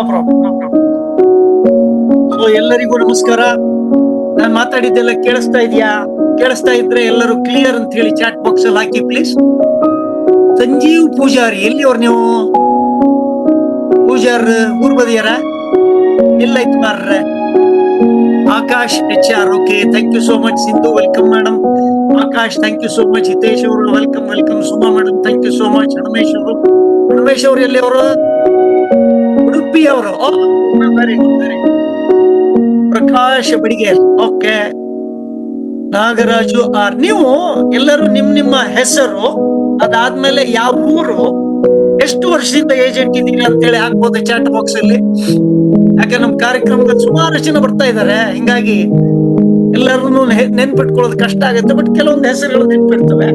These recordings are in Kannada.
Problem no problem. ಸೊ ಎಲ್ಲರಿಗೂ ನಮಸ್ಕಾರ. ನಾನು ಮಾತಾಡಿದ್ದೆಲ್ಲ ಕೇಳಿಸ್ತಾ ಇದೆಯಾ? ಕೇಳಿಸ್ತಾ ಇದ್ರೆ ಎಲ್ಲರೂ ಕ್ಲಿಯರ್ ಅಂತ ಹೇಳಿ ಚಾಟ್ ಬಾಕ್ಸ್ ಅಲ್ಲಿ ಹಾಕಿ ಪ್ಲೀಸ್. ಸಂಜೀವ್ ಪೂಜಾರಿ, ಎಲ್ಲಿ ಅವ್ರು ನೀವು? ಪೂಜಾರ್ ಊರ್ ಬದಿಯಾರ? ಎಲ್ಲಾಯ್ತು ಮಾರ್ರೆ? Akash HR, okay, thank you so much. Sindhu welcome madam. Akash thank you so much. Hitesh ಅವರು welcome welcome. Suma madam thank you so much. Hanumesh ಅವರು ಎಲ್ಲಿ ಅವರು? ಉಡುಪಿ ಅವರು. Very good very good. Prakash Badiger, okay. Nagaraju R. ನೀವು ಎಲ್ಲರೂ ನಿಮ್ಮ ಹೆಸರು, ಅದಾದ್ಮೇಲೆ ಯಾವ ಊರು, ಎಷ್ಟು ವರ್ಷದಿಂದ ಏಜೆಂಟ್ ಇದ್ದೀರಾ ಅಂತ ಹೇಳಿ ಹಾಕ್ಬೋದು ಚಾಟ್ ಬಾಕ್ಸ್ ಅಲ್ಲಿ. ಯಾಕೆ ನಮ್ ಕಾರ್ಯಕ್ರಮದಲ್ಲಿ ಸುಮಾರು ಜನ ಬರ್ತಾ ಇದ್ದಾರೆ, ಹಿಂಗಾಗಿ ಎಲ್ಲರನ್ನು ನೆನ್ಪಿಟ್ಕೊಳ್ಳೋದು ಕಷ್ಟ ಆಗುತ್ತೆ. ಬಟ್ ಕೆಲವೊಂದು ಹೆಸರುಗಳು ನೆನ್ಪಿಡ್ತವೆ.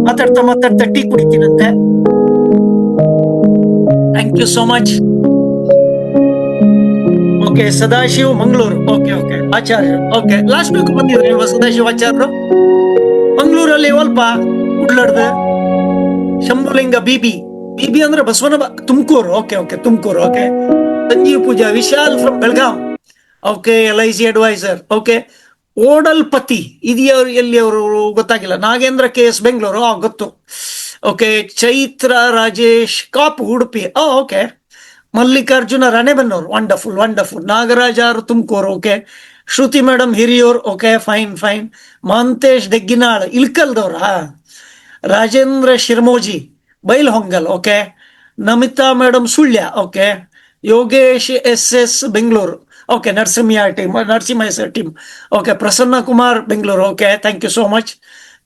ಮಾತಾಡ್ತಾ ಮಾತಾಡ್ತಾ ಟೀ ಕುಡಿತೀನಂತೆ. Thank you so much. Okay, Sadashiv Mangaluru, okay okay. Acharya, okay. Last week ಬಂದಿದ್ರೆ ಇಲ್ವಾ ಸದಾಶಿವ್ ಆಚಾರ್ಯರು? ಮಂಗಳೂರಲ್ಲಿ ಸ್ವಲ್ಪ ಉಡ್ಲಾಡ್ದ ಶಂಭುಲಿಂಗ ಬಿಬಿ ಅಂದ್ರೆ ಬಸವನ Tumakuru, okay okay, Tumakuru, okay. Sanjeev Pooja, Vishal from Belgaum, okay. LIC advisor, okay. ಓಡಲ್ಪತಿ ಇದೆಯವ್ರು, ಎಲ್ಲಿ ಅವರು ಗೊತ್ತಾಗಿಲ್ಲ. ನಾಗೇಂದ್ರ KS ಬೆಂಗಳೂರು, ಗೊತ್ತು, okay. Chaitra Rajesh Kapu Udupi, okay. Mallikarjuna Ranebennur, wonderful wonderful. Nagaraj R Tumakuru, okay. Shruti madam Hiriyur, okay, fine fine. Mahantesh Degginal ಇಲ್ಕಲ್ದವ್ರ. Rajendra Shirmoji Bailhongal, okay. Namita madam Sullia, okay. Yogesh SS Bengaluru, okay. Narasimha sir team, okay. Prasanna Kumar Bengaluru, okay. Thank you so much,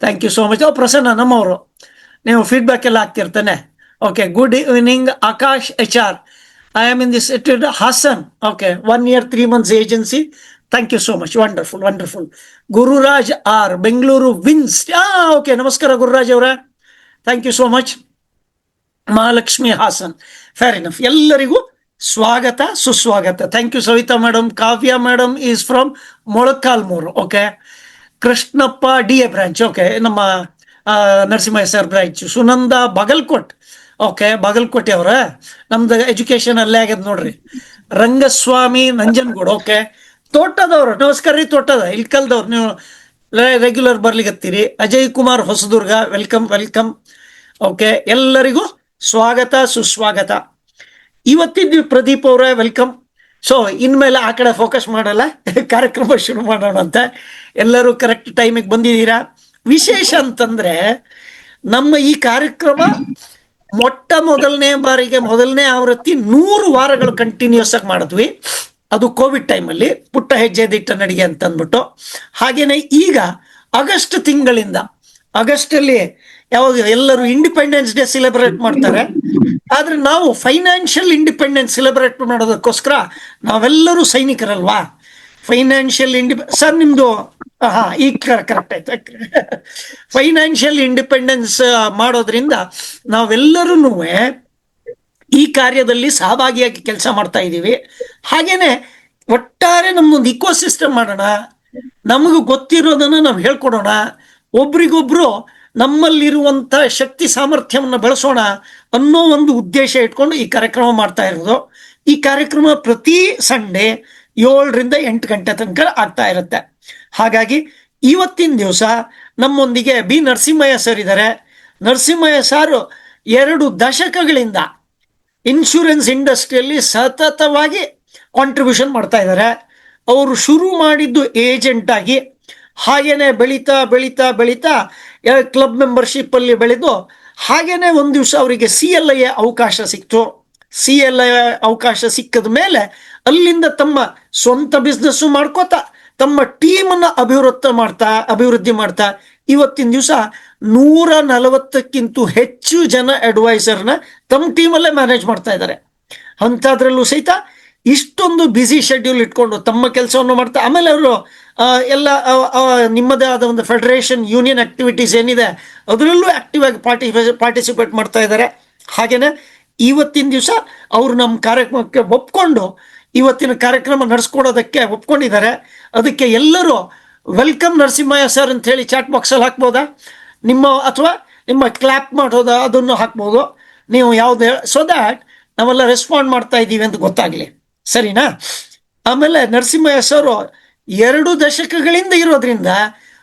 thank you so much. Prasanna ನಮ್ಮವರು, ನೀವು ಫೀಡ್ಬ್ಯಾಕ್ ಎಲ್ಲ ಆಗ್ತಿರ್ತಾನೆ, okay. Good evening Akash HR. I am in this Hassan, okay. 1 year 3 months agency. Thank you so much. Wonderful, wonderful. Gururaj R, Bengaluru wins. Okay. Namaskara Gururaj avara. Thank you so much. Mahalakshmi Hassan. Fair enough. Ellarigu swagata suswagata. Thank you Savita madam. Kavya madam is from Molakalmur, okay. Krishnappa DA branch, okay. Nama Narasimha sir branch. Sunanda Bagalkot, okay. Bagalkot ಅವ್ರ, ನಮ್ದು ಎಜುಕೇಶನ್ ಅಲ್ಲೇ ಆಗ್ಯದ ನೋಡ್ರಿ. ರಂಗಸ್ವಾಮಿ ನಂಜನಗೂಡು, ಓಕೆ. ತೋಟದವ್ರು, ನಮಸ್ಕಾರ ರೀ. ತೋಟದ ಇಲ್ಕಲ್ದವ್ರು, ನೀವು ರೆಗ್ಯುಲರ್ ಬರ್ಲಿಗತ್ತೀರಿ. Ajay Kumar Hosadurga, welcome welcome, okay. ಎಲ್ಲರಿಗೂ ಸ್ವಾಗತ ಸುಸ್ವಾಗತ. ಇವತ್ತಿದ್ದು ಪ್ರದೀಪ್ ಅವರೇ ವೆಲ್ಕಮ್. ಸೊ ಇನ್ಮೇಲೆ ಆ ಕಡೆ ಫೋಕಸ್ ಮಾಡಲ್ಲ, ಕಾರ್ಯಕ್ರಮ ಶುರು ಮಾಡೋಣ ಅಂತ. ಎಲ್ಲರೂ ಕರೆಕ್ಟ್ ಟೈಮಿಗೆ ಬಂದಿದ್ದೀರಾ. ವಿಶೇಷ ಅಂತಂದ್ರೆ ನಮ್ಮ ಈ ಕಾರ್ಯಕ್ರಮ ಮೊದಲನೇ ಬಾರಿಗೆ ಮೊದಲನೇ ಆವೃತ್ತಿ 100 ವಾರಗಳು ಕಂಟಿನ್ಯೂಸ್ ಆಗಿ ಮಾಡಿದ್ವಿ. ಅದು ಕೋವಿಡ್ ಟೈಮಲ್ಲಿ ಪುಟ್ಟ ಹೆಜ್ಜೆ ದಿಟ್ಟ ನಡಿಗೆ ಅಂತ ಅಂದ್ಬಿಟ್ಟು. ಹಾಗೇನೆ ಈಗ ಆಗಸ್ಟ್ ತಿಂಗಳಿಂದ, ಆಗಸ್ಟ್ ಅಲ್ಲಿ ಯಾವಾಗ ಎಲ್ಲರೂ ಇಂಡಿಪೆಂಡೆನ್ಸ್ ಡೇ ಸೆಲೆಬ್ರೇಟ್ ಮಾಡ್ತಾರೆ, ಆದ್ರೆ ನಾವು ಫೈನಾನ್ಷಿಯಲ್ ಇಂಡಿಪೆಂಡೆನ್ಸ್ ಸೆಲೆಬ್ರೇಟ್ ಮಾಡೋದಕ್ಕೋಸ್ಕರ ನಾವೆಲ್ಲರೂ ಸೈನಿಕರಲ್ವಾ. ಫೈನಾನ್ಷಿಯಲ್ ಸರ್ ನಿಮ್ದು ಈಗ ಕರೆಕ್ಟ್ ಆಯ್ತು. ಫೈನಾನ್ಷಿಯಲ್ ಇಂಡಿಪೆಂಡೆನ್ಸ್ ಮಾಡೋದ್ರಿಂದ ನಾವೆಲ್ಲರೂ ಈ ಕಾರ್ಯದಲ್ಲಿ ಸಹಭಾಗಿಯಾಗಿ ಕೆಲಸ ಮಾಡ್ತಾ ಇದ್ದೀವಿ. ಹಾಗೇನೆ ಒಟ್ಟಾರೆ ನಮ್ದೊಂದು ಇಕೋ ಸಿಸ್ಟಮ್ ಮಾಡೋಣ, ನಮಗೂ ಗೊತ್ತಿರೋದನ್ನ ನಾವು ಹೇಳ್ಕೊಡೋಣ, ಒಬ್ರಿಗೊಬ್ರು ನಮ್ಮಲ್ಲಿರುವಂತ ಶಕ್ತಿ ಸಾಮರ್ಥ್ಯವನ್ನು ಬೆಳೆಸೋಣ ಅನ್ನೋ ಒಂದು ಉದ್ದೇಶ ಇಟ್ಕೊಂಡು ಈ ಕಾರ್ಯಕ್ರಮ ಮಾಡ್ತಾ ಇರೋದು. ಈ ಕಾರ್ಯಕ್ರಮ ಪ್ರತಿ ಸಂಡೇ 7 ರಿಂದ 8 ಗಂಟೆ ತನಕ ಆಗ್ತಾ ಇರುತ್ತೆ. ಹಾಗಾಗಿ ಇವತ್ತಿನ ದಿವಸ ನಮ್ಮೊಂದಿಗೆ ಬಿ ನರಸಿಂಹಯ್ಯ ಸರ್ ಇದ್ದಾರೆ. ನರಸಿಂಹಯ್ಯ ಸಾರು 2 ದಶಕಗಳಿಂದ ಇನ್ಶೂರೆನ್ಸ್ ಇಂಡಸ್ಟ್ರಿಯಲ್ಲಿ ಸತತವಾಗಿ ಕಾಂಟ್ರಿಬ್ಯೂಷನ್ ಮಾಡ್ತಾ ಇದ್ದಾರೆ. ಅವರು ಶುರು ಮಾಡಿದ್ದು ಏಜೆಂಟ್ ಆಗಿ, ಹಾಗೇನೆ ಬೆಳೀತಾ ಬೆಳೀತಾ ಬೆಳೀತಾ ಕ್ಲಬ್ ಮೆಂಬರ್ಶಿಪ್ ಅಲ್ಲಿ ಬೆಳೆದು, ಹಾಗೇನೆ ಒಂದು ದಿವಸ ಅವರಿಗೆ CLI ಅವಕಾಶ ಸಿಕ್ತು. CLI ಅವಕಾಶ ಸಿಕ್ಕದ ಮೇಲೆ ಅಲ್ಲಿಂದ ತಮ್ಮ ಸ್ವಂತ ಬಿಸ್ನೆಸ್ ಮಾಡ್ಕೋತಾ ತಮ್ಮ ಟೀಮನ್ನ ಅಭಿವೃದ್ಧಿ ಮಾಡ್ತಾ ಇವತ್ತಿನ ದಿವಸ 140ಕ್ಕಿಂತ ಹೆಚ್ಚು ಜನ ಅಡ್ವೈಸರ್ನ ತಮ್ಮ ಟೀಮಲ್ಲೇ ಮ್ಯಾನೇಜ್ ಮಾಡ್ತಾ ಇದ್ದಾರೆ. ಅಂಥದ್ರಲ್ಲೂ ಸಹಿತ ಇಷ್ಟೊಂದು ಬ್ಯುಸಿ ಶೆಡ್ಯೂಲ್ ಇಟ್ಕೊಂಡು ತಮ್ಮ ಕೆಲಸವನ್ನು ಮಾಡ್ತಾ, ಆಮೇಲೆ ಅವರು ಎಲ್ಲ ನಿಮ್ಮದೇ ಆದ ಒಂದು ಫೆಡರೇಷನ್ ಯೂನಿಯನ್ ಆಕ್ಟಿವಿಟೀಸ್ ಏನಿದೆ ಅದರಲ್ಲೂ ಆಕ್ಟಿವ್ ಆಗಿ ಪಾರ್ಟಿಸಿಪೇಟ್ ಮಾಡ್ತಾ ಇದ್ದಾರೆ. ಹಾಗೇನೆ ಇವತ್ತಿನ ದಿವಸ ಅವರು ನಮ್ಮ ಕಾರ್ಯಕ್ರಮಕ್ಕೆ ಒಪ್ಕೊಂಡು ಇವತ್ತಿನ ಕಾರ್ಯಕ್ರಮ ನಡೆಸ್ಕೊಡೋದಕ್ಕೆ ಒಪ್ಕೊಂಡಿದ್ದಾರೆ. ಅದಕ್ಕೆ ಎಲ್ಲರೂ ವೆಲ್ಕಮ್ ನರಸಿಂಹಯ್ಯ ಸರ್ ಅಂತ ಹೇಳಿ ಚಾಟ್ ಬಾಕ್ಸಲ್ಲಿ ಹಾಕ್ಬೋದಾ, ಅಥವಾ ನಿಮ್ಮ ಕ್ಲಾಪ್ ಮಾಡೋದ ಅದನ್ನು ಹಾಕ್ಬೋದು ನೀವು, ಯಾವುದೇ, ಸೊ ದ್ಯಾಟ್ ನಾವೆಲ್ಲ ರೆಸ್ಪಾಂಡ್ ಮಾಡ್ತಾ ಇದ್ದೀವಿ ಅಂತ ಗೊತ್ತಾಗ್ಲಿ, ಸರಿನಾ? ಆಮೇಲೆ ನರಸಿಂಹಯ್ಯ ಸರ್ 2 ದಶಕಗಳಿಂದ ಇರೋದ್ರಿಂದ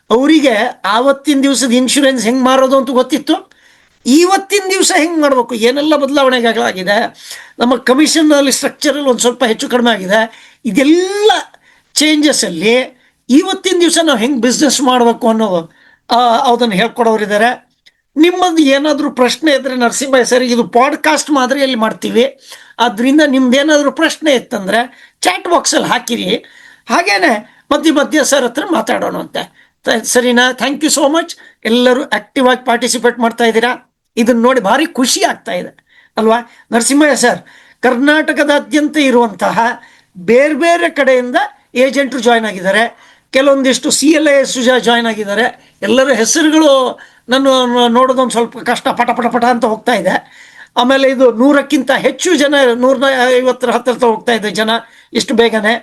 ಅವರಿಗೆ ಆವತ್ತಿನ ದಿವಸದ ಇನ್ಶೂರೆನ್ಸ್ ಹೆಂಗ್ ಮಾರೋದು ಅಂತ ಗೊತ್ತಿತ್ತು. ಇವತ್ತಿನ ದಿವಸ ಹೆಂಗ್ ಮಾಡಬೇಕು, ಏನೆಲ್ಲ ಬದಲಾವಣೆಗಳಾಗಿದೆ, ನಮ್ಮ ಕಮಿಷನ್ನಲ್ಲಿ ಸ್ಟ್ರಕ್ಚರಲ್ಲಿ ಒಂದು ಸ್ವಲ್ಪ ಹೆಚ್ಚು ಕಡಿಮೆ ಆಗಿದೆ. ಇದೆಲ್ಲ ಚೇಂಜಸ್ ಅಲ್ಲಿ ಇವತ್ತಿನ ದಿವಸ ನಾವು ಹೆಂಗ್ ಬಿಸ್ನೆಸ್ ಮಾಡಬೇಕು ಅನ್ನೋ ಅದನ್ನು ಹೇಳ್ಕೊಡೋರಿದ್ದಾರೆ. ನಿಮ್ಮದು ಏನಾದರೂ ಪ್ರಶ್ನೆ ಇದ್ರೆ ನರಸಿಂಹಯ್ಯ ಸರ್, ಇದು ಪಾಡ್ಕಾಸ್ಟ್ ಮಾದರಿಯಲ್ಲಿ ಮಾಡ್ತೀವಿ, ಆದ್ರಿಂದ ನಿಮ್ದೇನಾದರೂ ಪ್ರಶ್ನೆ ಇತ್ತಂದ್ರೆ ಚಾಟ್ ಬಾಕ್ಸಲ್ಲಿ ಹಾಕಿರಿ. ಹಾಗೇನೆ ಮಧ್ಯೆ ಮಧ್ಯೆ ಸರ್ ಹತ್ರ ಮಾತಾಡೋಣಂತೆ, ಸರಿನಾ? Thank you so much. ಎಲ್ಲರೂ ಆಕ್ಟಿವ್ ಆಗಿ ಪಾರ್ಟಿಸಿಪೇಟ್ ಮಾಡ್ತಾ ಇದ್ದೀರಾ, ಇದನ್ನ ನೋಡಿ ಭಾರಿ ಖುಷಿ ಆಗ್ತಾ ಇದೆ ಅಲ್ವಾ? ನರಸಿಂಹಯ್ಯ ಸರ್ ಕರ್ನಾಟಕದಾದ್ಯಂತ ಇರುವಂತಹ ಬೇರೆ ಬೇರೆ ಕಡೆಯಿಂದ ಏಜೆಂಟ್ರು ಜಾಯ್ನ್ ಆಗಿದ್ದಾರೆ, ಕೆಲವೊಂದಿಷ್ಟು CLIS ಜಾಯ್ನ್ ಆಗಿದ್ದಾರೆ. ಎಲ್ಲರ ಹೆಸರುಗಳು ನಾನು ನೋಡೋದೊಂದು ಸ್ವಲ್ಪ ಕಷ್ಟ, ಪಟ ಪಟ ಪಟ ಅಂತ ಹೋಗ್ತಾ ಇದೆ. ಆಮೇಲೆ ಇದು 100ಕ್ಕಿಂತ ಹೆಚ್ಚು ಜನ, 150 ಹತ್ತಿರ ಹೋಗ್ತಾ ಇದೆ ಜನ ಇಷ್ಟು ಬೇಗನೆ.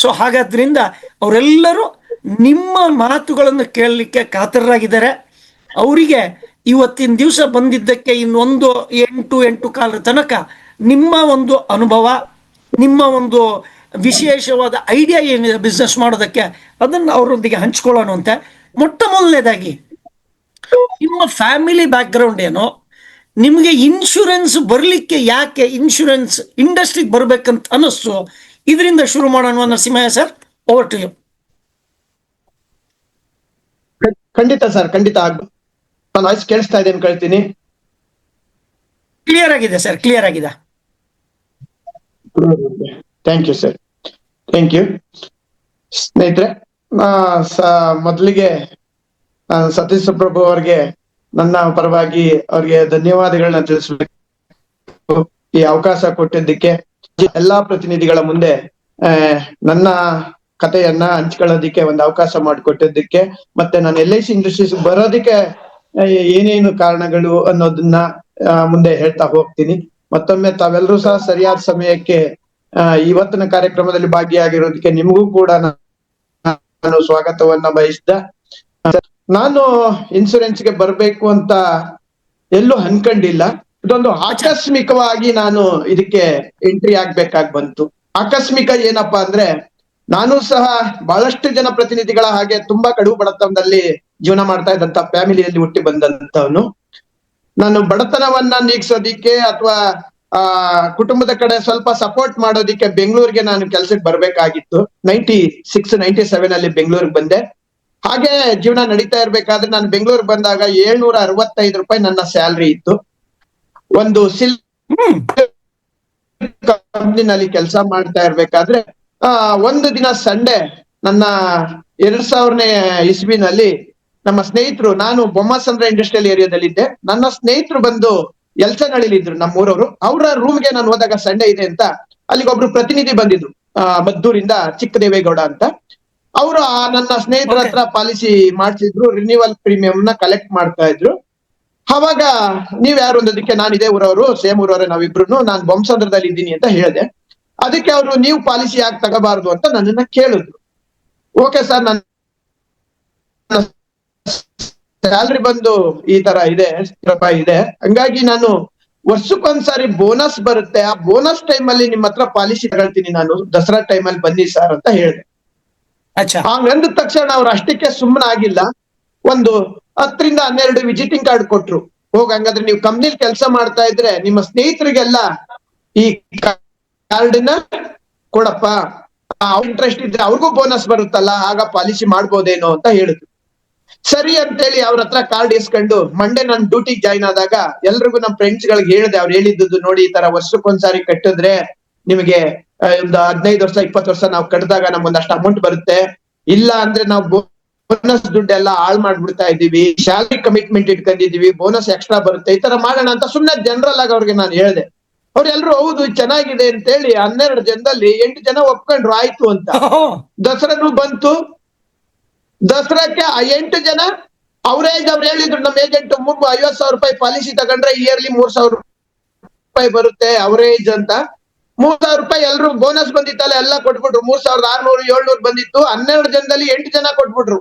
ಸೊ ಹಾಗಾದ್ರಿಂದ ಅವರೆಲ್ಲರೂ ನಿಮ್ಮ ಮಾತುಗಳನ್ನು ಕೇಳಲಿಕ್ಕೆ ಕಾತರರಾಗಿದ್ದಾರೆ. ಅವರಿಗೆ ಇವತ್ತಿನ ದಿವಸ ಬಂದಿದ್ದಕ್ಕೆ ಇನ್ನೊಂದು 8 ಕಾಲದ ತನಕ ನಿಮ್ಮ ಒಂದು ಅನುಭವ, ನಿಮ್ಮ ಒಂದು ವಿಶೇಷವಾದ ಐಡಿಯಾ ಏನಿದೆ ಬಿಸ್ನೆಸ್ ಮಾಡೋದಕ್ಕೆ, ಅದನ್ನು ಅವರೊಂದಿಗೆ ಹಂಚ್ಕೊಳ್ಳೋಣ ಅಂತ. ಮೊಟ್ಟ ಮೊದಲನೇದಾಗಿ ನಿಮ್ಮ ಫ್ಯಾಮಿಲಿ ಬ್ಯಾಕ್ಗ್ರೌಂಡ್ ಏನು, ನಿಮಗೆ ಇನ್ಶೂರೆನ್ಸ್ ಬರಲಿಕ್ಕೆ ಯಾಕೆ ಇನ್ಶೂರೆನ್ಸ್ ಇಂಡಸ್ಟ್ರಿಗೆ ಬರ್ಬೇಕಂತ ಅನ್ನಿಸ್ತು, ಇದರಿಂದ ಶುರು ಮಾಡೋಣ. Narasimhaiah sir, over to you. ಖಂಡಿತ ಸರ್, ಖಂಡಿತ ಆಗ್ಬೋದು. ನಾನು ವಾಯ್ಸ್ ಕೇಳಿಸ್ತಾ ಇದೆ ಕೇಳ್ತೀನಿ. ಕ್ಲಿಯರ್ ಆಗಿದೆ ಸರ್, ಕ್ಲಿಯರ್ ಆಗಿದೆ. Thank you sir, thank you. ಸ್ನೇಹಿತರೆ, ಮೊದಲಿಗೆ ಸತೀಶ್ ಪ್ರಭು ಅವರಿಗೆ ನನ್ನ ಪರವಾಗಿ ಅವ್ರಿಗೆ ಧನ್ಯವಾದಗಳನ್ನ ತಿಳಿಸ್ಬೇಕು. ಈ ಅವಕಾಶ ಕೊಟ್ಟಿದ್ದಕ್ಕೆ, ಎಲ್ಲಾ ಪ್ರತಿನಿಧಿಗಳ ಮುಂದೆ ನನ್ನ ಕಥೆಯನ್ನ ಹಂಚ್ಕೊಳ್ಳೋದಿಕ್ಕೆ ಒಂದು ಅವಕಾಶ ಮಾಡಿಕೊಟ್ಟಿದ್ದಕ್ಕೆ, ಮತ್ತೆ ನಾನು LIC ಇಂಡಸ್ಟ್ರೀಸ್ ಬರೋದಿಕ್ಕೆ ಏನೇನು ಕಾರಣಗಳು ಅನ್ನೋದನ್ನ ಮುಂದೆ ಹೇಳ್ತಾ ಹೋಗ್ತೀನಿ. ಮತ್ತೊಮ್ಮೆ ತಾವೆಲ್ಲರೂ ಸಹ ಸರಿಯಾದ ಸಮಯಕ್ಕೆ ಇವತ್ತಿನ ಕಾರ್ಯಕ್ರಮದಲ್ಲಿ ಭಾಗಿಯಾಗಿರೋದಕ್ಕೆ ನಿಮಗೂ ಕೂಡ ನಾನು ಸ್ವಾಗತವನ್ನ ಬಯಸಿದ. ನಾನು ಇನ್ಸೂರೆನ್ಸ್ಗೆ ಬರ್ಬೇಕು ಅಂತ ಎಲ್ಲೂ ಅನ್ಕೊಂಡಿಲ್ಲ. ಇದೊಂದು ಆಕಸ್ಮಿಕವಾಗಿ ನಾನು ಇದಕ್ಕೆ ಎಂಟ್ರಿ ಆಗ್ಬೇಕಾಗಿ ಬಂತು. ಆಕಸ್ಮಿಕ ಏನಪ್ಪಾ ಅಂದ್ರೆ, ನಾನು ಸಹ ಬಹಳಷ್ಟು ಜನ ಪ್ರತಿನಿಧಿಗಳ ಹಾಗೆ ತುಂಬಾ ಕಡು ಬಡತನದಲ್ಲಿ ಜೀವನ ಮಾಡ್ತಾ ಇದ್ದಂತ ಫ್ಯಾಮಿಲಿಯಲ್ಲಿ ಹುಟ್ಟಿ ಬಂದಂತವನು. ನಾನು ಬಡತನವನ್ನ ನೀಗ್ಸೋದಿಕ್ಕೆ ಅಥವಾ ಕುಟುಂಬದ ಕಡೆ ಸ್ವಲ್ಪ ಸಪೋರ್ಟ್ ಮಾಡೋದಿಕ್ಕೆ ಬೆಂಗಳೂರಿಗೆ ನಾನು ಕೆಲ್ಸಕ್ಕೆ ಬರ್ಬೇಕಾಗಿತ್ತು. 96-97 ಅಲ್ಲಿ ಬೆಂಗಳೂರಿಗೆ ಬಂದೆ. ಹಾಗೆ ಜೀವನ ನಡೀತಾ ಇರ್ಬೇಕಾದ್ರೆ ನಾನು ಬೆಂಗಳೂರಿಗೆ ಬಂದಾಗ 765 ರೂಪಾಯಿ ನನ್ನ ಸ್ಯಾಲ್ರಿ ಇತ್ತು. ಒಂದು ಕಂಪ್ನಿನಲ್ಲಿ ಕೆಲಸ ಮಾಡ್ತಾ ಇರ್ಬೇಕಾದ್ರೆ ಒಂದು ದಿನ ಸಂಡೆ, ನನ್ನ 2000ನೇ ಇಸ್ವಿನಲ್ಲಿ ನಮ್ಮ ಸ್ನೇಹಿತರು, ನಾನು ಬೊಮ್ಮಸಂದ್ರ ಇಂಡಸ್ಟ್ರಿಯಲ್ ಏರಿಯಾದಲ್ಲಿ ಇದ್ದೆ, ನನ್ನ ಸ್ನೇಹಿತರು ಬಂದು ಯಲ್ಚನಹಳ್ಳಿಲಿ ಇದ್ರು, ನಮ್ಮೂರವರು. ಅವರ ರೂಮ್ಗೆ ನಾನು ಹೋದಾಗ ಸಂಡೆ ಇದೆ ಅಂತ ಅಲ್ಲಿಗೆ ಒಬ್ರು ಪ್ರತಿನಿಧಿ ಬಂದಿದ್ರು, ಮದ್ದೂರಿಂದ ಚಿಕ್ಕದೇವೇಗೌಡ ಅಂತ. ಅವರು ನನ್ನ ಸ್ನೇಹಿತರ ಹತ್ರ ಪಾಲಿಸಿ ಮಾಡ್ಸಿದ್ರು, ರಿನ್ಯೂವಲ್ ಪ್ರೀಮಿಯಂ ನ ಕಲೆಕ್ಟ್ ಮಾಡ್ತಾ ಇದ್ರು. ಅವಾಗ ನೀವ್ ಯಾರು ಅನ್ನೋದಕ್ಕೆ, ನಾನು ಇದೇ ಊರವರು, ಸೇಮ್ ಊರವರೇ ನಾವಿಬ್ರು, ನಾನು ಬೊಮ್ಮಸಂದ್ರದಲ್ಲಿ ಇದ್ದೀನಿ ಅಂತ ಹೇಳಿದೆ. ಅದಕ್ಕೆ ಅವರು, ನೀವು ಪಾಲಿಸಿ ಯಾಕೆ ತಗೋಬಾರ್ದು ಅಂತ ನನ್ನನ್ನ ಕೇಳಿದ್ರು. ಓಕೆ ಸರ್, ನನ್ನ ಸ್ಯಾಲ್ರಿ ಬಂದು ಈ ತರ ಇದೆ, ರೂಪಾಯಿ ಇದೆ, ಹಂಗಾಗಿ ನಾನು ವರ್ಷಕ್ಕೊಂದ್ಸಾರಿ ಬೋನಸ್ ಬರುತ್ತೆ, ಆ ಬೋನಸ್ ಟೈಮ್ ಅಲ್ಲಿ ನಿಮ್ಮ ಹತ್ರ ಪಾಲಿಸಿ ತಗೊಳ್ತೀನಿ, ನಾನು ದಸರಾ ಟೈಮ್ ಅಲ್ಲಿ ಬನ್ನಿ ಸರ್ ಅಂತ ಹೇಳಿದೆ. ಹಂಗಂದ ತಕ್ಷಣ ಅವ್ರು ಅಷ್ಟಕ್ಕೆ ಸುಮ್ಮನಾಗಿಲ್ಲ, ಒಂದು 10-12 ವಿಸಿಟಿಂಗ್ ಕಾರ್ಡ್ ಕೊಟ್ರು. ಹಂಗಾದ್ರೆ ನೀವು ಕಂಪ್ನಿಲಿ ಕೆಲಸ ಮಾಡ್ತಾ ಇದ್ರೆ ನಿಮ್ಮ ಸ್ನೇಹಿತರಿಗೆಲ್ಲ ಈ ಕಾರ್ಡ್ನ ಕೊಡಪ್ಪ, ಇಂಟ್ರೆಸ್ಟ್ ಇದ್ರೆ ಅವ್ರಿಗೂ ಬೋನಸ್ ಬರುತ್ತಲ್ಲ, ಆಗ ಪಾಲಿಸಿ ಮಾಡ್ಬೋದೇನೋ ಅಂತ ಹೇಳಿದ್ರು. ಸರಿ ಅಂತೇಳಿ ಅವ್ರ ಹತ್ರ ಕಾರ್ಡ್ ಇಸ್ಕೊಂಡು ಮಂಡೇ ನಾನು ಡ್ಯೂಟಿಗೆ ಜಾಯ್ನ್ ಆದಾಗ ಎಲ್ರಿಗೂ ನಮ್ಮ ಫ್ರೆಂಡ್ಸ್ ಗಳಿಗೆ ಹೇಳಿದೆ. ಅವ್ರು ಹೇಳಿದ್ದು ನೋಡಿ, ಈ ತರ ವರ್ಷಕ್ಕೊಂದ್ಸಾರಿ ಕಟ್ಟಿದ್ರೆ ನಿಮಗೆ ಒಂದು 15 ವರ್ಷ 20 ವರ್ಷ ನಾವು ಕಟ್ಟಿದಾಗ ನಮ್ಗೊಂದಷ್ಟು ಅಮೌಂಟ್ ಬರುತ್ತೆ, ಇಲ್ಲ ಅಂದ್ರೆ ನಾವು ಬೋನಸ್ ದುಡ್ಡೆಲ್ಲ ಹಾಳು ಮಾಡ್ಬಿಡ್ತಾ ಇದೀವಿ, ಸ್ಯಾಲರಿ ಕಮಿಟ್ಮೆಂಟ್ ಇಟ್ಕೊಂಡಿದೀವಿ, ಬೋನಸ್ ಎಕ್ಸ್ಟ್ರಾ ಬರುತ್ತೆ, ಈ ತರ ಮಾಡೋಣ ಅಂತ ಸುಮ್ನೆ ಜನರಲ್ ಆಗಿ ಅವ್ರಿಗೆ ನಾನು ಹೇಳಿದೆ. ಅವ್ರೆಲ್ರು ಹೌದು ಚೆನ್ನಾಗಿದೆ ಅಂತ ಹೇಳಿ 12 ಜನದಲ್ಲಿ 8 ಜನ ಒಪ್ಕೊಂಡ್ರು, ಆಯ್ತು ಅಂತ. ದಸರಾನು ಬಂತು. ದಸರಾಕ್ಕೆ ಆ 8 ಜನ ಅವ್ರೇಜ್ ಅವ್ರು ಹೇಳಿದ್ರು, ನಮ್ಮ ಏಜೆಂಟ್ 50,000 ರೂಪಾಯಿ ಪಾಲಿಸಿ ತಗೊಂಡ್ರೆ ಇಯರ್ಲಿ 3,000 ರೂಪಾಯಿ ಬರುತ್ತೆ ಅವರೇಜ್ ಅಂತ. 3,000 ರೂಪಾಯಿ ಎಲ್ರು ಬೋನಸ್ ಬಂದಿತ್ತಲ್ಲ ಎಲ್ಲ ಕೊಟ್ಬಿಟ್ರು. 3,600 700 ಬಂದಿತ್ತು. 12 ಜನದಲ್ಲಿ 8 ಜನ ಕೊಟ್ಬಿಟ್ರು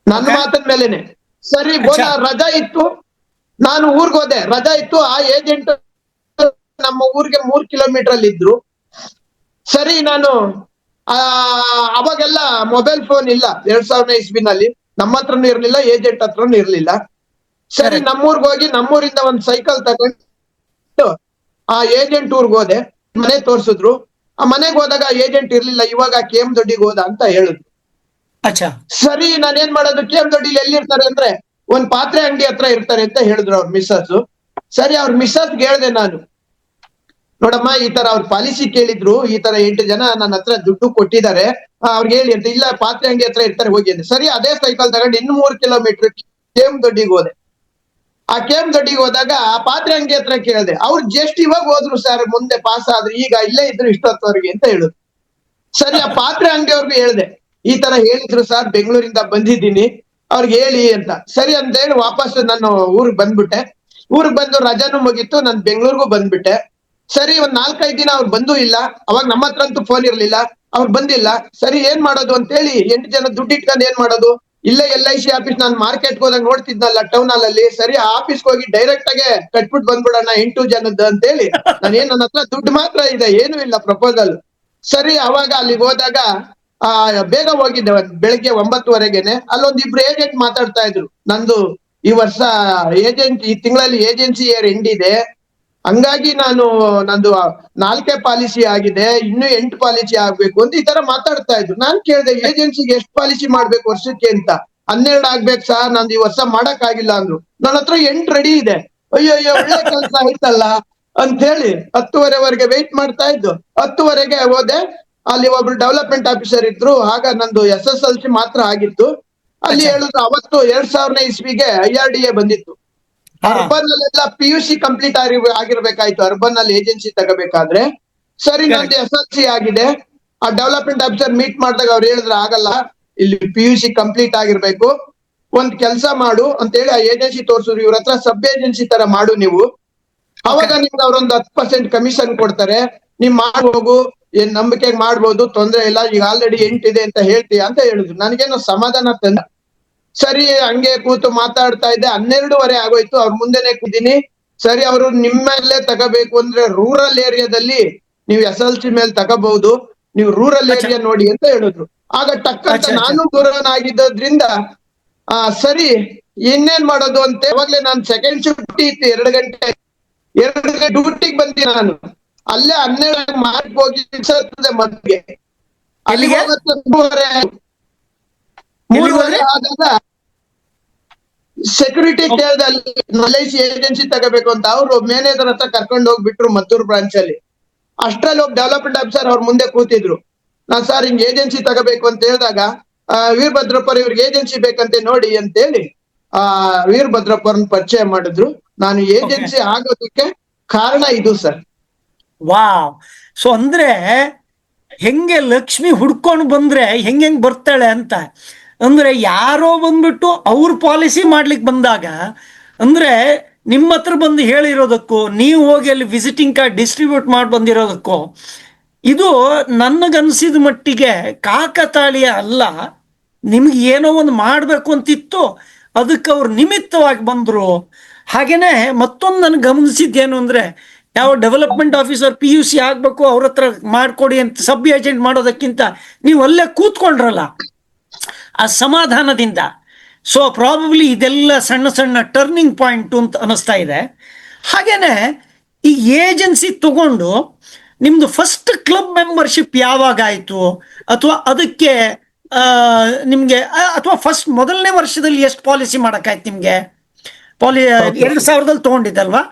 ನನ್ನ ಮಾತಿನ ಮೇಲೆನೆ. ಸರಿ, ರಜಾ ಇತ್ತು, ನಾನು ಊರ್ಗ್ ಹೋದೆ, ರಜಾ ಇತ್ತು. ಆ ಏಜೆಂಟ್ ನಮ್ಮ ಊರಿಗೆ 3 ಕಿಲೋಮೀಟರ್ ಅಲ್ಲಿ ಇದ್ರು. ಸರಿ ನಾನು ಆ ಅವಾಗೆಲ್ಲ ಮೊಬೈಲ್ ಫೋನ್ ಇಲ್ಲ 2000 ಇಸ್ವಿನಲ್ಲಿ, ನಮ್ಮ ಹತ್ರನೂ ಇರ್ಲಿಲ್ಲ, ಏಜೆಂಟ್ ಹತ್ರನೂ ಇರ್ಲಿಲ್ಲ. ಸರಿ Correct. ನಮ್ಮೂರ್ಗ್ ಹೋಗಿ ನಮ್ಮೂರಿಂದ ಒಂದ್ ಸೈಕಲ್ ತಗೊಂಡು ಆ ಏಜೆಂಟ್ ಊರ್ಗ್ ಹೋದೆ. ಮನೆ ತೋರ್ಸಿದ್ರು. ಆ ಮನೆಗ್ ಹೋದಾಗ ಏಜೆಂಟ್ ಇರ್ಲಿಲ್ಲ, ಇವಾಗ KM ದೊಡ್ಡಿಗೆ ಹೋದ ಅಂತ ಹೇಳಿದ್ರು. ಅಚ್ಚಾ. ಸರಿ ನಾನೇನ್ ಮಾಡೋದು, KM ದೊಡ್ಡಿಲಿ ಎಲ್ಲಿರ್ತಾರೆ ಅಂದ್ರೆ ಒಂದ್ ಪಾತ್ರೆ ಅಂಗಡಿ ಹತ್ರ ಇರ್ತಾರೆ ಅಂತ ಹೇಳಿದ್ರು ಅವ್ರ ಮಿಸ್ಸಸ್. ಸರಿ ಅವ್ರ ಮಿಸ್ಸಸ್ಗೆ ಹೇಳ್ದೆ ನಾನು, ನೋಡಮ್ಮ ಈ ತರ ಅವ್ರ ಪಾಲಿಸಿ ಕೇಳಿದ್ರು, ಈ ತರ 8 ಜನ ನನ್ನ ಹತ್ರ ದುಡ್ಡು ಕೊಟ್ಟಿದ್ದಾರೆ, ಅವ್ರಿಗೆ ಹೇಳಿ ಅಂತ. ಇಲ್ಲ ಪಾತ್ರೆ ಅಂಗಡಿ ಹತ್ರ ಇರ್ತಾರೆ ಹೋಗಿ ಅಂತ. ಸರಿ ಅದೇ ಸೈಕಲ್ ತಗೊಂಡು ಇನ್ನು 3 ಕಿಲೋಮೀಟರ್ KM ದೊಡ್ಡಿಗೆ ಹೋದೆ. ಆ KM ದೊಡ್ಡಿಗೆ ಹೋದಾಗ ಆ ಪಾತ್ರೆ ಅಂಗಡಿ ಹತ್ರ ಕೇಳಿದೆ, ಅವ್ರು ಜಸ್ಟ್ ಇವಾಗ ಹೋದ್ರು ಸರ್, ಮುಂದೆ ಪಾಸ್ ಆದ್ರು, ಈಗ ಇಲ್ಲೇ ಇದ್ರು ಇಷ್ಟೊತ್ತವರೆಗೆ ಅಂತ ಹೇಳಿದ್ರು. ಸರಿ ಆ ಪಾತ್ರೆ ಅಂಗಡಿಯವ್ರಿಗೂ ಹೇಳ್ದೆ, ಈ ತರ ಹೇಳಿದ್ರು ಸರ್, ಬೆಂಗಳೂರಿಂದ ಬಂದಿದ್ದೀನಿ, ಅವ್ರಿಗೆ ಹೇಳಿ ಅಂತ. ಸರಿ ಅಂತ ಹೇಳಿ ವಾಪಸ್ ನಾನು ಊರಿಗೆ ಬಂದ್ಬಿಟ್ಟೆ. ಊರಿಗೆ ಬಂದು ರಜಾನು ಮುಗೀತು, ನಾನು ಬೆಂಗಳೂರಿಗೂ ಬಂದ್ಬಿಟ್ಟೆ. ಸರಿ ಒಂದ್ 4-5 ದಿನ ಅವ್ರು ಬಂದೂ ಇಲ್ಲ. ಅವಾಗ ನಮ್ಮ ಹತ್ರ ಅಂತೂ ಫೋನ್ ಇರ್ಲಿಲ್ಲ, ಅವ್ರು ಬಂದಿಲ್ಲ. ಸರಿ ಏನ್ ಮಾಡೋದು ಅಂತ ಹೇಳಿ 8 ಜನ ದುಡ್ಡು ಇಟ್ಕೊಂಡು ಏನ್ ಮಾಡೋದು, ಇಲ್ಲೇ LIC ಆಫೀಸ್, ನಾನು ಮಾರ್ಕೆಟ್ ಹೋದಾಗ ನೋಡ್ತಿದ್ನಲ್ಲ ಟೌನ್ ಹಾಲ್ ಅಲ್ಲಿ, ಸರಿ ಆ ಆಫೀಸ್ಗೆ ಹೋಗಿ ಡೈರೆಕ್ಟ್ ಆಗಿ ಕಟ್ಬಿಟ್ಟು ಬಂದ್ಬಿಡೋಣ 8 ಜನದ್ದು ಅಂತ ಹೇಳಿ. ನಾನೇನ್ ನನ್ನ ಹತ್ರ ದುಡ್ಡು ಮಾತ್ರ ಇದೆ, ಏನೂ ಇಲ್ಲ ಪ್ರಪೋಸಲ್. ಸರಿ ಅವಾಗ ಅಲ್ಲಿಗೆ ಹೋದಾಗ ಆ ಬೇಗ ಹೋಗಿದ್ದೆ, ಬೆಳಿಗ್ಗೆ 9:30ಗೆನೆ. ಅಲ್ಲೊಂದ್ ಇಬ್ರು ಏಜೆಂಟ್ ಮಾತಾಡ್ತಾ ಇದ್ರು, ನಂದು ಈ ವರ್ಷ ಈ ತಿಂಗಳಲ್ಲಿ ಏಜೆನ್ಸಿ ಇಯರ್ ಎಂಡ್ ಇದೆ, ಹಂಗಾಗಿ ನಂದು 4 ಪಾಲಿಸಿ ಆಗಿದೆ, ಇನ್ನು 8 ಪಾಲಿಸಿ ಆಗ್ಬೇಕು ಅಂತ ಈ ತರ ಮಾತಾಡ್ತಾ ಇದ್ರು. ನಾನ್ ಕೇಳ್ದೆ, ಏಜೆನ್ಸಿಗೆ ಎಷ್ಟು ಪಾಲಿಸಿ ಮಾಡ್ಬೇಕು ವರ್ಷಕ್ಕೆ ಅಂತ. 12 ಆಗ್ಬೇಕು ಸರ್, ನಂದು ಈ ವರ್ಷ ಮಾಡಕ್ ಆಗಿಲ್ಲ ಅಂದ್ರು. ನನ್ನ ಹತ್ರ 8 ರೆಡಿ ಇದೆ. ಅಯ್ಯೋ ಅಯ್ಯೋ ಒಳ್ಳೆ ಕೆಲಸ ಆಯ್ತಲ್ಲ ಅಂತ ಹೇಳಿ 10:30ವರೆಗೆ ವೆಯ್ಟ್ ಮಾಡ್ತಾ ಇದ್ದು. 10:30ಗೆ ಹೋದೆ. ಅಲ್ಲಿ ಒಬ್ರು ಡೆವಲಪ್ಮೆಂಟ್ ಆಫೀಸರ್ ಇದ್ರು, ಆಗ ನಂದು SSLC ಮಾತ್ರ ಆಗಿತ್ತು. ಅಲ್ಲಿ ಅಚ್ಚಾ. ಹೇಳಿದ್ರು, ಅವತ್ತು 2000 ಇಸ್ವಿಗೆ IRDA ಬಂದಿತ್ತು. ಹಾ. ಅರ್ಬನ್ ಅಲ್ಲೆಲ್ಲ PUC ಕಂಪ್ಲೀಟ್ ಆಗಿರ್ಬೇಕಾಯ್ತು ಅರ್ಬನ್ ಅಲ್ಲಿ ಏಜೆನ್ಸಿ ತಗೋಬೇಕಾದ್ರೆ. ಸರಿ ನಂದು Correct. SLC ಆಗಿದೆ. ಆ ಡೆವಲಪ್ಮೆಂಟ್ ಆಫೀಸರ್ ಮೀಟ್ ಮಾಡಿದಾಗ ಅವ್ರು ಹೇಳಿದ್ರು, ಆಗಲ್ಲ, ಇಲ್ಲಿ PUC ಕಂಪ್ಲೀಟ್ ಆಗಿರ್ಬೇಕು, ಒಂದ್ ಕೆಲಸ ಮಾಡು ಅಂತ ಹೇಳಿ ಆ ಏಜೆನ್ಸಿ ತೋರ್ಸಿದ್ರು. ಇವ್ರ ಹತ್ರ ಸಬ್ ಏಜೆನ್ಸಿ ತರ ಮಾಡು ನೀವು, ಅವಾಗ ನಿಮ್ಗೆ ಅವ್ರೊಂದು 10% ಕಮಿಷನ್ ಕೊಡ್ತಾರೆ, ನೀವ್ ಮಾಡ್ಬೋಗು, ಏನ್ ನಂಬಿಕೆಗೆ ಮಾಡ್ಬೋದು, ತೊಂದ್ರೆ ಇಲ್ಲ, ಈಗ ಆಲ್ರೆಡಿ 8 ಇದೆ ಅಂತ ಹೇಳ್ತೀಯ ಅಂತ ಹೇಳಿದ್ರು. ನನಗೇನೋ ಸಮಾಧಾನ ತಂದ. ಸರಿ ಹಂಗೆ ಕೂತು ಮಾತಾಡ್ತಾ ಇದ್ದೆ. 12:30 ಆಗೋಯ್ತು. ಅವ್ರ ಮುಂದೆನೆ ಕೂತೀನಿ. ಸರಿ ಅವರು ನಿಮ್ಮಲ್ಲೇ ತಗೋಬೇಕು ಅಂದ್ರೆ ರೂರಲ್ ಏರಿಯಾದಲ್ಲಿ ನೀವು SLC ಮೇಲೆ ತಗೋಬಹುದು, ನೀವು ರೂರಲ್ ಅಚ್ಚಾ. ಏರಿಯಾ ನೋಡಿ ಅಂತ ಹೇಳಿದ್ರು. ಆಗ ಟಕ್ ಅಂತ ಅಚ್ಚಾ, ಅಚ್ಚಾ. ನಾನು ದೂರನಾಗಿದ್ದರಿಂದ ಸರಿ ಇನ್ನೇನ್ ಮಾಡೋದು ಅಂತ ಯಾವಾಗ್ಲೇ ನಾನು ಸೆಕೆಂಡ್ ಶಿಫ್ಟ್ ಇತ್ತು, 2 ಗಂಟೆ ಡ್ಯೂಟಿಗೆ ಬಂದಿ ನಾನು. ಅಲ್ಲೇ 12 ಮಾರ್ಕ್ ಹೋಗಿ ಮದ್ಗೆ ಅಲ್ಲಿಗೆ ಎಲ್ಲಿಗೆ? 3:30 ಆದಾಗ ಸೆಕ್ಯೂರಿಟಿ ಕೇಳ್ದೆ, ಅಲ್ಲಿ LIC ಏಜೆನ್ಸಿ ತಗೋಬೇಕು ಅಂತ. ಅವ್ರು ಮ್ಯಾನೇಜರ್ ಹತ್ರ ಕರ್ಕೊಂಡು ಹೋಗ್ಬಿಟ್ರು ಮದ್ದೂರು ಬ್ರಾಂಚ್ ಅಲ್ಲಿ. ಅಷ್ಟ್ರಲ್ಲಿ ಒಬ್ಬ ಡೆವಲಪ್ಮೆಂಟ್ ಆಫೀಸರ್ ಅವ್ರ ಮುಂದೆ ಕೂತಿದ್ರು. ನಾನ್ ಸರ್ ಹಿಂಗ್ ಏಜೆನ್ಸಿ ತಗೋಬೇಕು ಅಂತ ಹೇಳಿದಾಗ, ವೀರಭದ್ರಪ್ಪರ್ ಇವ್ರಿಗೆ ಏಜೆನ್ಸಿ ಬೇಕಂತೆ ನೋಡಿ ಅಂತ ಹೇಳಿ ವೀರಭದ್ರಪ್ಪರ್ನ ಪರಿಚಯ ಮಾಡಿದ್ರು. ನಾನು ಏಜೆನ್ಸಿ ಆಗೋದಕ್ಕೆ ಕಾರಣ ಇದು ಸರ್. ವಾವ್. ಸೊ ಅಂದ್ರೆ ಹೆಂಗೆ ಲಕ್ಷ್ಮಿ ಹುಡ್ಕೊಂಡು ಬಂದ್ರೆ ಹೆಂಗ್ ಬರ್ತಾಳೆ ಅಂತ, ಅಂದ್ರೆ ಯಾರೋ ಬಂದ್ಬಿಟ್ಟು ಅವ್ರ ಪಾಲಿಸಿ ಮಾಡ್ಲಿಕ್ಕೆ ಬಂದಾಗ, ಅಂದ್ರೆ ನಿಮ್ಮ ಹತ್ರ ಬಂದು ಹೇಳಿರೋದಕ್ಕೂ ನೀವು ಹೋಗಿ ಅಲ್ಲಿ ವಿಸಿಟಿಂಗ್ ಕಾರ್ಡ್ ಡಿಸ್ಟ್ರಿಬ್ಯೂಟ್ ಮಾಡಿ ಬಂದಿರೋದಕ್ಕೂ ಇದು ನನಗನ್ಸಿದ ಮಟ್ಟಿಗೆ ಕಾಕತಾಳೀಯ ಅಲ್ಲ. ನಿಮ್ಗೆ ಏನೋ ಒಂದು ಮಾಡಬೇಕು ಅಂತಿತ್ತು, ಅದಕ್ಕೆ ಅವ್ರು ನಿಮಿತ್ತವಾಗಿ ಬಂದರು. ಹಾಗೇನೆ ಮತ್ತೊಂದು ನನಗೆ ಗಮನಿಸಿದ್ದೇನು ಅಂದರೆ, ಯಾವ ಡೆವಲಪ್ಮೆಂಟ್ ಆಫೀಸರ್ PUC ಆಗಬೇಕು ಅವ್ರ ಹತ್ರ ಮಾಡಿಕೊಡಿ ಅಂತ ಸಬ್ ಏಜೆಂಟ್ ಮಾಡೋದಕ್ಕಿಂತ ನೀವು ಅಲ್ಲೇ ಕೂತ್ಕೊಂಡ್ರಲ್ಲ ಆ ಸಮಾಧಾನದಿಂದ. ಸೊ ಪ್ರಾಬಬ್ಲಿ ಇದೆಲ್ಲ ಸಣ್ಣ ಸಣ್ಣ ಟರ್ನಿಂಗ್ ಪಾಯಿಂಟು ಅಂತ ಅನ್ನಿಸ್ತಾ ಇದೆ. ಹಾಗೇನೆ ಈ ಏಜೆನ್ಸಿ ತಗೊಂಡು ನಿಮ್ದು ಫಸ್ಟ್ ಕ್ಲಬ್ ಮೆಂಬರ್ಶಿಪ್ ಯಾವಾಗ ಆಯಿತು, ಅಥವಾ ಅದಕ್ಕೆ ನಿಮಗೆ, ಅಥವಾ ಫಸ್ಟ್ ಮೊದಲನೇ ವರ್ಷದಲ್ಲಿ ಎಷ್ಟು ಪಾಲಿಸಿ ಮಾಡೋಕ್ಕಾಯ್ತು ನಿಮಗೆ? 2000ದಲ್ಲಿ ತೊಗೊಂಡಿದ್ದಲ್ವಾ?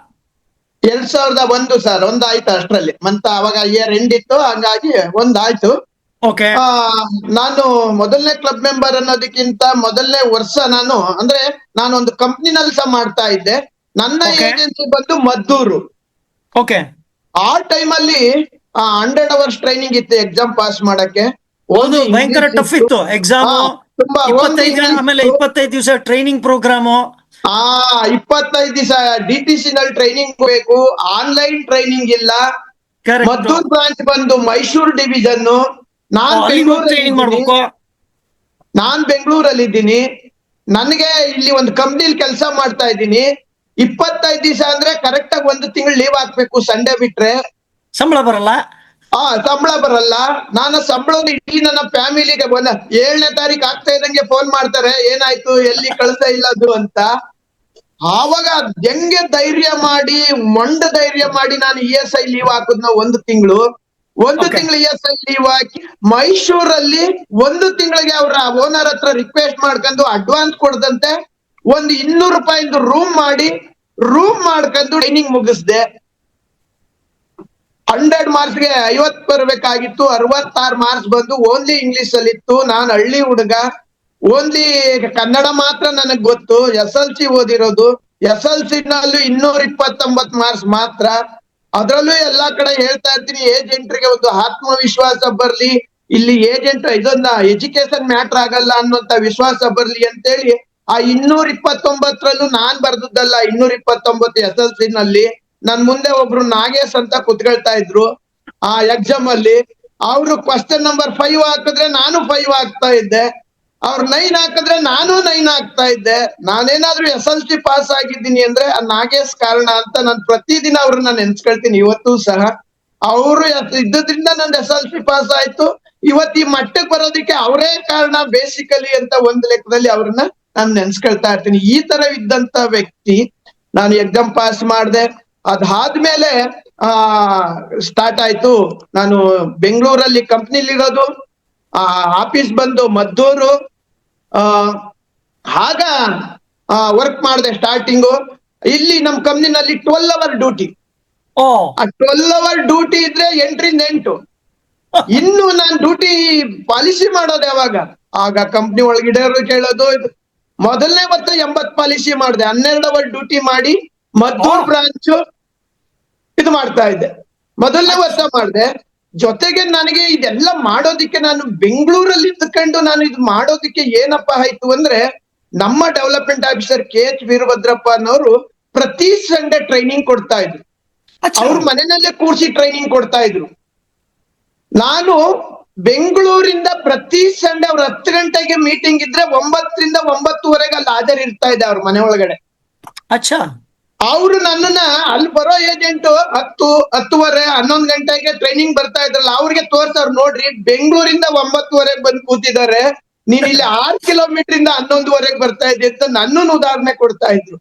2001 ಸರ್, ಒಂದಾಯ್ತು ಅಷ್ಟ್ರಲ್ಲಿ. ಅವಾಗ ಇಯರ್ ಎಂಡ್ ಇತ್ತು, ಹಂಗಾಗಿ ಒಂದಾಯ್ತು. ಓಕೆ. ನಾನು ಮೊದಲನೇ ಕ್ಲಬ್ ಮೆಂಬರ್ ಅನ್ನೋದಕ್ಕಿಂತ ಮೊದಲನೇ ವರ್ಷ ನಾನು ಒಂದು ಕಂಪ್ನಿನಲ್ಲಿ ಸಹ ಮಾಡ್ತಾ ಇದ್ದೆ. ನನ್ನ ಏಜೆನ್ಸಿ ಬಂದು ಮದ್ದೂರು. ಓಕೆ. ಆ ಟೈಮಲ್ಲಿ 100 hours ಟ್ರೈನಿಂಗ್ ಇತ್ತು ಎಕ್ಸಾಮ್ ಪಾಸ್ ಮಾಡಕ್ಕೆ. ಹೌದು, ಭಯಂಕರ ಟಫ್ ಇತ್ತು ಎಕ್ಸಾಮ್. ತುಂಬಾ 25 ದಿವಸ ಟ್ರೈನಿಂಗ್ ಪ್ರೋಗ್ರಾಮು. 25 ದಿವಸ DTC ನಲ್ಲಿ ಟ್ರೈನಿಂಗ್ ಬೇಕು, ಆನ್ಲೈನ್ ಟ್ರೈನಿಂಗ್ ಇಲ್ಲ. ಮದ್ದೂರು ಬ್ರಾಂಚ್ ಬಂದು ಮೈಸೂರು ಡಿವಿಷನ್. ನಾನ್ ಬೆಂಗಳೂರಲ್ಲಿ ಇದ್ದೀನಿ. ನನಗೆ ಇಲ್ಲಿ ಒಂದು ಕಂಪ್ನಿಲಿ ಕೆಲಸ ಮಾಡ್ತಾ ಇದ್ದೀನಿ. 25 ದಿವಸ ಅಂದ್ರೆ ಕರೆಕ್ಟ್ ಆಗಿ 1 ತಿಂಗಳು ಲೀವ್ ಹಾಕ್ಬೇಕು ಸಂಡೇ ಬಿಟ್ರೆ. ಸಂಬಳ ಬರಲ್ಲ. ಸಂಬಳ ಬರಲ್ಲ. ನಾನು ಸಂಬಳದ ಇಡೀ ನನ್ನ ಫ್ಯಾಮಿಲಿಗೆ 7ನೇ ತಾರೀಕು ಆಗ್ತಾ ಇದ್ದಂಗೆ ಫೋನ್ ಮಾಡ್ತಾರೆ, ಏನಾಯ್ತು ಎಲ್ಲಿ ಕಳ್ಸ್ತಾ ಇಲ್ಲ ಅದು ಅಂತ. ಆವಾಗ ಹೆಂಗೆ ಧೈರ್ಯ ಮಾಡಿ ಧೈರ್ಯ ಮಾಡಿ ನಾನು ESI ಲೀವ್ ಹಾಕುದ್ನ 1 ತಿಂಗಳು. 1 Okay. ತಿಂಗಳು ESI ಲೀವ್ ಹಾಕಿ ಮೈಸೂರಲ್ಲಿ 1 ತಿಂಗಳಿಗೆ ಅವ್ರ ಓನರ್ ಹತ್ರ ರಿಕ್ವೆಸ್ಟ್ ಮಾಡ್ಕೊಂಡು ಅಡ್ವಾನ್ಸ್ ಕೊಡದಂತೆ ಒಂದು 200 ರೂಪಾಯಿಂದ ರೂಮ್ ಮಾಡ್ಕೊಂಡು ಟ್ರೈನಿಂಗ್ ಮುಗಿಸ್ದೆ. 100 ಮಾರ್ಕ್ಸ್ಗೆ 50 ಬರ್ಬೇಕಾಗಿತ್ತು, 66 ಮಾರ್ಕ್ಸ್ ಬಂದು ಓನ್ಲಿ ಇಂಗ್ಲಿಷ್ ಅಲ್ಲಿ ಇತ್ತು. ನಾನು ಹಳ್ಳಿ ಹುಡುಗ, ಓನ್ಲಿ ಕನ್ನಡ ಮಾತ್ರ ನನಗ್ ಗೊತ್ತು. SLC ಓದಿರೋದು. SLC ನಲ್ಲೂ 229 ಮಾರ್ಕ್ಸ್ ಮಾತ್ರ. ಅದ್ರಲ್ಲೂ ಎಲ್ಲಾ ಕಡೆ ಹೇಳ್ತಾ ಇರ್ತೀನಿ, ಏಜೆಂಟ್ರಿಗೆ ಒಂದು ಆತ್ಮವಿಶ್ವಾಸ ಬರ್ಲಿ, ಇಲ್ಲಿ ಏಜೆಂಟ್ ಇದನ್ನ ಎಜುಕೇಶನ್ ಮ್ಯಾಟರ್ ಆಗಲ್ಲ ಅನ್ನೋಂತ ವಿಶ್ವಾಸ ಬರ್ಲಿ ಅಂತೇಳಿ ಆ 229ರಲ್ಲೂ ನಾನ್ ಬರ್ದದ್ದಲ್ಲ, 229 SLC ನಲ್ಲಿ. ನನ್ ಮುಂದೆ ಒಬ್ರು ನಾಗೇಶ್ ಅಂತ ಕುತ್ಕೊಳ್ತಾ ಇದ್ರು ಆ ಎಕ್ಸಾಮ್ ಅಲ್ಲಿ. ಅವ್ರು ಕ್ವಶನ್ ನಂಬರ್ 5 ಹಾಕಿದ್ರೆ ನಾನು 5 ಹಾಕ್ತಾ ಇದ್ದೆ, ಅವ್ರು 9 ಹಾಕಿದ್ರೆ ನಾನು 9 ಹಾಕ್ತಾ ಇದ್ದೆ. ನಾನೇನಾದ್ರೂ SLC ಪಾಸ್ ಆಗಿದ್ದೀನಿ ಅಂದ್ರೆ ಆ ನಾಗೇಶ್ ಕಾರಣ ಅಂತ ನಾನು ಪ್ರತಿದಿನ ಅವ್ರನ್ನ ನೆನ್ಸ್ಕೊಳ್ತೀನಿ ಇವತ್ತು ಸಹ. ಅವರು ಇದ್ದದ್ರಿಂದ ನಂದು SLC ಪಾಸ್ ಆಯ್ತು. ಇವತ್ತು ಈ ಮಟ್ಟಕ್ಕೆ ಬರೋದಕ್ಕೆ ಅವರೇ ಕಾರಣ ಬೇಸಿಕಲಿ ಅಂತ ಒಂದು ಲೆಕ್ಕದಲ್ಲಿ ಅವ್ರನ್ನ ನಾನು ನೆನ್ಸ್ಕೊಳ್ತಾ ಇರ್ತೀನಿ. ಈ ತರ ಇದ್ದಂತ ವ್ಯಕ್ತಿ ನಾನು ಎಕ್ಸಾಮ್ ಪಾಸ್ ಮಾಡ್ದೆ. ಅದಾದ್ಮೇಲೆ ಸ್ಟಾರ್ಟ್ ಆಯ್ತು. ನಾನು ಬೆಂಗಳೂರಲ್ಲಿ ಕಂಪ್ನಿಲಿ ಇರೋದು, ಆಫೀಸ್ ಬಂದು ಮದ್ದೂರು. ಆಗ ವರ್ಕ್ ಮಾಡಿದೆ ಸ್ಟಾರ್ಟಿಂಗು. ಇಲ್ಲಿ ನಮ್ ಕಂಪ್ನಿನಲ್ಲಿ 12 ಅವರ್ ಡ್ಯೂಟಿ. ಓ, ಆ 12 ಅವರ್ ಡ್ಯೂಟಿ ಇದ್ರೆ 8ರಿಂದ 8. ಇನ್ನು ನಾನ್ ಡ್ಯೂಟಿ ಪಾಲಿಸಿ ಮಾಡೋದು ಯಾವಾಗ? ಆಗ ಕಂಪ್ನಿ ಒಳಗಿಡೋರು ಕೇಳೋದು. ಮೊದಲನೇ ವರ್ಷ 80 ಪಾಲಿಸಿ ಮಾಡಿದೆ. 12 ಅವರ್ ಡ್ಯೂಟಿ ಮಾಡಿ ಮದ್ದೂರ್ ಬ್ರಾಂಚ್ ಇದು ಮಾಡ್ತಾ ಇದ್ದೆ. ಮೊದಲನೇ ವರ್ಷ ಮಾಡಿದೆ. ಜೊತೆಗೆ ನನಗೆ ಇದೆಲ್ಲ ಮಾಡೋದಿಕ್ಕೆ ನಾನು ಬೆಂಗಳೂರಲ್ಲಿ ಇದ್ದುಕೊಂಡು ನಾನು ಇದು ಮಾಡೋದಿಕ್ಕೆ ಏನಪ್ಪ ಆಯ್ತು ಅಂದ್ರೆ, ನಮ್ಮ ಡೆವಲಪ್ಮೆಂಟ್ ಆಫೀಸರ್ KH ವೀರಭದ್ರಪ್ಪ ಅನ್ನೋರು ಪ್ರತಿ ಸಂಡೇ ಟ್ರೈನಿಂಗ್ ಕೊಡ್ತಾ ಇದ್ರು. ಅವ್ರ ಮನೆಯಲ್ಲೇ ಕೂರ್ಸಿ ಟ್ರೈನಿಂಗ್ ಕೊಡ್ತಾ ಇದ್ರು. ನಾನು ಬೆಂಗಳೂರಿಂದ ಪ್ರತಿ ಸಂಡೇ ಅವ್ರ 10 ಗಂಟೆಗೆ ಮೀಟಿಂಗ್ ಇದ್ರೆ 9ರಿಂದ 9:30 ಅಲ್ಲಿ ಹಾಜರ್ ಇರ್ತಾ ಇದ್ದೆ ಅವ್ರ ಮನೆ ಒಳಗಡೆ. ಅಚ್ಚಾ. ಅವ್ರು ನನ್ನನ್ನ ಅಲ್ಲಿ ಬರೋ ಏಜೆಂಟ್ 10, 10:30, 11 ಗಂಟೆಗೆ ಟ್ರೈನಿಂಗ್ ಬರ್ತಾ ಇದ್ರಲ್ಲ, ಅವ್ರಿಗೆ ತೋರ್ಸವ್ರು, ನೋಡ್ರಿ ಬೆಂಗಳೂರಿಂದ 9:30 ಬಂದು ಕೂತಿದ್ದಾರೆ, ನೀನ್ ಇಲ್ಲಿ 6 ಕಿಲೋಮೀಟರ್ ಇಂದ 11:30 ಬರ್ತಾ ಇದ್ದೆ ಅಂತ ನನ್ನನ್ನು ಉದಾಹರಣೆ ಕೊಡ್ತಾ ಇದ್ರು.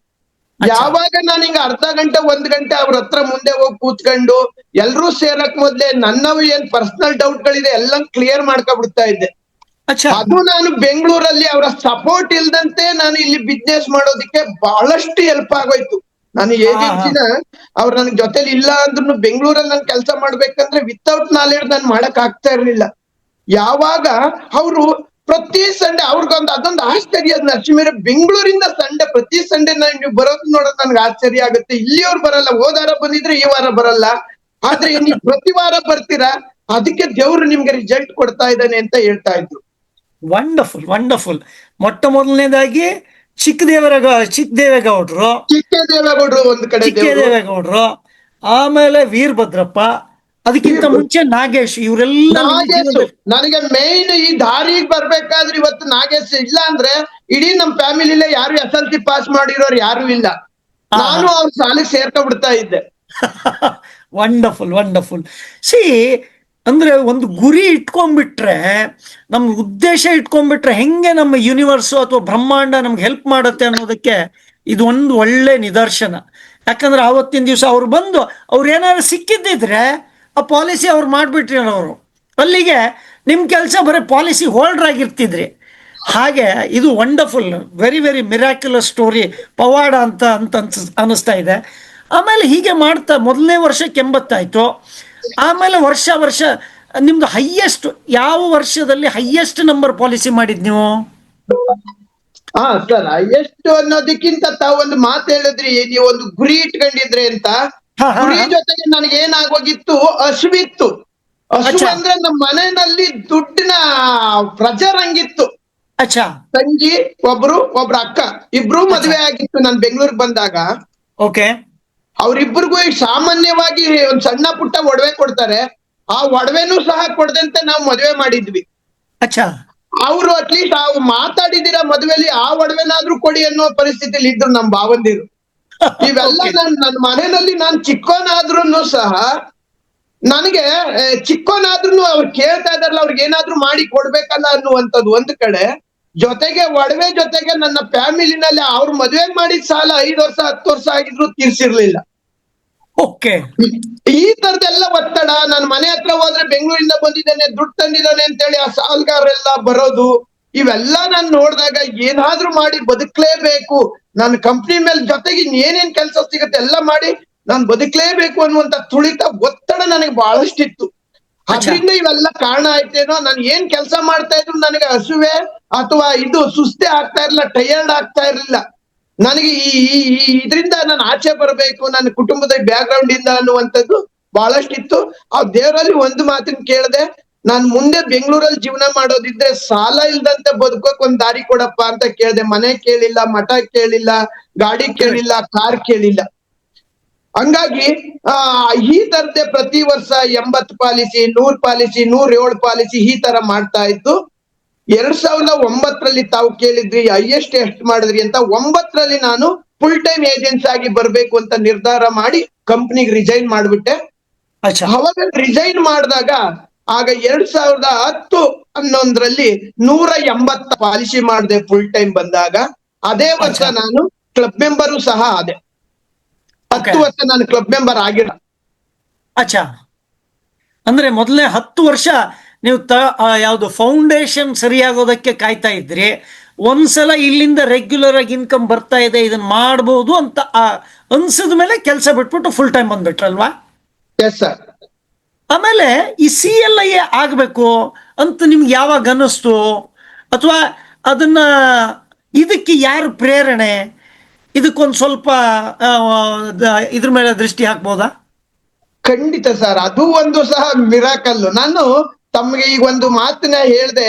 ಯಾವಾಗ ನಾನು ಹಿಂಗ ಅರ್ಧ ಗಂಟೆ 1 ಗಂಟೆ ಅವ್ರ ಹತ್ರ ಮುಂದೆ ಹೋಗಿ ಕೂತ್ಕೊಂಡು ಎಲ್ರೂ ಸೇರಕ್ ಮೊದ್ಲೇ ನನ್ನವು ಏನ್ ಪರ್ಸನಲ್ ಡೌಟ್ ಗಳಿದೆ ಎಲ್ಲ ಕ್ಲಿಯರ್ ಮಾಡ್ಕೊಬಿಡ್ತಾ ಇದ್ದೆ. ಅದು ನಾನು ಬೆಂಗಳೂರಲ್ಲಿ ಅವರ ಸಪೋರ್ಟ್ ಇಲ್ದಂತೆ ನಾನು ಇಲ್ಲಿ ಬಿಸ್ನೆಸ್ ಮಾಡೋದಿಕ್ಕೆ ಬಹಳಷ್ಟು ಹೆಲ್ಪ್ ಆಗೋಯ್ತು. ನಾನು ಏಜೆನ್ಸಿನ ಅವ್ರು ನನ್ ಜೊತೆಲಿ ಇಲ್ಲ ಅಂದ್ರೂ ಬೆಂಗಳೂರಲ್ಲಿ ನಾನು ಕೆಲಸ ಮಾಡ್ಬೇಕಂದ್ರೆ ವಿತೌಟ್ ನಾಲೆಡ್ಜ್ ನಾನು ಮಾಡಕ್ ಆಗ್ತಾ ಇರ್ಲಿಲ್ಲ. ಯಾವಾಗ ಅವರು ಪ್ರತಿ ಸಂಡೆ ಅವ್ರಿಗೊಂದು ಅದೊಂದು ಆಶ್ಚರ್ಯ, ನರಸಿಂಹರೇ ಬೆಂಗಳೂರಿಂದ ಪ್ರತಿ ಸಂಡೆ ನೀವು ಬರೋದು ನೋಡೋದು ನನ್ಗೆ ಆಶ್ಚರ್ಯ ಆಗುತ್ತೆ. ಇಲ್ಲಿಯವ್ರು ಬರಲ್ಲ, ಹೋದ ವಾರ ಬಂದಿದ್ರೆ ಈ ವಾರ ಬರಲ್ಲ, ಆದ್ರೆ ನೀವು ಪ್ರತಿ ವಾರ ಬರ್ತೀರಾ, ಅದಕ್ಕೆ ದೇವ್ರು ನಿಮ್ಗೆ ರಿಸಲ್ಟ್ ಕೊಡ್ತಾ ಇದ್ದಾನೆ ಅಂತ ಹೇಳ್ತಾ ಇದ್ರು. Wonderful wonderful. ಮೊಟ್ಟ ಮೊದಲನೇದಾಗಿ ಚಿಕ್ಕದೇವೇಗೌಡರು ಒಂದು ಕಡೆ, ಚಿಕ್ಕದೇವೇಗೌಡರು, ಆಮೇಲೆ ವೀರಭದ್ರಪ್ಪ, ಅದಕ್ಕಿಂತ ಮುಂಚೆ ನಾಗೇಶ್, ಇವರೆಲ್ಲ ನನಗೆ ಮೇನ್ ಈ ದಾರಿಗೆ ಬರ್ಬೇಕಾದ್ರೆ ಇವತ್ತು ನಾಗೇಶ್ ಇಲ್ಲ ಅಂದ್ರೆ ಇಡೀ ನಮ್ ಫ್ಯಾಮಿಲಿಲೇ ಯಾರು SLC ಪಾಸ್ ಮಾಡಿರೋರು ಯಾರು ಇಲ್ಲ. ನಾನು ಅವ್ರ ಶಾಲೆಗೆ ಸೇರ್ಕೊಂಡ್ಬಿಡ್ತಾ ಇದ್ದೆ. Wonderful wonderful. ಸಿ ಅಂದ್ರೆ ಒಂದು ಗುರಿ ಇಟ್ಕೊಂಡ್ಬಿಟ್ರೆ, ನಮ್ ಉದ್ದೇಶ ಇಟ್ಕೊಂಡ್ಬಿಟ್ರೆ ಹೆಂಗೆ ನಮ್ಮ ಯೂನಿವರ್ಸು ಅಥವಾ ಬ್ರಹ್ಮಾಂಡ ನಮ್ಗೆ ಹೆಲ್ಪ್ ಮಾಡುತ್ತೆ ಅನ್ನೋದಕ್ಕೆ ಇದು ಒಂದು ಒಳ್ಳೆ ನಿದರ್ಶನ. ಯಾಕಂದ್ರೆ ಆವತ್ತಿನ ದಿವಸ ಅವ್ರು ಬಂದು ಅವ್ರು ಏನಾದ್ರು ಸಿಕ್ಕಿದ್ದಿದ್ರೆ ಆ ಪಾಲಿಸಿ ಅವ್ರು ಮಾಡ್ಬಿಟ್ರಿ ಅವರು, ಅಲ್ಲಿಗೆ ನಿಮ್ ಕೆಲಸ ಬರೀ ಪಾಲಿಸಿ ಹೋಲ್ಡರ್ ಆಗಿರ್ತಿದ್ರಿ. ಹಾಗೆ ಇದು wonderful, very very miraculous story, ಪವಾಡ ಅಂತ ಅನಿಸ್ತಾ ಇದೆ. ಆಮೇಲೆ ಹೀಗೆ ಮಾಡ್ತಾ ಮೊದಲನೇ ವರ್ಷಕ್ಕೆ 80 ಆಯ್ತು. ಆಮೇಲೆ ವರ್ಷ ನಿಮ್ದು ಹೈಯೆಸ್ಟ್ ಯಾವ ವರ್ಷದಲ್ಲಿ ಹೈಯೆಸ್ಟ್ ನಂಬರ್ ಪಾಲಿಸಿ ಮಾಡಿದ್ ನೀವು? ಸರ್, ಎಷ್ಟು ಅನ್ನೋದಕ್ಕಿಂತ ತಾವು ಒಂದು ಮಾತು ಹೇಳಿದ್ರಿ, ನೀವು ಒಂದು ಗುರಿ ಇಟ್ಕೊಂಡಿದ್ರಿ ಅಂತ. ಗುರಿ ಜೊತೆಗೆ ನನಗೆ ಏನಾಗೋಗಿತ್ತು, ಹಸುವಿತ್ತು. ಹಸು ಅಂದ್ರೆ ನಮ್ಮ ಮನೆಯಲ್ಲಿ ದುಡ್ಡಿನ ಪ್ರೆಷರ್ ಹಂಗಿತ್ತು. ತಂಗಿ ಒಬ್ರು ಅಕ್ಕ, ಇಬ್ರು ಮದುವೆ ಆಗಿತ್ತು ನಾನು ಬೆಂಗಳೂರಿಗೆ ಬಂದಾಗ. ಓಕೆ. ಅವ್ರಿಬ್ರಿಗೂ ಸಾಮಾನ್ಯವಾಗಿ ಒಂದ್ ಸಣ್ಣ ಪುಟ್ಟ ಒಡವೆ ಕೊಡ್ತಾರೆ, ಆ ಒಡವೆನೂ ಸಹ ಕೊಡದಂತೆ ನಾವು ಮದುವೆ ಮಾಡಿದ್ವಿ. ಅವರು ಅಟ್ಲೀಸ್ಟ್ ಮಾತಾಡಿದಿರ ಮದುವೆಲಿ ಆ ಒಡವೆನಾದ್ರೂ ಕೊಡಿ ಅನ್ನೋ ಪರಿಸ್ಥಿತಿಲಿ ಇದ್ರು ನಮ್ ಭಾವಂದಿರು. ಇವೆಲ್ಲ Okay. ನನ್ನ ಮನೆಯಲ್ಲಿ ನಾನ್ ಚಿಕ್ಕೋನಾದ್ರೂ ಸಹ ನನಗೆ ಚಿಕ್ಕೋನಾದ್ರೂ ಅವ್ರು ಕೇಳ್ತಾ ಇದಾರಲ್ಲ ಅವ್ರಿಗೆ ಏನಾದ್ರೂ ಮಾಡಿ ಕೊಡ್ಬೇಕಲ್ಲ ಅನ್ನುವಂಥದ್ದು ಒಂದ್ ಕಡೆ. ಜೊತೆಗೆ ಒಡವೆ ಜೊತೆಗೆ ನನ್ನ ಫ್ಯಾಮಿಲಿನಲ್ಲಿ ಅವ್ರ ಮದ್ವೆ ಮಾಡಿದ ಸಾಲ 5 ವರ್ಷ 10 ವರ್ಷ ಆಗಿದ್ರು ತೀರ್ಸಿರ್ಲಿಲ್ಲ. Okay. ಈ ತರದೆಲ್ಲ ಒತ್ತಡ. ನಾನು ಮನೆ ಹತ್ರ ಹೋದ್ರೆ ಬೆಂಗಳೂರಿಂದ ಬಂದಿದ್ದೇನೆ ದುಡ್ಡು ತಂದಿದ್ದಾನೆ ಅಂತೇಳಿ ಆ ಸಾಲ್ಗಾರರೆಲ್ಲ ಬರೋದು, ಇವೆಲ್ಲ ನಾನು ನೋಡಿದಾಗ ಏನಾದ್ರೂ ಮಾಡಿ ಬದುಕ್ಲೇಬೇಕು, ನನ್ನ ಕಂಪ್ನಿ ಮೇಲೆ ಜೊತೆಗೆ ಏನೇನ್ ಕೆಲಸ ಸಿಗುತ್ತೆ ಎಲ್ಲ ಮಾಡಿ ನಾನು ಬದುಕ್ಲೇಬೇಕು ಅನ್ನುವಂತ ತುಳಿತ ಒತ್ತಡ ನನಗೆ ಬಹಳಷ್ಟಿತ್ತು. ಅಚ್ಚಾ. ಅದ್ರಿಂದ ಇವೆಲ್ಲ ಕಾರಣ ಆಯ್ತೇನೋ. ನಾನು ಏನ್ ಕೆಲಸ ಮಾಡ್ತಾ ಇದ್ರು ನನಗೆ ಹಸುವೆ ಅಥವಾ ಇದು ಸುಸ್ತೆ ಆಗ್ತಾ ಇರ್ಲಿಲ್ಲ, ಟಯರ್ಡ್ ಆಗ್ತಾ ಇರ್ಲಿಲ್ಲ. ನನಗೆ ಇದರಿಂದ ನಾನು ಆಚೆ ಬರಬೇಕು ನನ್ನ ಕುಟುಂಬದ ಬ್ಯಾಕ್ ಗ್ರೌಂಡ್ ಇಂದ ಅನ್ನುವಂಥದ್ದು ಬಹಳಷ್ಟಿತ್ತು. ಆ ದೇವರಲ್ಲಿ ಒಂದು ಮಾತಿನ ಕೇಳ್ದೆ, ನಾನ್ ಮುಂದೆ ಬೆಂಗಳೂರಲ್ಲಿ ಜೀವನ ಮಾಡೋದಿದ್ರೆ ಸಾಲ ಇಲ್ದಂತೆ ಬದುಕೋಕ್ ಒಂದ್ ದಾರಿ ಕೊಡಪ್ಪ ಅಂತ ಕೇಳ್ದೆ. ಮನೆ ಕೇಳಿಲ್ಲ, ಮಠ ಕೇಳಿಲ್ಲ, ಗಾಡಿ ಕೇಳಿಲ್ಲ, ಕಾರ್ ಕೇಳಿಲ್ಲ. ಹಂಗಾಗಿ ಆ ಈ ತರದ್ದೇ ಪ್ರತಿ ವರ್ಷ 80 ಪಾಲಿಸಿ, 100 ಪಾಲಿಸಿ, 107 ಪಾಲಿಸಿ ಈ ತರ ಮಾಡ್ತಾ ಇದ್ದು 2009ರಲ್ಲಿ ತಾವು ಕೇಳಿದ್ರಿ ಹೈಯೆಸ್ಟ್ ಎಷ್ಟು ಮಾಡಿದ್ರಿ ಅಂತ. 9ರಲ್ಲಿ ನಾನು ಫುಲ್ ಟೈಮ್ ಏಜೆನ್ಸಿ ಆಗಿ ಬರ್ಬೇಕು ಅಂತ ನಿರ್ಧಾರ ಮಾಡಿ ಕಂಪ್ನಿಗೆ ರಿಸೈನ್ ಮಾಡ್ಬಿಟ್ಟೆ. ಅಚ್ಚಾ. ಅವಾಗ ರಿಸೈನ್ ಮಾಡಿದಾಗ ಆಗ 2010 11ರಲ್ಲಿ 180 ಪಾಲಿಸಿ ಮಾಡಿದೆ ಫುಲ್ ಟೈಮ್ ಬಂದಾಗ. ಅದೇ ವರ್ಷ ಅಚ್ಚಾ. ನಾನು ಕ್ಲಬ್ ಮೆಂಬರು ಸಹ ಆದೆ. 10 ವರ್ಷ ನಾನು ಕ್ಲಬ್ ಮೆಂಬರ್ ಆಗಿಲ್ಲ. ಅಚ್ಚಾ. ಅಂದ್ರೆ ಮೊದಲನೇ 10 ವರ್ಷ ನೀವು ಯಾವುದು ಫೌಂಡೇಶನ್ ಸರಿಯಾಗೋದಕ್ಕೆ ಕಾಯ್ತಾ ಇದ್ರಿ. ಒಂದ್ಸಲ ಇಲ್ಲಿಂದ ರೆಗ್ಯುಲರ್ ಆಗಿ ಇನ್ಕಮ್ ಬರ್ತಾ ಇದೆ, ಇದನ್ನ ಮಾಡಬಹುದು ಅಂತ ಅನ್ಸಿದ ಮೇಲೆ ಕೆಲಸ ಬಿಟ್ಬಿಟ್ಟು ಫುಲ್ ಟೈಮ್ ಬಂದ್ಬಿಟ್ರಲ್ವಾ? Yes sir. ಆಮೇಲೆ ಈ CLI ಆಗ್ಬೇಕು ಅಂತ ನಿಮ್ಗೆ ಯಾವಾಗ ಅನ್ನಿಸ್ತು? ಅಥವಾ ಅದನ್ನ ಇದಕ್ಕೆ ಯಾರು ಪ್ರೇರಣೆ? ಇದಕ್ಕೊಂದು ಸ್ವಲ್ಪ ಇದ್ರ ಮೇಲೆ ದೃಷ್ಟಿ ಹಾಕ್ಬೋದಾ? ಖಂಡಿತ ಸರ್, ಅದು ಒಂದು ಸಹ ಮಿರಾಕಲ್ಲು. ನಾನು ತಮ್ಗೆ ಈಗ ಒಂದು ಮಾತನ್ನ ಹೇಳ್ದೆ.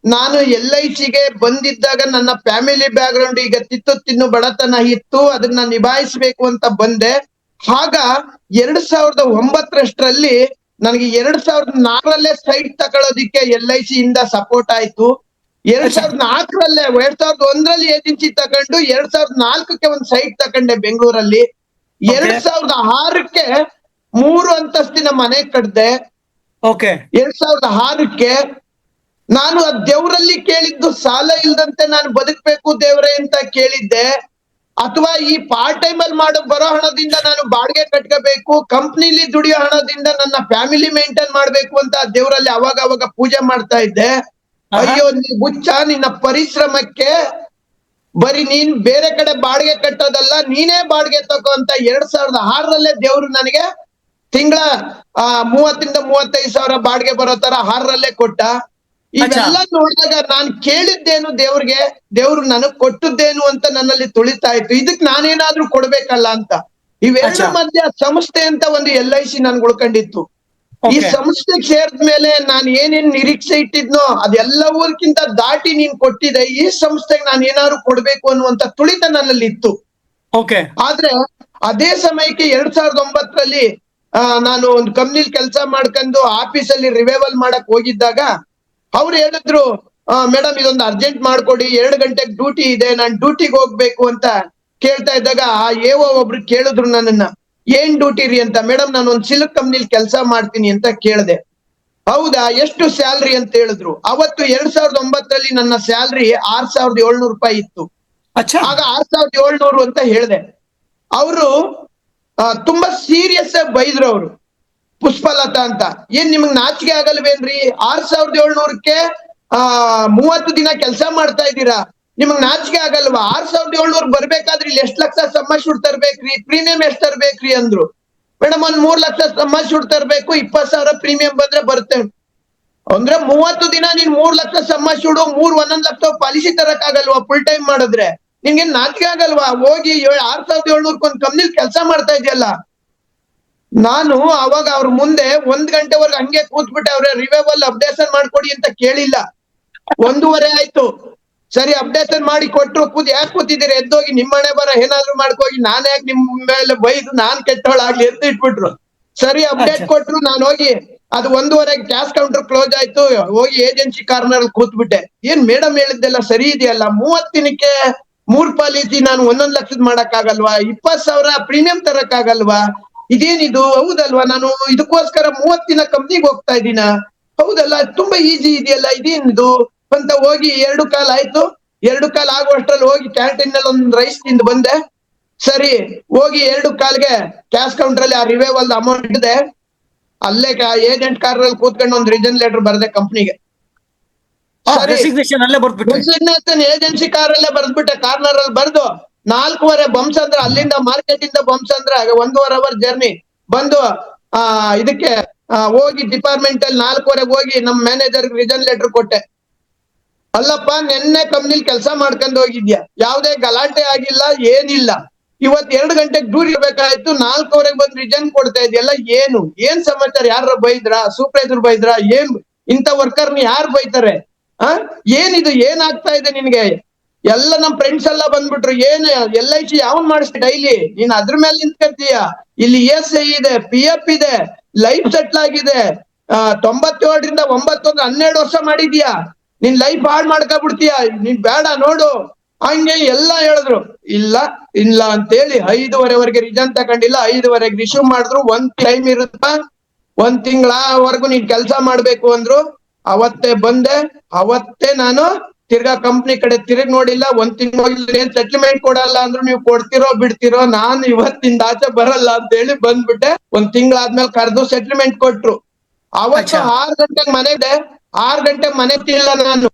ನಾನು LICಗೆ ಬಂದಿದ್ದಾಗ ನನ್ನ ಫ್ಯಾಮಿಲಿ ಬ್ಯಾಕ್ ಗ್ರೌಂಡ್ ಈಗ ತಿನ್ನು ಬಡತನ ಇತ್ತು, ಅದನ್ನ ನಿಭಾಯಿಸ್ಬೇಕು ಅಂತ ಬಂದೆ. ಆಗ 2009ರಷ್ಟರಲ್ಲಿ ನನಗೆ 2004ರಲ್ಲೇ ಸೈಟ್ ತಗೊಳ್ಳೋದಿಕ್ಕೆ LIC ಇಂದ ಸಪೋರ್ಟ್ ಆಯ್ತು. 2004ರಲ್ಲೇ 2001ರಲ್ಲಿ ಏಜೆನ್ಸಿ ತಗೊಂಡು 2004ಕ್ಕೆ ಒಂದು ಸೈಟ್ ತಗೊಂಡೆ ಬೆಂಗಳೂರಲ್ಲಿ. 2006ಕ್ಕೆ 3 ಅಂತಸ್ತಿನ ಮನೆ ಕಟ್ದೆ. ಓಕೆ. 2006ಕ್ಕೆ ನಾನು ಆ ದೇವ್ರಲ್ಲಿ ಕೇಳಿದ್ದು ಸಾಲ ಇಲ್ದಂತೆ ನಾನು ಬದುಕ್ಬೇಕು ದೇವ್ರೆ ಅಂತ ಕೇಳಿದ್ದೆ. ಅಥವಾ ಈ ಪಾರ್ಟ್ ಟೈಮ್ ಅಲ್ಲಿ ಬರೋ ಹಣದಿಂದ ನಾನು ಬಾಡಿಗೆ ಕಟ್ಕೋಬೇಕು, ಕಂಪ್ನಿಲಿ ದುಡಿಯೋ ಹಣದಿಂದ ನನ್ನ ಫ್ಯಾಮಿಲಿ ಮೇಂಟೈನ್ ಮಾಡ್ಬೇಕು ಅಂತ ದೇವ್ರಲ್ಲಿ ಅವಾಗ ಅವಾಗ ಪೂಜೆ ಮಾಡ್ತಾ ಇದ್ದೆ. ಅಯ್ಯೋ ಹುಚ್ಚ, ನಿನ್ನ ಪರಿಶ್ರಮಕ್ಕೆ ಬರೀ ನೀನ್ ಬೇರೆ ಕಡೆ ಬಾಡಿಗೆ ಕಟ್ಟೋದಲ್ಲ, ನೀನೇ ಬಾಡಿಗೆ ತಗೋ ಅಂತ 2006ರಲ್ಲೇ ದೇವ್ರು ನನಗೆ ತಿಂಗಳ 30ರಿಂದ 35,000 ಬಾಡಿಗೆ ಬರೋ ತರ 6ರಲ್ಲೇ ಕೊಟ್ಟ. ಇವೆಲ್ಲ ನೋಡಿದಾಗ ನಾನ್ ಕೇಳಿದ್ದೇನು ದೇವ್ರಿಗೆ, ದೇವ್ರು ನನಗ್ ಕೊಟ್ಟದ್ದೇನು ಅಂತ ನನ್ನಲ್ಲಿ ತುಳಿತಾ ಇತ್ತು. ಇದಕ್ ನಾನೇನಾದ್ರೂ ಕೊಡ್ಬೇಕಲ್ಲ ಅಂತ. ಇವೆರಡರ ಮಧ್ಯ ಸಂಸ್ಥೆ ಅಂತ ಒಂದು LIC ನನ್ಗೆ ಉಳ್ಕೊಂಡಿತ್ತು. ಈ ಸಂಸ್ಥೆಗೆ ಸೇರಿದ್ಮೇಲೆ ನಾನು ಏನೇನ್ ನಿರೀಕ್ಷೆ ಇಟ್ಟಿದ್ನೋ ಅದೆಲ್ಲವೂರ್ಕಿಂತ ದಾಟಿ ನೀನ್ ಕೊಟ್ಟಿದೆ. ಈ ಸಂಸ್ಥೆಗೆ ನಾನು ಏನಾದ್ರು ಕೊಡ್ಬೇಕು ಅನ್ನುವಂತ ತುಳಿತ ನನ್ನಲ್ಲಿ ಇತ್ತು. ಆದ್ರೆ ಅದೇ ಸಮಯಕ್ಕೆ 2009ರಲ್ಲಿ ನಾನು ಒಂದು ಕಂಪ್ನಿಲಿ ಕೆಲಸ ಮಾಡ್ಕೊಂಡು ಆಫೀಸಲ್ಲಿ ರಿವೈವಲ್ ಮಾಡಕ್ ಹೋಗಿದ್ದಾಗ ಅವ್ರು ಹೇಳಿದ್ರು, ಮೇಡಮ್ ಇದೊಂದು ಅರ್ಜೆಂಟ್ ಮಾಡ್ಕೊಡಿ, 2 ಗಂಟೆಗೆ ಡ್ಯೂಟಿ ಇದೆ, ನಾನ್ ಡ್ಯೂಟಿಗೆ ಹೋಗ್ಬೇಕು ಅಂತ ಕೇಳ್ತಾ ಇದ್ದಾಗ ಒಬ್ರು ಕೇಳಿದ್ರು ನನ್ನನ್ನ, ಏನ್ ಡ್ಯೂಟಿ ರೀ ಅಂತ. ಮೇಡಮ್ ನಾನು ಒಂದು ಸಿಲ್ಕ್ ಕಂಪ್ನಿಲಿ ಕೆಲಸ ಮಾಡ್ತೀನಿ ಅಂತ ಕೇಳ್ದೆ. ಹೌದಾ, ಎಷ್ಟು ಸ್ಯಾಲ್ರಿ ಅಂತ ಹೇಳಿದ್ರು. ಅವತ್ತು 2009ರಲ್ಲಿ ನನ್ನ ಸ್ಯಾಲ್ರಿ 6,700 ರೂಪಾಯಿ ಇತ್ತು. ಆಗ 6,700 ಅಂತ ಹೇಳ್ದೆ. ಅವರು ತುಂಬಾ ಸೀರಿಯಸ್ ಆಗಿ ಬೈದ್ರು ಅವರು, ಪುಷ್ಪಲತಾ ಅಂತ. ಏನ್ ನಿಮಗ್ ನಾಚಿಕೆ ಆಗಲ್ವೇನ್ರಿ? 6,700ಕ್ಕೆ 30 ದಿನ ಕೆಲಸ ಮಾಡ್ತಾ ಇದ್ದೀರಾ, ನಿಮಗ್ ನಾಚಿಕೆ ಆಗಲ್ವಾ? 6,700 ಬರ್ಬೇಕಾದ್ರೆ ಇಲ್ಲಿ ಎಷ್ಟ್ ಲಕ್ಷ ಸಮ್ ಶೂಟ್ ತರ್ಬೇಕ್ರಿ, ಪ್ರೀಮಿಯಂ ಎಷ್ಟ್ ತರ್ಬೇಕ್ರಿ ಅಂದ್ರು. ಮೇಡಮ್ ಒಂದ್ 3 ಲಕ್ಷ ಸಮ್ ಶೂಟ್ ತರ್ಬೇಕು, 20,000 ಪ್ರೀಮಿಯಂ ಬಂದ್ರೆ ಬರುತ್ತೆ ಅಂದ್ರೆ 30 ದಿನ ನೀನ್ 3 ಲಕ್ಷ ಸಮ್ ಶೂಡು 1 ಲಕ್ಷ ಪಾಲಿಸಿ ತರಕ್ ಆಗಲ್ವಾ? ಫುಲ್ ಟೈಮ್ ಮಾಡಿದ್ರೆ ನಿನ್ಗೆ ನಾಚಿಕೆ ಆಗಲ್ವಾ? ಹೋಗಿ 6,700 ಒಂದ್ ಕಂಪ್ನಿಲಿ ಕೆಲಸ ಮಾಡ್ತಾ ಇದೆಯಲ್ಲ. ನಾನು ಅವಾಗ ಅವ್ರ ಮುಂದೆ 1 ಗಂಟೆವರೆಗೆ ಹಂಗೆ ಕೂತ್ಬಿಟ್ಟೆ. ಅವ್ರೆ ರಿವೈವಲ್ ಅಪ್ಡೇಷನ್ ಮಾಡ್ಕೊಡಿ ಅಂತ ಕೇಳಿಲ್ಲ. 1:30 ಆಯ್ತು. ಸರಿ ಅಪ್ಡೇಷನ್ ಮಾಡಿ ಕೊಟ್ರು. ಯಾಕೆ ಕೂತಿದ್ದೀರಿ, ಎದ್ದೋಗಿ ನಿಮ್ಮ ಮನೆ ಬರ ಏನಾದ್ರು ಮಾಡ್ಕೋಗಿ, ನಾನ್ ಯಾಕೆ ನಿಮ್ ಮೇಲೆ ಬೈದು ನಾನ್ ಕೆಟ್ಟವಳಾಗ್ಲಿ ಎದ್ದು ಇಟ್ಬಿಟ್ರು. ಸರಿ ಅಪ್ಡೇಟ್ ಕೊಟ್ರು. ನಾನು ಹೋಗಿ ಅದು 1:30 ಕ್ಯಾಶ್ ಕೌಂಟರ್ ಕ್ಲೋಸ್ ಆಯ್ತು. ಹೋಗಿ ಏಜೆನ್ಸಿ ಕಾರ್ನರ್ ಕೂತ್ಬಿಟ್ಟೆ. ಏನ್ ಮೇಡಮ್ ಹೇಳಿದ್ದೆಲ್ಲ ಸರಿ ಇದೆಯಲ್ಲ, 30 ದಿನಕ್ಕೆ 3 ಪಾಲಿಸಿ ನಾನು 1,00,000 ಮಾಡಕ್ ಆಗಲ್ವಾ? 20,000 ಪ್ರೀಮಿಯಂ ತರಕ್ ಆಗಲ್ವಾ? ಇದೇನಿದು? ಹೌದಲ್ವಾ? ನಾನು ಇದಕ್ಕೋಸ್ಕರ 30 ದಿನ ಕಂಪ್ನಿಗೆ ಹೋಗ್ತಾ ಇದ್ದೀನ? ಹೌದಲ್ಲ? ತುಂಬಾ ಈಸಿ ಇದೆಯಲ್ಲ, ಇದೇನಿದು ಅಂತ ಹೋಗಿ 2 ಕಾಲ್ ಆಯ್ತು. 2 ಕಾಲ್ ಆಗುವಷ್ಟ್ರಲ್ಲಿ ಹೋಗಿ ಕ್ಯಾಂಟೀನ್ ನಲ್ಲಿ ಒಂದ್ ರೈಸ್ ತಿಂದು ಬಂದೆ. ಸರಿ, ಹೋಗಿ 2 ಕಾಲ್ಗೆ ಕ್ಯಾಶ್ ಕೌಂಟರ್ ಅಲ್ಲಿ ಆ ರಿವೈವಲ್ ಅಮೌಂಟ್ ಇದೆ, ಅಲ್ಲೇ ಏಜೆಂಟ್ ಕಾರ್ ಅಲ್ಲಿ ಕೂತ್ಕೊಂಡು ಒಂದ್ ರಿಜನ್ ಲೆಟರ್ ಬರ್ದೆ ಕಂಪ್ನಿಗೆ. ಸರಿ, ರೆಸಿಗ್ನೇಷನ್ ಅಲ್ಲೇ ಬರ್ದ್ಬಿಟ್ರಿ. ಏಜೆನ್ಸಿ ಕಾರ್ ಅಲ್ಲೇ ಬರ್ದ್ಬಿಟ್ಟೆ. ಕಾರ್ನರ್ ಅಲ್ಲಿ ಬರ್ದು 4:15 ಬಂಪ್ಸ್ ಅಂದ್ರೆ ಅಲ್ಲಿಂದ ಮಾರ್ಕೆಟ್ ಇಂದ ಬಂಪ್ಸ್ ಅಂದ್ರೆ 1.5 ಅವರ್ ಜರ್ನಿ ಬಂದು ಇದಕ್ಕೆ ಹೋಗಿ ಡಿಪಾರ್ಟ್ಮೆಂಟ್ ಅಲ್ಲಿ 4:15 ಹೋಗಿ ನಮ್ ಮ್ಯಾನೇಜರ್ ರಿಜನ್ ಲೆಟರ್ ಕೊಟ್ಟೆ. ಅಲ್ಲಪ್ಪ, ನೆನ್ನೆ ಕಂಪ್ನಿಲಿ ಕೆಲಸ ಮಾಡ್ಕೊಂಡು ಹೋಗಿದ್ಯಾ, ಯಾವ್ದೇ ಗಲಾಟೆ ಆಗಿಲ್ಲ, ಏನಿಲ್ಲ. ಇವತ್ 2 ಗಂಟೆಗೆ ದೂರ ಇರ್ಬೇಕಾಯ್ತು, 4:15 ಬಂದು ರಿಜನ್ ಕೊಡ್ತಾ ಇದೆಯಲ್ಲ, ಏನ್ ಸಮಾಚಾರ? ಯಾರ ಬೈದ್ರಾ? ಸೂಪರ್ವೈಸರ್ ಬೈದ್ರಾ? ಏನ್ ಇಂಥ ವರ್ಕರ್ನ ಯಾರು ಬೈತಾರೆ? ಏನಿದು? ಏನಾಗ್ತಾ ಇದೆ ನಿನ್ಗೆ? ಎಲ್ಲ ನಮ್ ಫ್ರೆಂಡ್ಸ್ ಎಲ್ಲ ಬಂದ್ಬಿಟ್ರು. LIC ಯಾವನ್ ಮಾಡಿಸ್ತಿ ಡೈಲಿ? ನೀನ್ ಅದ್ರ ಮೇಲೆ ನಿಂತ್ಕಂತೀಯ. ಇಲ್ಲಿ ESI ಇದೆ, PF ಇದೆ, ಲೈಫ್ ಸೆಟ್ಲ್ ಆಗಿದೆ. 97ರಿಂದ 91 12 ವರ್ಷ ಮಾಡಿದ್ಯಾ, ನಿನ್ ಲೈಫ್ ಹಾಳ್ ಮಾಡ್ಕೊಬಿಡ್ತೀಯ, ನೀನ್ ಬೇಡ ನೋಡು, ಹಂಗೆ ಎಲ್ಲ ಹೇಳಿದ್ರು. ಇಲ್ಲ ಇಲ್ಲ ಅಂತೇಳಿ 5:15ವರೆಗೆ ರಿಜನ್ ತಗೊಂಡಿಲ್ಲ. 5:15 ರಿಶ್ಯೂ ಮಾಡಿದ್ರು. ಒಂದ್ ಟೈಮ್ ಇರುತ್ತಾ, 1 ತಿಂಗಳವರೆಗೂ ನೀನ್ ಕೆಲ್ಸ ಮಾಡ್ಬೇಕು ಅಂದ್ರು. ಅವತ್ತೇ ಬಂದೆ. ಅವತ್ತೇ ನಾನು ತಿರ್ಗಾ ಕಂಪ್ನಿ ಕಡೆ ತಿರುಗಿ ನೋಡಿಲ್ಲ. 1 ತಿಂಗಳು ಏನ್ ಸೆಟ್ಲ್ಮೆಂಟ್ ಕೊಡಲ್ಲ ಅಂದ್ರು, ನೀವು ಕೊಡ್ತಿರೋ ಬಿಡ್ತಿರೋ, ನಾನು ಇವತ್ತಿಂದ ಆಚೆ ಬರಲ್ಲ ಅಂತ ಹೇಳಿ ಬಂದ್ಬಿಟ್ಟೆ. 1 ತಿಂಗಳಾದ್ಮೇಲೆ ಕರೆದು ಸೆಟ್ಲ್ಮೆಂಟ್ ಕೊಟ್ರು. ಅವತ್ತು 6 ಗಂಟೆಗೆ ಮನೆಗೆ 6 ಗಂಟೆಗೆ ಮನೆ ತಿಲ್ಲ. ನಾನು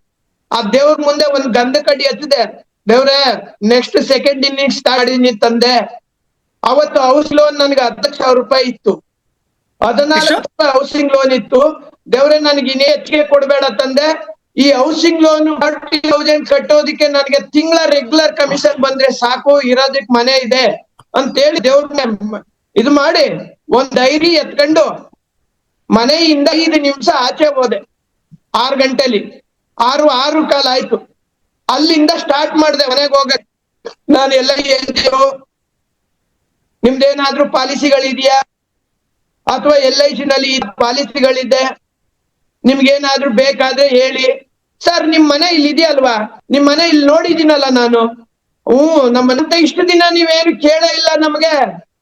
ಆ ದೇವ್ರ ಮುಂದೆ ಒಂದ್ ಗಂಧ ಕಡ್ಡಿ ಹಚ್ಚಿದೆ. ದೇವ್ರೆ, ನೆಕ್ಸ್ಟ್ ಸೆಕೆಂಡ್ ಇನ್ನಿಂಗ್ಸ್ ಸ್ಟಾರ್ಟ್ ತಂದೆ. ಅವತ್ತು ಹೌಸ್ ಲೋನ್ ನನ್ಗೆ 10,000 ರೂಪಾಯಿ ಇತ್ತು. 14 ಹೌಸಿಂಗ್ ಲೋನ್ ಇತ್ತು. ದೇವ್ರೆ, ನನಗೆ ಇನ್ನೇ ಹೆಚ್ಚಿಗೆ ಕೊಡ್ಬೇಡ ತಂದೆ. ಈ ಹೌಸಿಂಗ್ ಲೋನ್ 40,000 ಕಟ್ಟೋದಿಕ್ಕೆ ನನಗೆ ತಿಂಗಳ ರೆಗ್ಯುಲರ್ ಕಮಿಷನ್ ಬಂದ್ರೆ ಸಾಕು, ಇರೋದಕ್ ಮನೆ ಇದೆ ಅಂತೇಳಿ ದೇವ್ರನ್ನ ಇದು ಮಾಡಿ ಒಂದ್ ಡೈರಿ ಎತ್ಕೊಂಡು ಮನೆಯಿಂದ 5 ನಿಮಿಷ ಆಚೆ ಹೋದೆ. 6 ಗಂಟೆಲಿ 6 ಕಾಲ ಆಯ್ತು. ಅಲ್ಲಿಂದ ಸ್ಟಾರ್ಟ್ ಮಾಡಿದೆ ಮನೆಗೆ ಹೋಗಕ್ಕೆ. ನಾನು ಎಲ್ಲ ಹೇಳ್ತೀರೋ, ನಿಮ್ದೇನಾದ್ರೂ ಪಾಲಿಸಿಗಳಿದೆಯಾ ಅಥವಾ LIC ನಲ್ಲಿ ಪಾಲಿಸಿಗಳಿದೆ, ನಿಮ್ಗೇನಾದ್ರೂ ಬೇಕಾದ್ರೆ ಹೇಳಿ. ಸರ್, ನಿಮ್ ಮನೆ ಇಲ್ಲಿ ಇದೆಯಲ್ವಾ? ನಿಮ್ ಮನೆ ಇಲ್ಲಿ ನೋಡಿದೀನಲ್ಲ ನಾನು. ನಮ್ಮಂತ ಇಷ್ಟು ದಿನ ನೀವೇನು ಕೇಳ ಇಲ್ಲ ನಮ್ಗೆ,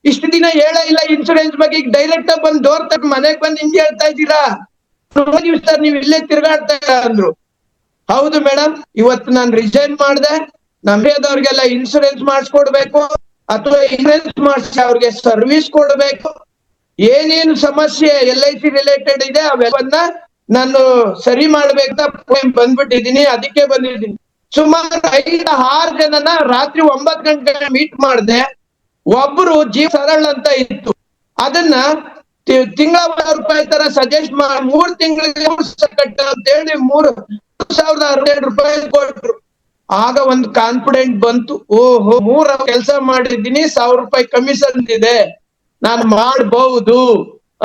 ಇಷ್ಟು ದಿನ ಹೇಳ ಇಲ್ಲ ಇನ್ಸೂರೆನ್ಸ್ ಬಗ್ಗೆ. ಈಗ ಡೈರೆಕ್ಟ್ ಆಗಿ ಬಂದು ಡೋರ್ ತಕ್ಕ ಮನೆಗ್ ಬಂದು ಹಿಂಗೆ ಹೇಳ್ತಾ ಇದ್ದೀರಾ? ನೋಡಿ ಸರ್, ನೀವ್ ಇಲ್ಲೇ ತಿರ್ಗಾಡ್ತಾ ಇಲ್ಲ ಅಂದ್ರು. ಹೌದು ಮೇಡಮ್, ಇವತ್ತು ನಾನು ರಿಸೈನ್ ಮಾಡಿದೆ. ನಮ್ಗೆದವ್ರಿಗೆಲ್ಲ ಇನ್ಸೂರೆನ್ಸ್ ಮಾಡಿಸ್ಕೊಡ್ಬೇಕು ಅಥವಾ ಇನ್ಸೂರೆನ್ಸ್ ಮಾಡಿಸಿ ಅವ್ರಿಗೆ ಸರ್ವಿಸ್ ಕೊಡ್ಬೇಕು. ಏನೇನು ಸಮಸ್ಯೆ LIC ರಿಲೇಟೆಡ್ ಇದೆ ಅವೆಲ್ಲವನ್ನ ನಾನು ಸರಿ ಮಾಡ್ಬೇಕಂತ ಬಂದ್ಬಿಟ್ಟಿದೀನಿ. ಅದಕ್ಕೆ ಬಂದಿದ್ದೀನಿ. ಸುಮಾರು 5-6 ಜನನ ರಾತ್ರಿ 9 ಗಂಟೆಗೆ ಮೀಟ್ ಮಾಡಿದೆ. ಒಬ್ರು ಜೀವ ಸರಳ ಅಂತ ಇತ್ತು, ಅದನ್ನ ತಿಂಗಳ 1,000 ರೂಪಾಯಿ ತರ ಸಜೆಸ್ಟ್ ಮಾಡಿ 3 ತಿಂಗಳಿಗೆ ಕಟ್ಟ ಅಂತ ಹೇಳಿ 3,062 ರೂಪಾಯಿ ಕೊಟ್ರು. ಆಗ ಒಂದು ಕಾನ್ಫಿಡೆಂಟ್ ಬಂತು. ಓಹೋ, 3 ಕೆಲಸ ಮಾಡಿದ್ದೀನಿ, 1,000 ರೂಪಾಯಿ ಕಮಿಷನ್ ಇದೆ, ನಾನು ಮಾಡಬಹುದು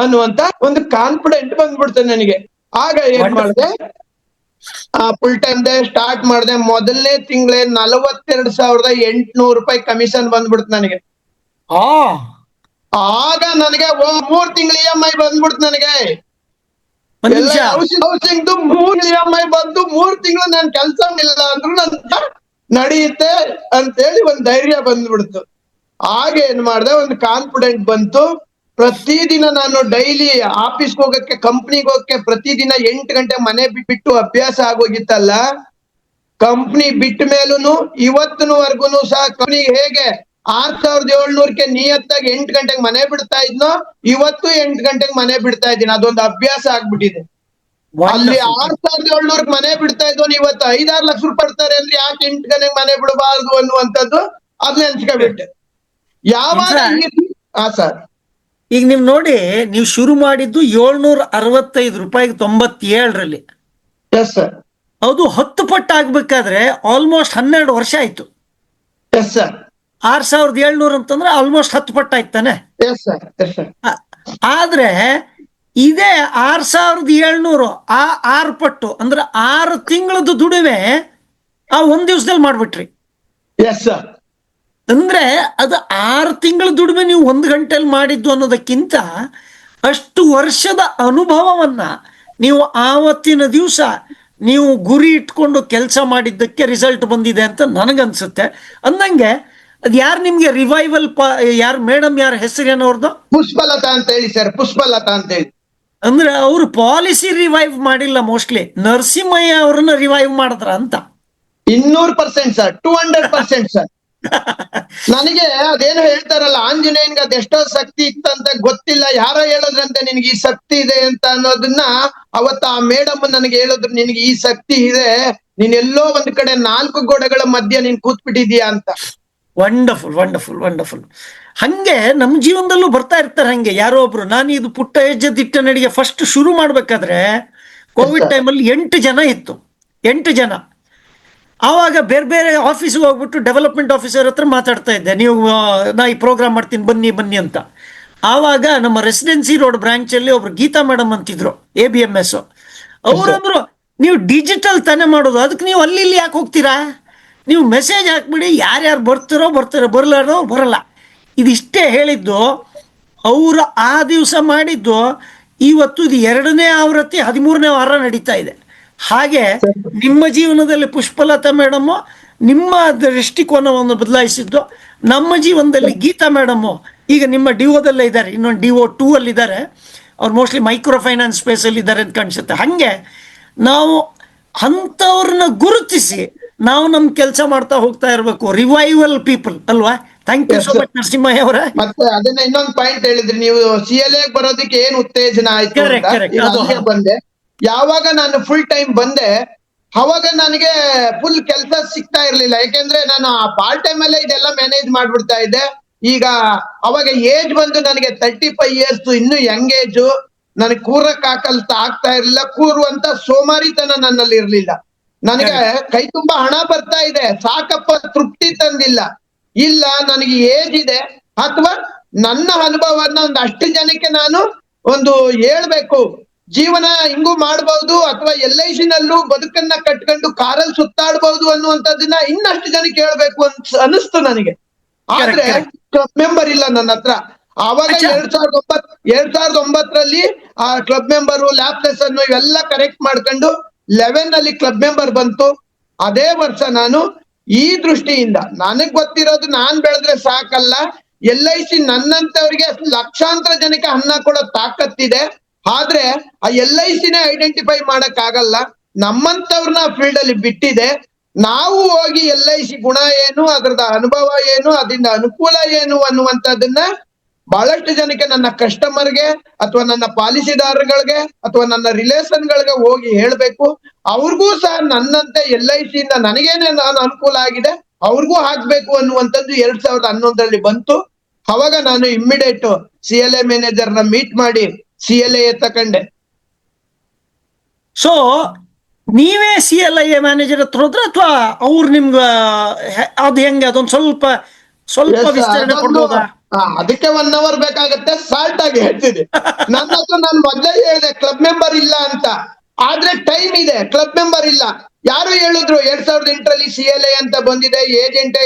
ಅನ್ನುವಂತ ಒಂದು ಕಾನ್ಫಿಡೆಂಟ್ ಬಂದ್ಬಿಡ್ತು ನನಗೆ. ಆಗ ಏನ್ ಮಾಡಿದೆ, ಫುಲ್ ಟೈಮ್ ಸ್ಟಾರ್ಟ್ ಮಾಡಿದೆ. ಮೊದಲನೇ ತಿಂಗಳೇ 42,800 ರೂಪಾಯಿ ಕಮಿಷನ್ ಬಂದ್ಬಿಡ್ತು ನನಗೆ. ಆಗ ನನಗೆ 3 ತಿಂಗಳ EMI ಬಂದ್ಬಿಡ್ತು ನನಗೆ. ಹೌಸಿಂಗ್ 3 EMI ಬಂದು 3 ತಿಂಗಳು ನಾನು ಕೆಲಸ ಇಲ್ಲ ಅಂದ್ರು ನನ್ ನಡೆಯುತ್ತೆ ಅಂತೇಳಿ ಒಂದ್ ಧೈರ್ಯ ಬಂದ್ಬಿಡ್ತು. ಆಗ ಏನ್ ಮಾಡ್ದೆ, ಒಂದು ಕಾನ್ಫಿಡೆಂಟ್ ಬಂತು. ಪ್ರತಿದಿನ ನಾನು ಡೈಲಿ ಆಫೀಸ್ಗೆ ಹೋಗಕ್ಕೆ, ಕಂಪ್ನಿಗೆ ಹೋಗಕ್ಕೆ ಪ್ರತಿದಿನ 8 ಗಂಟೆ ಮನೆ ಬಿಟ್ಟು ಅಭ್ಯಾಸ ಆಗೋಗಿತ್ತಲ್ಲ. ಕಂಪ್ನಿ ಬಿಟ್ಟ ಮೇಲೂ ಇವತ್ತಿನವರೆಗೂ ಸಹ ಕಂಪ್ನಿಗೆ ಹೇಗೆ 6,700ಕ್ಕೆ ನಿಯತ್ತಾಗಿ 8 ಗಂಟೆಗೆ ಮನೆ ಬಿಡ್ತಾ ಇದ್ನೋ, ಇವತ್ತು 8 ಗಂಟೆಗೆ ಮನೆ ಬಿಡ್ತಾ ಇದ್ದೀನಿ. ಅದೊಂದು ಅಭ್ಯಾಸ ಆಗ್ಬಿಟ್ಟಿದೆ. ಅಲ್ಲಿ 6,700ಕ್ಕೆ ಮನೆ ಬಿಡ್ತಾ ಇದ್ವನು ಇವತ್ತು 5-6 ಲಕ್ಷ ರೂಪಾಯಿ ಕೊಡ್ತಾರೆ ಅಂದ್ರೆ ಯಾಕೆ 8 ಗಂಟೆಗೆ ಮನೆ ಬಿಡಬಾರ್ದು ಅನ್ನುವಂಥದ್ದು ಅದನ್ನ ನೆನ್ಸ್ಕೊಬಿಟ್ಟೆ. ಯಾವಾಗ ಸರ್, ಈಗ ನೀವ್ ನೋಡಿ, ನೀವು ಶುರು ಮಾಡಿದ್ದು 765 ರೂಪಾಯಿಗೆ 97ರಲ್ಲಿ. Yes sir. ಅದು 10 ಪಟ್ಟು ಆಗ್ಬೇಕಾದ್ರೆ ಆಲ್ಮೋಸ್ಟ್ 12 ವರ್ಷ ಆಯ್ತು. Yes sir. 6,700 ಅಂತಂದ್ರೆ ಆಲ್ಮೋಸ್ಟ್ 10 ಪಟ್ಟು ಆಯ್ತಾನೆ. Yes sir. Yes sir. ಆದ್ರೆ ಇದೇ 6,700 6 ಪಟ್ಟು ಅಂದ್ರೆ 6 ತಿಂಗಳದ್ದು ದುಡಿಮೆ ಆ 1 ದಿವಸದಲ್ಲಿ ಮಾಡ್ಬಿಟ್ರಿ. Yes sir. ಅಂದ್ರೆ ಅದು 6 ತಿಂಗಳ ದುಡಿಮೆ ನೀವು 1 ಗಂಟೆಯಲ್ಲಿ ಮಾಡಿದ್ದು ಅನ್ನೋದಕ್ಕಿಂತ ಅಷ್ಟು ವರ್ಷದ ಅನುಭವವನ್ನ ನೀವು ಆವತ್ತಿನ ದಿವಸ ನೀವು ಗುರಿ ಇಟ್ಕೊಂಡು ಕೆಲಸ ಮಾಡಿದ್ದಕ್ಕೆ ರಿಸಲ್ಟ್ ಬಂದಿದೆ ಅಂತ ನನಗನ್ಸುತ್ತೆ. ಅಂದಂಗೆ ಅದು ಯಾರು ನಿಮ್ಗೆ ರಿವೈವಲ್ ಯಾರು ಮೇಡಮ್, ಯಾರ ಹೆಸರೇನು ಅವ್ರದ್ದು? ಪುಷ್ಪಲತಾ ಅಂತ ಹೇಳಿ ಸರ್, ಪುಷ್ಪಲತಾ ಅಂತ ಹೇಳಿ. ಅಂದ್ರೆ ಅವರು ಪಾಲಿಸಿ ರಿವೈವ್ ಮಾಡಿಲ್ಲ, ಮೋಸ್ಟ್ಲಿ ನರಸಿಂಹಯ್ಯ ಅವರನ್ನ ರಿವೈವ್ ಮಾಡಿದ್ರ ಅಂತ. 200% ಸರ್, 200% ಸರ್. ನನಗೆ ಅದೇನು ಹೇಳ್ತಾರಲ್ಲ, ಆಂಜನೇಯನ್ಗೆ ಅದೆಷ್ಟೋ ಶಕ್ತಿ ಇತ್ತಂತ ಗೊತ್ತಿಲ್ಲ, ಯಾರೋ ಹೇಳಿದ್ರಂತೆ ನಿನ್ಗೆ ಈ ಶಕ್ತಿ ಇದೆ ಅಂತ ಅನ್ನೋದನ್ನ. ಅವತ್ತ ಆ ಮೇಡಮ್ ನನಗೆ ಹೇಳಿದ್ರು, ನಿನ್ಗೆ ಈ ಶಕ್ತಿ ಇದೆ, ನೀನ್ ಎಲ್ಲೋ ಒಂದ್ ಕಡೆ 4 ಗೋಡೆಗಳ ಮಧ್ಯೆ ನೀನ್ ಕೂತ್ಬಿಟ್ಟಿದೀಯಾ ಅಂತ. Wonderful wonderful wonderful. ಹಂಗೆ ನಮ್ಮ ಜೀವನದಲ್ಲೂ ಬರ್ತಾ ಇರ್ತಾರೆ ಹಂಗೆ ಯಾರೋ ಒಬ್ರು. ನಾನು ಇದು ಪುಟ್ಟ ಹೆಜ್ಜೆ ದಿಟ್ಟ ನಡಿಗೆ ಫಸ್ಟ್ ಶುರು ಮಾಡ್ಬೇಕಾದ್ರೆ ಕೋವಿಡ್ ಟೈಮಲ್ಲಿ 8 ಜನ ಇತ್ತು, 8 ಜನ. ಆವಾಗ ಬೇರೆ ಬೇರೆ ಆಫೀಸ್ಗೆ ಹೋಗ್ಬಿಟ್ಟು ಡೆವಲಪ್ಮೆಂಟ್ ಆಫೀಸರ್ ಹತ್ರ ಮಾತಾಡ್ತಾ ಇದ್ದೆ, ನೀವು ನಾ ಈ ಪ್ರೋಗ್ರಾಮ್ ಮಾಡ್ತೀನಿ ಬನ್ನಿ ಬನ್ನಿ ಅಂತ. ಆವಾಗ ನಮ್ಮ ರೆಸಿಡೆನ್ಸಿ ರೋಡ್ ಬ್ರಾಂಚಲ್ಲಿ ಒಬ್ರು ಗೀತಾ ಮೇಡಮ್ ಅಂತಿದ್ರು, ABMS. ಅವರಂದ್ರು, ನೀವು ಡಿಜಿಟಲ್ ತಾನೇ ಮಾಡೋದು, ಅದಕ್ಕೆ ನೀವು ಅಲ್ಲಿ ಇಲ್ಲಿ ಯಾಕೆ ಹೋಗ್ತೀರಾ, ನೀವು ಮೆಸೇಜ್ ಹಾಕ್ಬಿಡಿ, ಯಾರ್ಯಾರು ಬರ್ತಾರೋ ಬರಲಾರೋ ಬರಲ್ಲ. ಇದಿಷ್ಟೇ ಹೇಳಿದ್ದು. ಅವರು ಆ ದಿವಸ ಮಾಡಿದ್ದು. ಇವತ್ತು ಇದು 2ನೇ ಆವೃತ್ತಿ 13ನೇ ವಾರ ನಡೀತಾ ಇದೆ. ಹಾಗೆ ನಿಮ್ಮ ಜೀವನದಲ್ಲಿ ಪುಷ್ಪಲತಾ ಮೇಡಮ್ಮು ನಿಮ್ಮ ದೃಷ್ಟಿಕೋನವನ್ನು ಬದಲಾಯಿಸಿದ್ದು, ನಮ್ಮ ಜೀವನದಲ್ಲಿ ಗೀತಾ ಮೇಡಮ್ಮು ಈಗ ನಿಮ್ಮ ಡಿಒದಲ್ಲೇ ಇದ್ದಾರೆ, ಇನ್ನೊಂದು DO2 ಅಲ್ಲಿದ್ದಾರೆ. ಅವ್ರು ಮೋಸ್ಟ್ಲಿ ಮೈಕ್ರೋ ಫೈನಾನ್ಸ್ ಸ್ಪೇಸಲ್ಲಿ ಇದ್ದಾರೆ ಅಂತ ಕಾಣಿಸುತ್ತೆ. ಹಾಗೆ ನಾವು ಅಂಥವ್ರನ್ನ ಗುರುತಿಸಿ ನಾವು ನಮ್ಮ ಕೆಲಸ ಮಾಡ್ತಾ ಹೋಗ್ತಾ ಇರಬೇಕು. ರಿವೈವಲ್ ಪೀಪಲ್ ಅಲ್ವಾ? Thank you so much Narasimhaiah ಅವರ. ಮತ್ತೆ ಅದನ್ನ ಇನ್ನೊಂದು ಪಾಯಿಂಟ್ ಹೇಳಿದ್ರಿ ನೀವು, CLA ಬರೋದಕ್ಕೆ ಏನ್ ಉತ್ತೇಜನ ಆಯ್ತು Correct, correct. ಅಂತ. ಅದು ಅಲ್ಲಿಗೆ ಬಂದೆ. ಯಾವಾಗ ನಾನು ಫುಲ್ ಟೈಮ್ ಬಂದೆ, ಅವಾಗ ನನಗೆ ಫುಲ್ ಕೆಲಸ ಸಿಗ್ತಾ ಇರ್ಲಿಲ್ಲ. ಯಾಕೆಂದ್ರೆ ನಾನು ಆ ಪಾರ್ಟ್ ಟೈಮ್ ಅಲ್ಲೇ ಇದೆಲ್ಲ ಮ್ಯಾನೇಜ್ ಮಾಡ್ಬಿಡ್ತಾ ಇದ್ದೆ. ಈಗ ಅವಾಗ ಏಜ್ ಬಂದು ನನಗೆ 35 ಇಯರ್ಸ್, ಇನ್ನು ಯಂಗ್ ಏಜ್. ನನಗೆ ಕೂರಕ್ ಆಗ್ತಾ ಇರ್ಲಿಲ್ಲ, ಕೂರುವಂತ ಸೋಮಾರಿತನ ನನ್ನಲ್ಲಿ ಇರ್ಲಿಲ್ಲ. ನನಗೆ ಕೈ ತುಂಬಾ ಹಣ ಬರ್ತಾ ಇದೆ, ಸಾಕಪ್ಪ ತೃಪ್ತಿ ತಂದಿಲ್ಲ. ಇಲ್ಲ, ನನಗೆ ಏಜ್ ಇದೆ, ಅಥವಾ ನನ್ನ ಅನುಭವನ ಒಂದಷ್ಟು ಜನಕ್ಕೆ ನಾನು ಒಂದು ಹೇಳ್ಬೇಕು, ಜೀವನ ಹಿಂಗೂ ಮಾಡ್ಬಹುದು, ಅಥವಾ LIC ನಲ್ಲೂ ಬದುಕನ್ನ ಕಟ್ಕೊಂಡು ಕಾರಲ್ಲಿ ಸುತ್ತಾಡ್ಬಹುದು ಅನ್ನುವಂಥದ್ದನ್ನ ಇನ್ನಷ್ಟು ಜನಕ್ಕೆ ಹೇಳ್ಬೇಕು ಅಂತ ಅನಿಸ್ತು ನನಗೆ. ಆದ್ರೆ ಕ್ಲಬ್ ಮೆಂಬರ್ ಇಲ್ಲ ನನ್ನ ಹತ್ರ. ಆವಾಗ 2009ರಲ್ಲಿ ಆ ಕ್ಲಬ್ ಮೆಂಬರು, ಲ್ಯಾಪ್ಲೆಸ್ ಅನ್ನು ಇವೆಲ್ಲ ಕರೆಕ್ಟ್ ಮಾಡ್ಕೊಂಡು 11 ಅಲ್ಲಿ ಕ್ಲಬ್ ಮೆಂಬರ್ ಬಂತು. ಅದೇ ವರ್ಷ ನಾನು ಈ ದೃಷ್ಟಿಯಿಂದ, ನನಗ್ ಗೊತ್ತಿರೋದು ನಾನ್ ಬೆಳೆದ್ರೆ ಸಾಕಲ್ಲ, LIC ನನ್ನಂತವ್ರಿಗೆ ಲಕ್ಷಾಂತರ ಜನಕ್ಕೆ ಅನ್ನ ಕೊಡೋ ತಾಕತ್ತಿದೆ. ಆದ್ರೆ ಆ LICನೇ ಐಡೆಂಟಿಫೈ ಮಾಡಕ್ ಆಗಲ್ಲ, ನಮ್ಮಂತವ್ರನ್ನ ಫೀಲ್ಡ್ ಅಲ್ಲಿ ಬಿಟ್ಟಿದೆ. ನಾವು ಹೋಗಿ LIC ಗುಣ ಏನು, ಅದ್ರದ ಅನುಭವ ಏನು, ಅದರಿಂದ ಅನುಕೂಲ ಏನು ಅನ್ನುವಂಥದ್ದನ್ನ ಬಹಳಷ್ಟು ಜನಕ್ಕೆ, ನನ್ನ ಕಸ್ಟಮರ್ಗೆ ಅಥವಾ ನನ್ನ ಪಾಲಿಸಿದಾರಗಳಿಗೆ ಅಥವಾ ನನ್ನ ರಿಲೇಷನ್ಗಳಿಗೆ ಹೋಗಿ ಹೇಳ್ಬೇಕು. ಅವ್ರಿಗೂ ಸಹ ನನ್ನಂತೆ LIC ಇಂದ ನನಗೇನೆ ನಾನು ಅನುಕೂಲ ಆಗಿದೆ, ಅವ್ರಿಗೂ ಹಾಕ್ಬೇಕು ಅನ್ನುವಂಥದ್ದು 2011ರಲ್ಲಿ ಬಂತು. ಅವಾಗ ನಾನು ಇಮ್ಮಿಡಿಯೇಟ್ CLA ಮ್ಯಾನೇಜರ್ನ ಮೀಟ್ ಮಾಡಿ CLA ತಕೊಂಡೆ. ಸೊ ನೀವೇ CLIA ಮ್ಯಾನೇಜರ್ ಹತ್ರ ಹೋದ್ರ, ಅಥವಾ ಅವ್ರು ನಿಮ್ಗ ಅದು ಹೆಂಗೆ, ಅದೊಂದು ಸ್ವಲ್ಪ ವಿಸ್ತರಣೆ ಕೊಡ್ಬೋದಾ? ಅದಕ್ಕೆ 1 hour ಬೇಕಾಗತ್ತೆ, ಸಾಲ್ಟ್ ಆಗಿ ಹೇಳ್ತೀನಿ. ನನ್ನ ಹತ್ರ ನಾನು ಮೊದಲೇ ಹೇಳಿದೆ ಕ್ಲಬ್ ಮೆಂಬರ್ ಇಲ್ಲ ಅಂತ, ಆದ್ರೆ ಟೈಮ್ ಇದೆ, ಕ್ಲಬ್ ಮೆಂಬರ್ ಇಲ್ಲ. ಯಾರು ಹೇಳಿದ್ರು 2008ರಲ್ಲಿ CLA ಅಂತ ಬಂದಿದೆ, ಏಜೆಂಟ್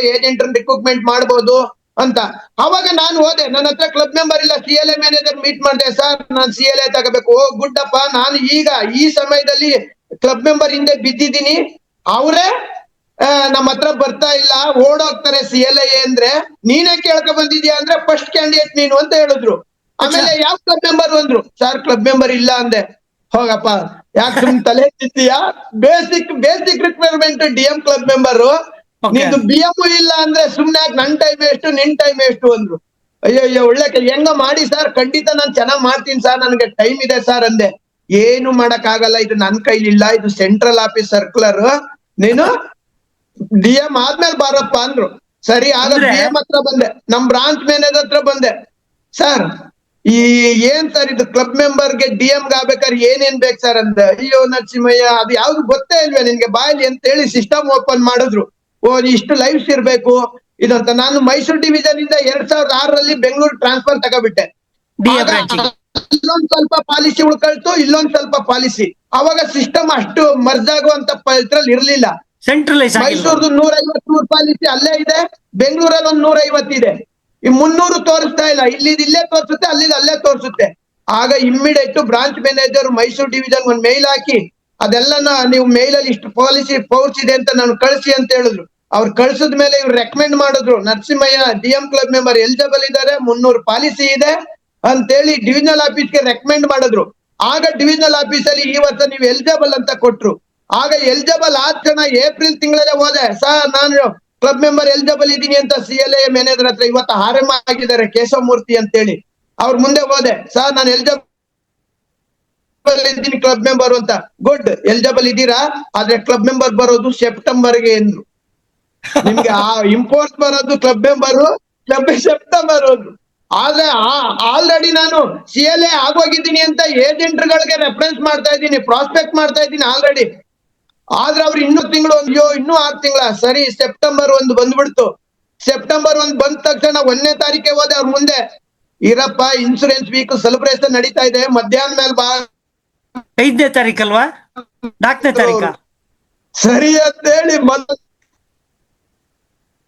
ರಿಕ್ರೂಟ್ಮೆಂಟ್ ಮಾಡ್ಬೋದು ಅಂತ. ಅವಾಗ ನಾನು ಹೋದೆ, ನನ್ನ ಹತ್ರ ಕ್ಲಬ್ ಮೆಂಬರ್ ಇಲ್ಲ, CLA ಮ್ಯಾನೇಜರ್ ಮೀಟ್ ಮಾಡಿದೆ. ಸರ್ ನಾನು CLA ತಗೋಬೇಕು. ಓ ಗುಡ್ಡಪ್ಪ, ನಾನು ಈಗ ಈ ಸಮಯದಲ್ಲಿ ಕ್ಲಬ್ ಮೆಂಬರ್ ಹಿಂದೆ ಬಿದ್ದಿದ್ದೀನಿ, ಅವರೇ ನಮ್ಮ ಹತ್ರ ಬರ್ತಾ ಇಲ್ಲ, ಓಡೋಗ್ತಾರೆ CLA ಅಂದ್ರೆ. ನೀನೇ ಕೇಳ್ಕೊ ಬಂದಿದ್ಯಾ ಅಂದ್ರೆ ಫಸ್ಟ್ ಕ್ಯಾಂಡಿಡೇಟ್ ನೀನು ಅಂತ ಹೇಳಿದ್ರು. ಆಮೇಲೆ ಯಾವ ಕ್ಲಬ್ ಮೆಂಬರ್ ಅಂದ್ರು. ಸರ್ ಕ್ಲಬ್ ಮೆಂಬರ್ ಇಲ್ಲ ಅಂದೆ. ಹೋಗಪ್ಪ, ಯಾಕೆ ಸುಮ್ ತಲೆ ತಿತ್ತೀಯಾ, basic requirement DM club member, ನಿಂದು BM ಇಲ್ಲ ಅಂದ್ರೆ ಸುಮ್ನೆ ಯಾಕೆ ನನ್ ಟೈಮ್ ಎಷ್ಟು ನಿನ್ ಟೈಮ್ ಎಷ್ಟು ಅಂದ್ರು. ಅಯ್ಯೋ ಒಳ್ಳೆ ಹೆಂಗ ಮಾಡಿ ಸರ್, ಖಂಡಿತ ನಾನ್ ಚೆನ್ನಾಗ್ ಮಾಡ್ತೀನಿ ಸರ್, ನನ್ಗೆ ಟೈಮ್ ಇದೆ ಸರ್ ಅಂದೆ. ಏನು ಮಾಡಕ್ ಆಗಲ್ಲ, ಇದು ನನ್ ಕೈಲಿಲ್ಲ, ಇದು ಸೆಂಟ್ರಲ್ ಆಫೀಸ್ ಸರ್ಕ್ಯುಲರ್, ನೀನು DM ಆದ್ಮೇಲೆ ಬಾರಪ್ಪ ಅಂದ್ರು. ಸರಿ, ಆಗ DM ಹತ್ರ ಬಂದೆ, ನಮ್ ಬ್ರಾಂಚ್ ಮ್ಯಾನೇಜರ್ ಹತ್ರ ಬಂದೆ. ಸರ್ ಏನ್ ಸರ್ ಇದು ಕ್ಲಬ್ ಮೆಂಬರ್ಗೆ DM ಆಗ್ಬೇಕಾದ್ರೆ ಏನೇನ್ ಬೇಕು ಸರ್ ಅಂದೆ. ಅಯ್ಯೋ ನರಸಿಂಹಯ್ಯ, ಅದು ಯಾವ್ದು ಗೊತ್ತೇ ಇಲ್ವೇ ನಿನ್ಗೆ ಬಾಯಲ್ಲಿ ಅಂತ ಹೇಳಿ ಸಿಸ್ಟಮ್ ಓಪನ್ ಮಾಡಿದ್ರು. ಓ ಇಷ್ಟು ಲೈವ್ಸ್ ಇರ್ಬೇಕು ಇದಂತ. ನಾನು ಮೈಸೂರು ಡಿವಿಷನ್ ಇಂದ 2006ರಲ್ಲಿ ಬೆಂಗಳೂರು ಟ್ರಾನ್ಸ್ಫರ್ ತಗೋಬಿಟ್ಟೆ. ಇಲ್ಲೊಂದ್ ಸ್ವಲ್ಪ ಪಾಲಿಸಿ ಉಳ್ಕೊಳ್ತು, ಇಲ್ಲೊಂದ್ ಸ್ವಲ್ಪ ಪಾಲಿಸಿ. ಅವಾಗ ಸಿಸ್ಟಮ್ ಅಷ್ಟು ಮರ್ಜ್ ಆಗುವಂತ ಇದ್ರಲ್ಲಿ ಇರ್ಲಿಲ್ಲ. ಸೆಂಟ್ರಲೈಸ್ ಮೈಸೂರ್ದು 150 ಪಾಲಿಸಿ ಅಲ್ಲೇ ಇದೆ, ಬೆಂಗಳೂರಲ್ಲಿ ಒಂದು 150 ಇದೆ. ಈ 300 ತೋರಿಸ್ತಾ ಇಲ್ಲ, ಇಲ್ಲೇ ತೋರಿಸುತ್ತೆ, ಅಲ್ಲೇ ತೋರಿಸುತ್ತೆ. ಆಗ immediate branch manager Mysuru division ಒಂದು ಮೇಲ್ ಹಾಕಿ ಅದೆಲ್ಲ ನೀವು ಮೇಲ್ ಅಲ್ಲಿ ಇಷ್ಟು ಪಾಲಿಸಿ ಪೌಚ್ ಇದೆ ಅಂತ ನಾನು ಕಳಿಸಿ ಅಂತ ಹೇಳಿದ್ರು. ಅವ್ರು ಕಳ್ಸಿದ ಮೇಲೆ ಇವ್ರು ರೆಕಮೆಂಡ್ ಮಾಡಿದ್ರು, Narasimhaiah DM club member eligible ಇದ್ದಾರೆ, 300 ಪಾಲಿಸಿ ಇದೆ ಅಂತೇಳಿ ಡಿವಿಷನಲ್ ಆಫೀಸ್ಗೆ ರೆಕಮೆಂಡ್ ಮಾಡಿದ್ರು. ಆಗ ಡಿವಿಷನಲ್ ಆಫೀಸ್ ಅಲ್ಲಿ ಈ ವರ್ಷ ನೀವು ಎಲಿಜಿಬಲ್ ಅಂತ ಕೊಟ್ರು. ಆಗ ಎಲಿಜಿಬಲ್ ಆದ ಕ್ಷಣ ಏಪ್ರಿಲ್ ತಿಂಗಳಲ್ಲೇ ಹೋದೆ, ಸರ್ ನಾನು ಕ್ಲಬ್ ಮೆಂಬರ್ ಎಲಿಜಿಬಲ್ ಇದೀನಿ ಅಂತ CLA ಮ್ಯಾನೇಜರ್ ಹತ್ರ. ಇವತ್ತು ಆರ್ಎಂ ಆಗಿದ್ದಾರೆ ಕೇಶವ ಮೂರ್ತಿ ಅಂತೇಳಿ. ಅವ್ರ ಮುಂದೆ ಹೋದೆ, ಸರ್ ನಾನು ಎಲಿಜಿಬಲ್ ಇದ್ದೀನಿ ಕ್ಲಬ್ ಮೆಂಬರ್ ಅಂತ. ಗುಡ್, ಎಲಿಜಿಬಲ್ ಇದ್ದೀರಾ, ಆದ್ರೆ ಕ್ಲಬ್ ಮೆಂಬರ್ ಬರೋದು ಸೆಪ್ಟೆಂಬರ್ಗೆ ಎಂದ್ರು. ನಿಮ್ಗೆ ಆ ಇಂಪೋರ್ಟ್ ಬರೋದು ಕ್ಲಬ್ ಮೆಂಬರ್ ಸೆಪ್ಟೆಂಬರ್ ಹೋದ್ರು. ಆದ್ರೆ ಆಲ್ರೆಡಿ ನಾನು CLA ಆಗೋಗಿದ್ದೀನಿ ಅಂತ ಏಜೆಂಟ್ಗಳಿಗೆ ರೆಫರೆನ್ಸ್ ಮಾಡ್ತಾ ಇದ್ದೀನಿ, ಪ್ರಾಸ್ಪೆಕ್ಟ್ ಮಾಡ್ತಾ ಇದ್ದೀನಿ ಆಲ್ರೆಡಿ. ಆದ್ರೆ ಅವ್ರು ಇನ್ನೂ ತಿಂಗಳು ಇನ್ನೂ 6 ತಿಂಗಳ. ಸರಿ, ಸೆಪ್ಟೆಂಬರ್ 1 ಬಂದ್ಬಿಡ್ತು. ಸೆಪ್ಟೆಂಬರ್ 1 ಬಂದ ತಕ್ಷಣ 1ನೇ ತಾರೀಕೆ ಹೋದೆ ಅವ್ರ ಮುಂದೆ, ಇರಪ್ಪ ಇನ್ಸೂರೆನ್ಸ್ ವೀಕ್ ಸೆಲೆಬ್ರೇಷನ್ ನಡೀತಾ ಇದೆ, ಮಧ್ಯಾಹ್ನ ಮೇಲೆ ಬಾ. 5ನೇ ತಾರೀಕಲ್ವಾ, 4ನೇ ತಾರೀಕ? ಸರಿ ಅಂತ ಹೇಳಿ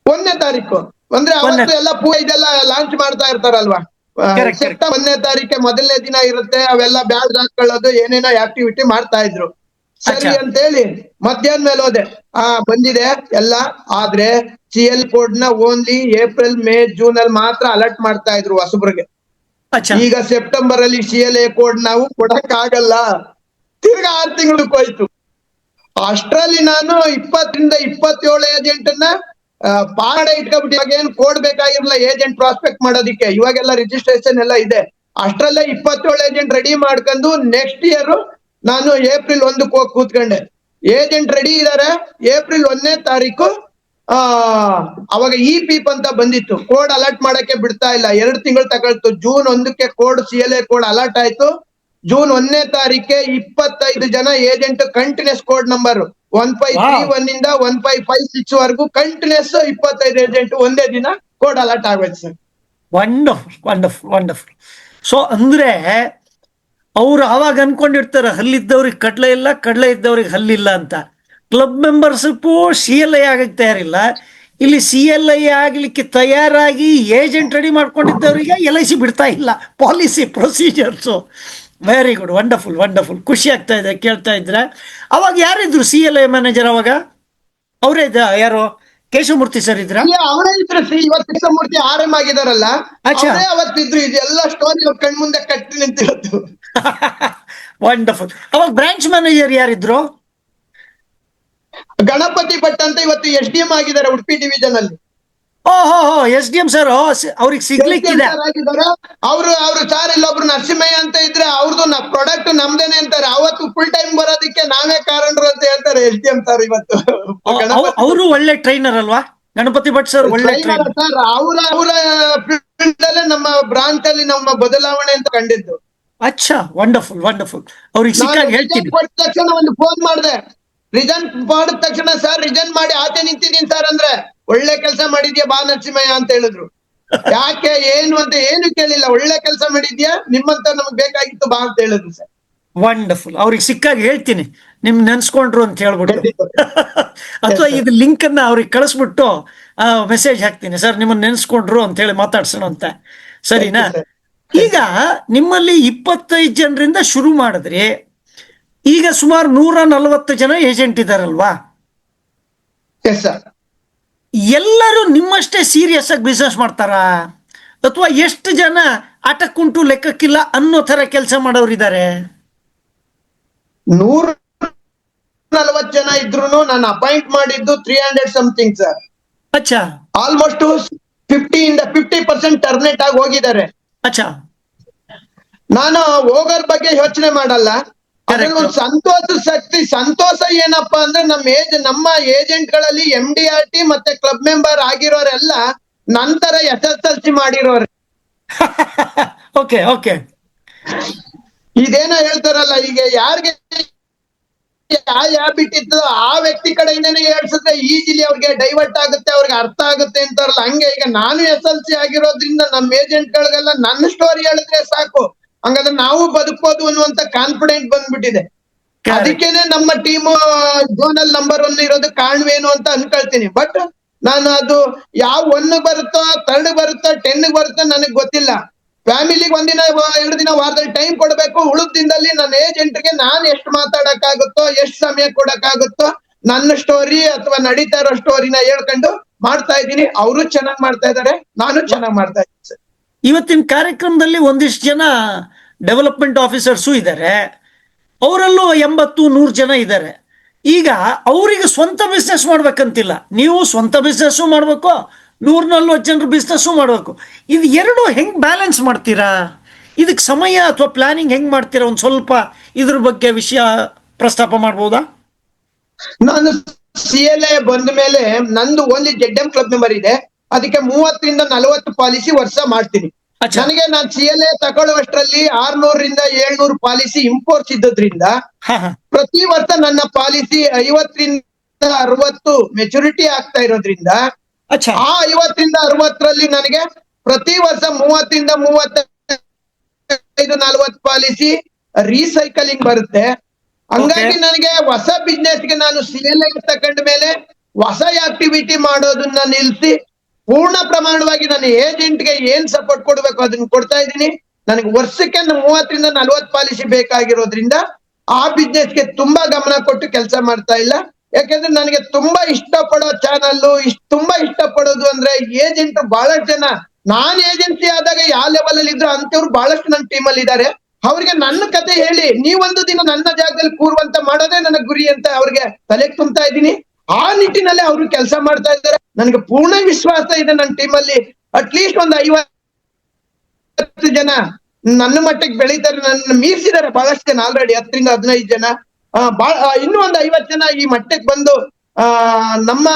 1ನೇ ತಾರೀಕು ಅಂದ್ರೆ ಅವತ್ತು ಎಲ್ಲ ಇದೆಲ್ಲ ಲಾಂಚ್ ಮಾಡ್ತಾ ಇರ್ತಾರಲ್ವಾ. ಸೆಪ್ಟೆಂಬರ್ 1ನೇ ತಾರೀಕೆ ಮೊದಲನೇ ದಿನ ಇರುತ್ತೆ. ಅವೆಲ್ಲ ಬ್ಯಾಗ್ ಹಾಕೊಳ್ಳೋದು ಏನೇನೋ ಆಕ್ಟಿವಿಟಿ ಮಾಡ್ತಾ ಇದ್ರು. ಸರಿ ಅಂತ ಹೇಳಿ ಮಧ್ಯಾಹ್ನ ಮೇಲೆ ಹೋದೆ, ಬಂದಿದೆ ಎಲ್ಲ. ಆದ್ರೆ CL ಕೋಡ್ ನ ಓನ್ಲಿ ಏಪ್ರಿಲ್, ಮೇ, ಜೂನ್ ಅಲ್ಲಿ ಮಾತ್ರ ಅಲರ್ಟ್ ಮಾಡ್ತಾ ಇದ್ರು ಹೊಸಬ್ರಿಗೆ. ಈಗ ಸೆಪ್ಟೆಂಬರ್ ಅಲ್ಲಿ CLA ಕೋಡ್ ನಾವು ಕೊಡಕ್ ಆಗಲ್ಲ. ತಿರ್ಗಾ 6 ತಿಂಗಳಿಗೆ ಹೋಯ್ತು. ಅಷ್ಟ್ರಲ್ಲಿ ನಾನು 20ರಿಂದ 27 ಏಜೆಂಟ್ ನ ಪಾಡೆ ಇಟ್ಕೊಬಿಟ್ಟು, ಇವಾಗ ಏನ್ ಕೋಡ್ ಬೇಕಾಗಿರ್ಲಿಲ್ಲ ಏಜೆಂಟ್ ಪ್ರಾಸ್ಪೆಕ್ಟ್ ಮಾಡೋದಿಕ್ಕೆ. ಇವಾಗೆಲ್ಲ ರಿಜಿಸ್ಟ್ರೇಷನ್ ಎಲ್ಲ ಇದೆ. ಅಷ್ಟ್ರಲ್ಲೇ 27 ಏಜೆಂಟ್ ರೆಡಿ ಮಾಡ್ಕೊಂಡು ನೆಕ್ಸ್ಟ್ ಇಯರ್ ನಾನು ಏಪ್ರಿಲ್ 1ಕ್ಕೆ ಹೋಗಿ ಕೂತ್ಕೊಂಡೆ. ಏಜೆಂಟ್ ರೆಡಿ ಇದಾರೆ. ಏಪ್ರಿಲ್ 1ನೇ ತಾರೀಕು ಅವಾಗ PIP ಅಂತ ಬಂದಿತ್ತು. ಕೋಡ್ ಅಲರ್ಟ್ ಮಾಡಕ್ಕೆ ಬಿಡ್ತಾ ಇಲ್ಲ, 2 ತಿಂಗಳು ತಗೊಳ್ತು. ಜೂನ್ 1ಕ್ಕೆ ಕೋಡ್ CLA ಕೋಡ್ ಅಲರ್ಟ್ ಆಯ್ತು. ಜೂನ್ 1ನೇ ತಾರೀಕೆ 25 ಜನ ಏಜೆಂಟ್ ಕಂಟಿನ್ಯೂಸ್ ಕೋಡ್ ನಂಬರ್ 1531 ಇಂದ 1556 ವರೆಗೂ ಕಂಟಿನ್ಯೂಸ್ 25 ಏಜೆಂಟ್ ಒಂದೇ ದಿನ ಕೋಡ್ ಅಲರ್ಟ್ ಆಗೋಯ್ತು sir. Wonderful wonderful wonderful. So ಅಂದ್ರೆ ಅವ್ರು ಅವಾಗ ಅನ್ಕೊಂಡಿರ್ತಾರೆ ಹಲ್ಲಿದ್ದವ್ರಿಗೆ ಕಡ್ಲೆ ಇಲ್ಲ, ಕಡ್ಲೆ ಇದ್ದವ್ರಿಗೆ ಹಲ್ಲಿಲ್ಲ ಅಂತ. ಕ್ಲಬ್ ಮೆಂಬರ್ಶಿಪ್ CLA ಆಗಕ್ಕೆ ತಯಾರಿಲ್ಲ. ಇಲ್ಲಿ CLA ಆಗ್ಲಿಕ್ಕೆ ತಯಾರಾಗಿ ಏಜೆಂಟ್ ರೆಡಿ ಮಾಡ್ಕೊಂಡಿದ್ದವರಿಗೆ LIC ಬಿಡ್ತಾ ಇಲ್ಲ. Policy procedures very good, wonderful wonderful. ಖುಷಿ ಆಗ್ತಾ ಇದೆ ಕೇಳ್ತಾ ಇದ್ರೆ. ಅವಾಗ ಯಾರಿದ್ರು CLA ಮ್ಯಾನೇಜರ್ ಅವಾಗ? ಅವರೇ ಯಾರು, ಕೇಶವಮೂರ್ತಿ ಸರ್ ಇದ್ರ? ಅವರೇ ಇದ್ರು. ಇವತ್ತು ಕೇಶವಮೂರ್ತಿ RM ಆಗಿದಾರಲ್ಲ, ಅವತ್ತಿದ್ರು. ಇದೆಲ್ಲ ಸ್ಟೋರಿ ಕಣ್ ಮುಂದೆ ಕಟ್ಟಿ ನಿಂತಿರೋದು. ವಂಡರ್ಫುಲ್. ಅವಾಗ ಬ್ರಾಂಚ್ ಮ್ಯಾನೇಜರ್ ಯಾರಿದ್ರು? ಗಣಪತಿ ಭಟ್ ಅಂತ ಇವತ್ತು SDM ಆಗಿದ್ದಾರೆ ಉಡುಪಿ ಡಿವಿಷನ್ ಅಲ್ಲಿ. ಓಹೋ, SDM ಸರ್ ಅವ್ರಿಗೆ ಸಿಗ್ಲಿಕ್ಕಿದೆ. ಅವರು ಸರ್ ಇಲ್ಲೊಬ್ರು ನರಸಿಂಹಯ್ಯ ಅಂತ ಇದ್ರೆ ಅವ್ರದ್ದು ಪ್ರಾಡಕ್ಟ್ ನಮ್ದೇನೆ ಅಂತಾರೆ. ಅವತ್ತು ಫುಲ್ ಟೈಮ್ ಬರೋದಕ್ಕೆ ನಾವೇ ಕಾರಣರು ಅಂತ ಹೇಳ್ತಾರೆ SDM ಸರ್ ಇವತ್ತು. ಅವರು ಒಳ್ಳೆ ಟ್ರೈನರ್ ಅಲ್ವಾ ಗಣಪತಿ ಭಟ್ ಸರ್? ಒಳ್ಳೆ ಟ್ರೈನರ್ ಸರ್. ಅವರ ಫೀಲ್ಡ್ ಅಲ್ಲೇ ನಮ್ಮ ಬ್ರಾಂಚ್ ಅಲ್ಲಿ ನಮ್ಮ ಬದಲಾವಣೆ ಅಂತ ಕಂಡಿದ್ದು. ಅಚ್ಚಾ, ವಂಡರ್ಫುಲ್ ವಂಡರ್ಫುಲ್. ಅವ್ರಿಗೆ ಸಿಕ್ಕಾಗ ಹೇಳ್ತೀನಿ. ತಕ್ಷಣ ಒಂದು ಫೋನ್ ಮಾಡಿದೆ, ರಿಸೈನ್ ಮಾಡಿದ ತಕ್ಷಣ ಸರ್ ರಿಸೈನ್ ಮಾಡಿ ಆಚೆ ನಿಂತಿದ್ದೀನಿ ಸರ್ ಅಂದ್ರೆ, ಒಳ್ಳೆ ಕೆಲಸ ಮಾಡಿದ್ಯಾ ಬಾ ನರಸಿಂಹಯ್ಯ ಅಂತ ಹೇಳಿದ್ರು. ಯಾಕೆ ಏನು ಅಂತ ಏನು ಕೇಳಿಲ್ಲ, ಒಳ್ಳೆ ಕೆಲಸ ಮಾಡಿದ್ಯಾ, ನಿಮ್ಮಂತ ನಮ್ಗೆ ಬೇಕಾಗಿತ್ತು ಬಾ ಅಂತ ಹೇಳಿದ್ರು ಸರ್. ವಂಡರ್ಫುಲ್. ಅವ್ರಿಗೆ ಸಿಕ್ಕಾಗ ಹೇಳ್ತೀನಿ ನಿಮ್ ನೆನ್ಸ್ಕೊಂಡ್ರು ಅಂತ ಹೇಳ್ಬಿಟ್ಟು, ಅಥವಾ ಇದು ಲಿಂಕ್ ಅನ್ನ ಅವ್ರಿಗೆ ಕಳಿಸ್ಬಿಟ್ಟು ಮೆಸೇಜ್ ಹಾಕ್ತೀನಿ, ಸರ್ ನಿಮ್ಮನ್ನ ನೆನ್ಸ್ಕೊಂಡ್ರು ಅಂತ ಹೇಳಿ ಮಾತಾಡ್ಸೋಣ ಅಂತ. ಸರಿನಾ? ಈಗ ನಿಮ್ಮಲ್ಲಿ 25 ಜನರಿಂದ ಶುರು ಮಾಡಿದ್ರಿ, ಈಗ ಸುಮಾರು 140 ಜನ ಏಜೆಂಟ್ ಇದಾರಲ್ವಾ? ಎಲ್ಲರೂ ನಿಮ್ಮಷ್ಟೇ ಸೀರಿಯಸ್ ಆಗಿ ಬಿಸ್ನೆಸ್ ಮಾಡ್ತಾರ, ಅಥವಾ ಎಷ್ಟು ಜನ ಆಟಕ್ಕುಂಟು ಲೆಕ್ಕಕ್ಕಿಲ್ಲ ಅನ್ನೋ ತರ ಕೆಲಸ ಮಾಡೋರಿದ್ದಾರೆ? 140 ಜನ ಇದ್ರು ನಾನು ಅಪಾಯಿಂಟ್ ಮಾಡಿದ್ದು 300 ಸಮಥಿಂಗ್ ಸರ್. ಅಚ್ಚಾ. ಆಲ್ಮೋಸ್ಟ್ 50% ಟರ್ಮಿನೇಟ್ ಆಗಿ ಹೋಗಿದ್ದಾರೆ. ಅಚ್ಚಾ. ನಾನು ಹೋಗೋರ್ ಬಗ್ಗೆ ಯೋಚನೆ ಮಾಡಲ್ಲ. ಅದ್ರಲ್ಲಿ ಸಂತೋಷ ಏನಪ್ಪಾ ಅಂದ್ರೆ ನಮ್ಮ ಏಜೆಂಟ್ ಗಳಲ್ಲಿ MDRT ಮತ್ತೆ ಕ್ಲಬ್ ಮೆಂಬರ್ ಆಗಿರೋರೆಲ್ಲ ನಂತರ SSLC ಮಾಡಿರೋರೆ. Okay okay. ಇದೇನೋ ಹೇಳ್ತಾರಲ್ಲ, ಈಗ ಯಾರಿಗೆ ಯಾವ ಹ್ಯಾಬಿಟ್ ಇತ್ತು ಆ ವ್ಯಕ್ತಿ ಕಡೆಯಿಂದನೇ ಹೇಳ್ಸಿದ್ರೆ ಈಜಿಲಿ ಅವ್ರಿಗೆ ಡೈವರ್ಟ್ ಆಗುತ್ತೆ, ಅವ್ರಿಗೆ ಅರ್ಥ ಆಗುತ್ತೆ ಅಂತಾರಲ್ಲ, ಹಂಗೆ ಈಗ ನಾನು SLC ಆಗಿರೋದ್ರಿಂದ ನಮ್ಮ ಏಜೆಂಟ್ ಗಳಿಗೆಲ್ಲ ನನ್ನ ಸ್ಟೋರಿ ಹೇಳಿದ್ರೆ ಸಾಕು, ಹಂಗಾದ್ರೆ ನಾವು ಬದುಕ್ಬೋದು ಅನ್ನುವಂತ ಕಾನ್ಫಿಡೆಂಟ್ ಬಂದ್ಬಿಟ್ಟಿದೆ. ಅದಕ್ಕೇನೆ ನಮ್ಮ ಟೀಮ್ ಝೋನಲ್ ನಂಬರ್ 1 ಇರೋದು ಕಾರಣವೇನು ಅಂತ ಅನ್ಕೊಳ್ತೀನಿ. ಬಟ್ ನಾನು ಅದು ಯಾವ 1 ಬರುತ್ತೋ 3 ಬರುತ್ತೋ 10 ಬರುತ್ತೋ ನನಗ್ ಗೊತ್ತಿಲ್ಲ. ಫ್ಯಾಮಿಲಿಗೆ ಒಂದಿನ 2 ದಿನ ವಾರದಲ್ಲಿ ಟೈಮ್ ಕೊಡ್ಬೇಕು. ಉಳಿದ ದಿನದಲ್ಲಿ ನನ್ನ ಏಜೆಂಟ್ಗೆ ನಾನು ಎಷ್ಟು ಮಾತಾಡಕ್ಕಾಗುತ್ತೋ, ಎಷ್ಟು ಸಮಯ ಕೊಡಕ್ಕಾಗುತ್ತೋ, ನನ್ನ ಸ್ಟೋರಿ ಅಥವಾ ನಡೀತಾ ಇರೋ ಸ್ಟೋರಿನ ಹೇಳ್ಕೊಂಡು ಮಾಡ್ತಾ ಇದ್ದೀನಿ. ಅವರು ಚೆನ್ನಾಗಿ ಮಾಡ್ತಾ ಇದ್ದಾರೆ, ನಾನು ಚೆನ್ನಾಗಿ ಮಾಡ್ತಾ ಇದ್ದೀನಿ ಸರ್. ಇವತ್ತಿನ ಕಾರ್ಯಕ್ರಮದಲ್ಲಿ ಒಂದಿಷ್ಟು ಜನ ಡೆವಲಪ್ಮೆಂಟ್ ಆಫೀಸರ್ಸು ಇದ್ದಾರೆ, ಅವರಲ್ಲೂ 80-100 ಜನ ಇದ್ದಾರೆ. ಈಗ ಅವರಿಗೆ ಸ್ವಂತ ಬಿಸ್ನೆಸ್ ಮಾಡ್ಬೇಕಂತಿಲ್ಲ, ನೀವು ಸ್ವಂತ ಬಿಸ್ನೆಸ್ಸು ಮಾಡ್ಬೇಕು, 140 ಜನರು ಬಿಸ್ನೆಸ್ಸು ಮಾಡ್ಬೇಕು. ಇದು ಎರಡು ಹೆಂಗ್ ಬ್ಯಾಲೆನ್ಸ್ ಮಾಡ್ತೀರಾ? ಇದಕ್ಕೆ ಸಮಯ ಅಥವಾ ಪ್ಲಾನಿಂಗ್ ಹೆಂಗ್ ಮಾಡ್ತೀರಾ? ಒಂದು ಸ್ವಲ್ಪ ಇದ್ರ ಬಗ್ಗೆ ವಿಷಯ ಪ್ರಸ್ತಾಪ ಮಾಡ್ಬೋದಾ? ನಾನು CLA ಬಂದ ಮೇಲೆ ನಂದು ಓನ್ಲಿ ZM ಕ್ಲಬ್ ಮೆಂಬರ್ ಇದೆ. ಅದಕ್ಕೆ 30ರಿಂದ 40 ಪಾಲಿಸಿ ವರ್ಷ ಮಾಡ್ತೀನಿ. ಅಚ್ಚಾ. ನನಗೆ ನಾನು CLA ತಗೊಳ್ಳುವಷ್ಟರಲ್ಲಿ 600ರಿಂದ 700 ಪಾಲಿಸಿ ಇಂಪೋರ್ಟ್ಸ್ ಇದ್ದದ್ರಿಂದ ಹಾ ಹಾ. ಪ್ರತಿ ವರ್ಷ ನನ್ನ ಪಾಲಿಸಿ 50ರಿಂದ 60 ಮೆಚುರಿಟಿ ಆಗ್ತಾ ಇರೋದ್ರಿಂದ ಅಚ್ಚಾ. ಆ 50ರಿಂದ 60ರಲ್ಲಿ ನನಗೆ ಪ್ರತಿ ವರ್ಷ 30ರಿಂದ 35-40 ಪಾಲಿಸಿ ರೀಸೈಕಲಿಂಗ್ ಬರುತ್ತೆ. ಹಂಗಾಗಿ ನನಗೆ ಹೊಸ ಬಿಸ್ನೆಸ್ ಗೆ ನಾನು CLA ತಕೊಂಡ ಮೇಲೆ ಹೊಸ ಆಕ್ಟಿವಿಟಿ ಮಾಡೋದನ್ನ ನಿಲ್ಸಿ ಪೂರ್ಣ ಪ್ರಮಾಣವಾಗಿ ನನ್ನ ಏಜೆಂಟ್ ಗೆ ಏನ್ ಸಪೋರ್ಟ್ ಕೊಡ್ಬೇಕು ಅದನ್ನ ಕೊಡ್ತಾ ಇದ್ದೀನಿ. ನನಗೆ ವರ್ಷಕ್ಕೆ 30ರಿಂದ 40 ಪಾಲಿಸಿ ಬೇಕಾಗಿರೋದ್ರಿಂದ ಆ ಬಿಸ್ನೆಸ್ ಗೆ ತುಂಬಾ ಗಮನ ಕೊಟ್ಟು ಕೆಲಸ ಮಾಡ್ತಾ ಇಲ್ಲ. ಯಾಕಂದ್ರೆ ನನಗೆ ತುಂಬಾ ಇಷ್ಟಪಡೋ ಚಾನಲ್, ತುಂಬಾ ಇಷ್ಟಪಡೋದು ಅಂದ್ರೆ ಏಜೆಂಟ್ ಬಹಳಷ್ಟು ಜನ. ನಾನ್ ಏಜೆನ್ಸಿ ಆದಾಗ ಯಾವ ಲೆವೆಲ್ ಅಲ್ಲಿ ಇದ್ರು ಅಂತವ್ರು ಬಹಳಷ್ಟು ನನ್ನ ಟೀಮ್ ಅಲ್ಲಿ ಇದ್ದಾರೆ. ಅವ್ರಿಗೆ ನನ್ನ ಕತೆ ಹೇಳಿ ನೀವೊಂದು ದಿನ ನನ್ನ ಜಾಗದಲ್ಲಿ ಕೂರುವಂತ ಮಾಡೋದೇ ನನ್ನ ಗುರಿ ಅಂತ ಅವ್ರಿಗೆ ತಲೆಗೆ ತುಂಬ್ತಾ ಇದ್ದೀನಿ. ಆ ನಿಟ್ಟಿನಲ್ಲಿ ಅವರು ಕೆಲಸ ಮಾಡ್ತಾ ಇದ್ದಾರೆ. ನನಗೆ ಪೂರ್ಣ ವಿಶ್ವಾಸ ಇದೆ ನನ್ನ ಟೀಮ್ ಅಲ್ಲಿ ಅಟ್ಲೀಸ್ಟ್ ಒಂದು 50 ಜನ ನನ್ನ ಮಟ್ಟಕ್ಕೆ ಬೆಳೀತಾರೆ. ನನ್ನ ಮೀರಿಸಿದ್ದಾರೆ ಬಹಳಷ್ಟು ಜನ, ಆಲ್ರೆಡಿ 10ರಿಂದ 15 ಜನ. ಇನ್ನೂ ಒಂದು 50 ಜನ ಈ ಮಟ್ಟಕ್ಕೆ ಬಂದು ನಮ್ಮ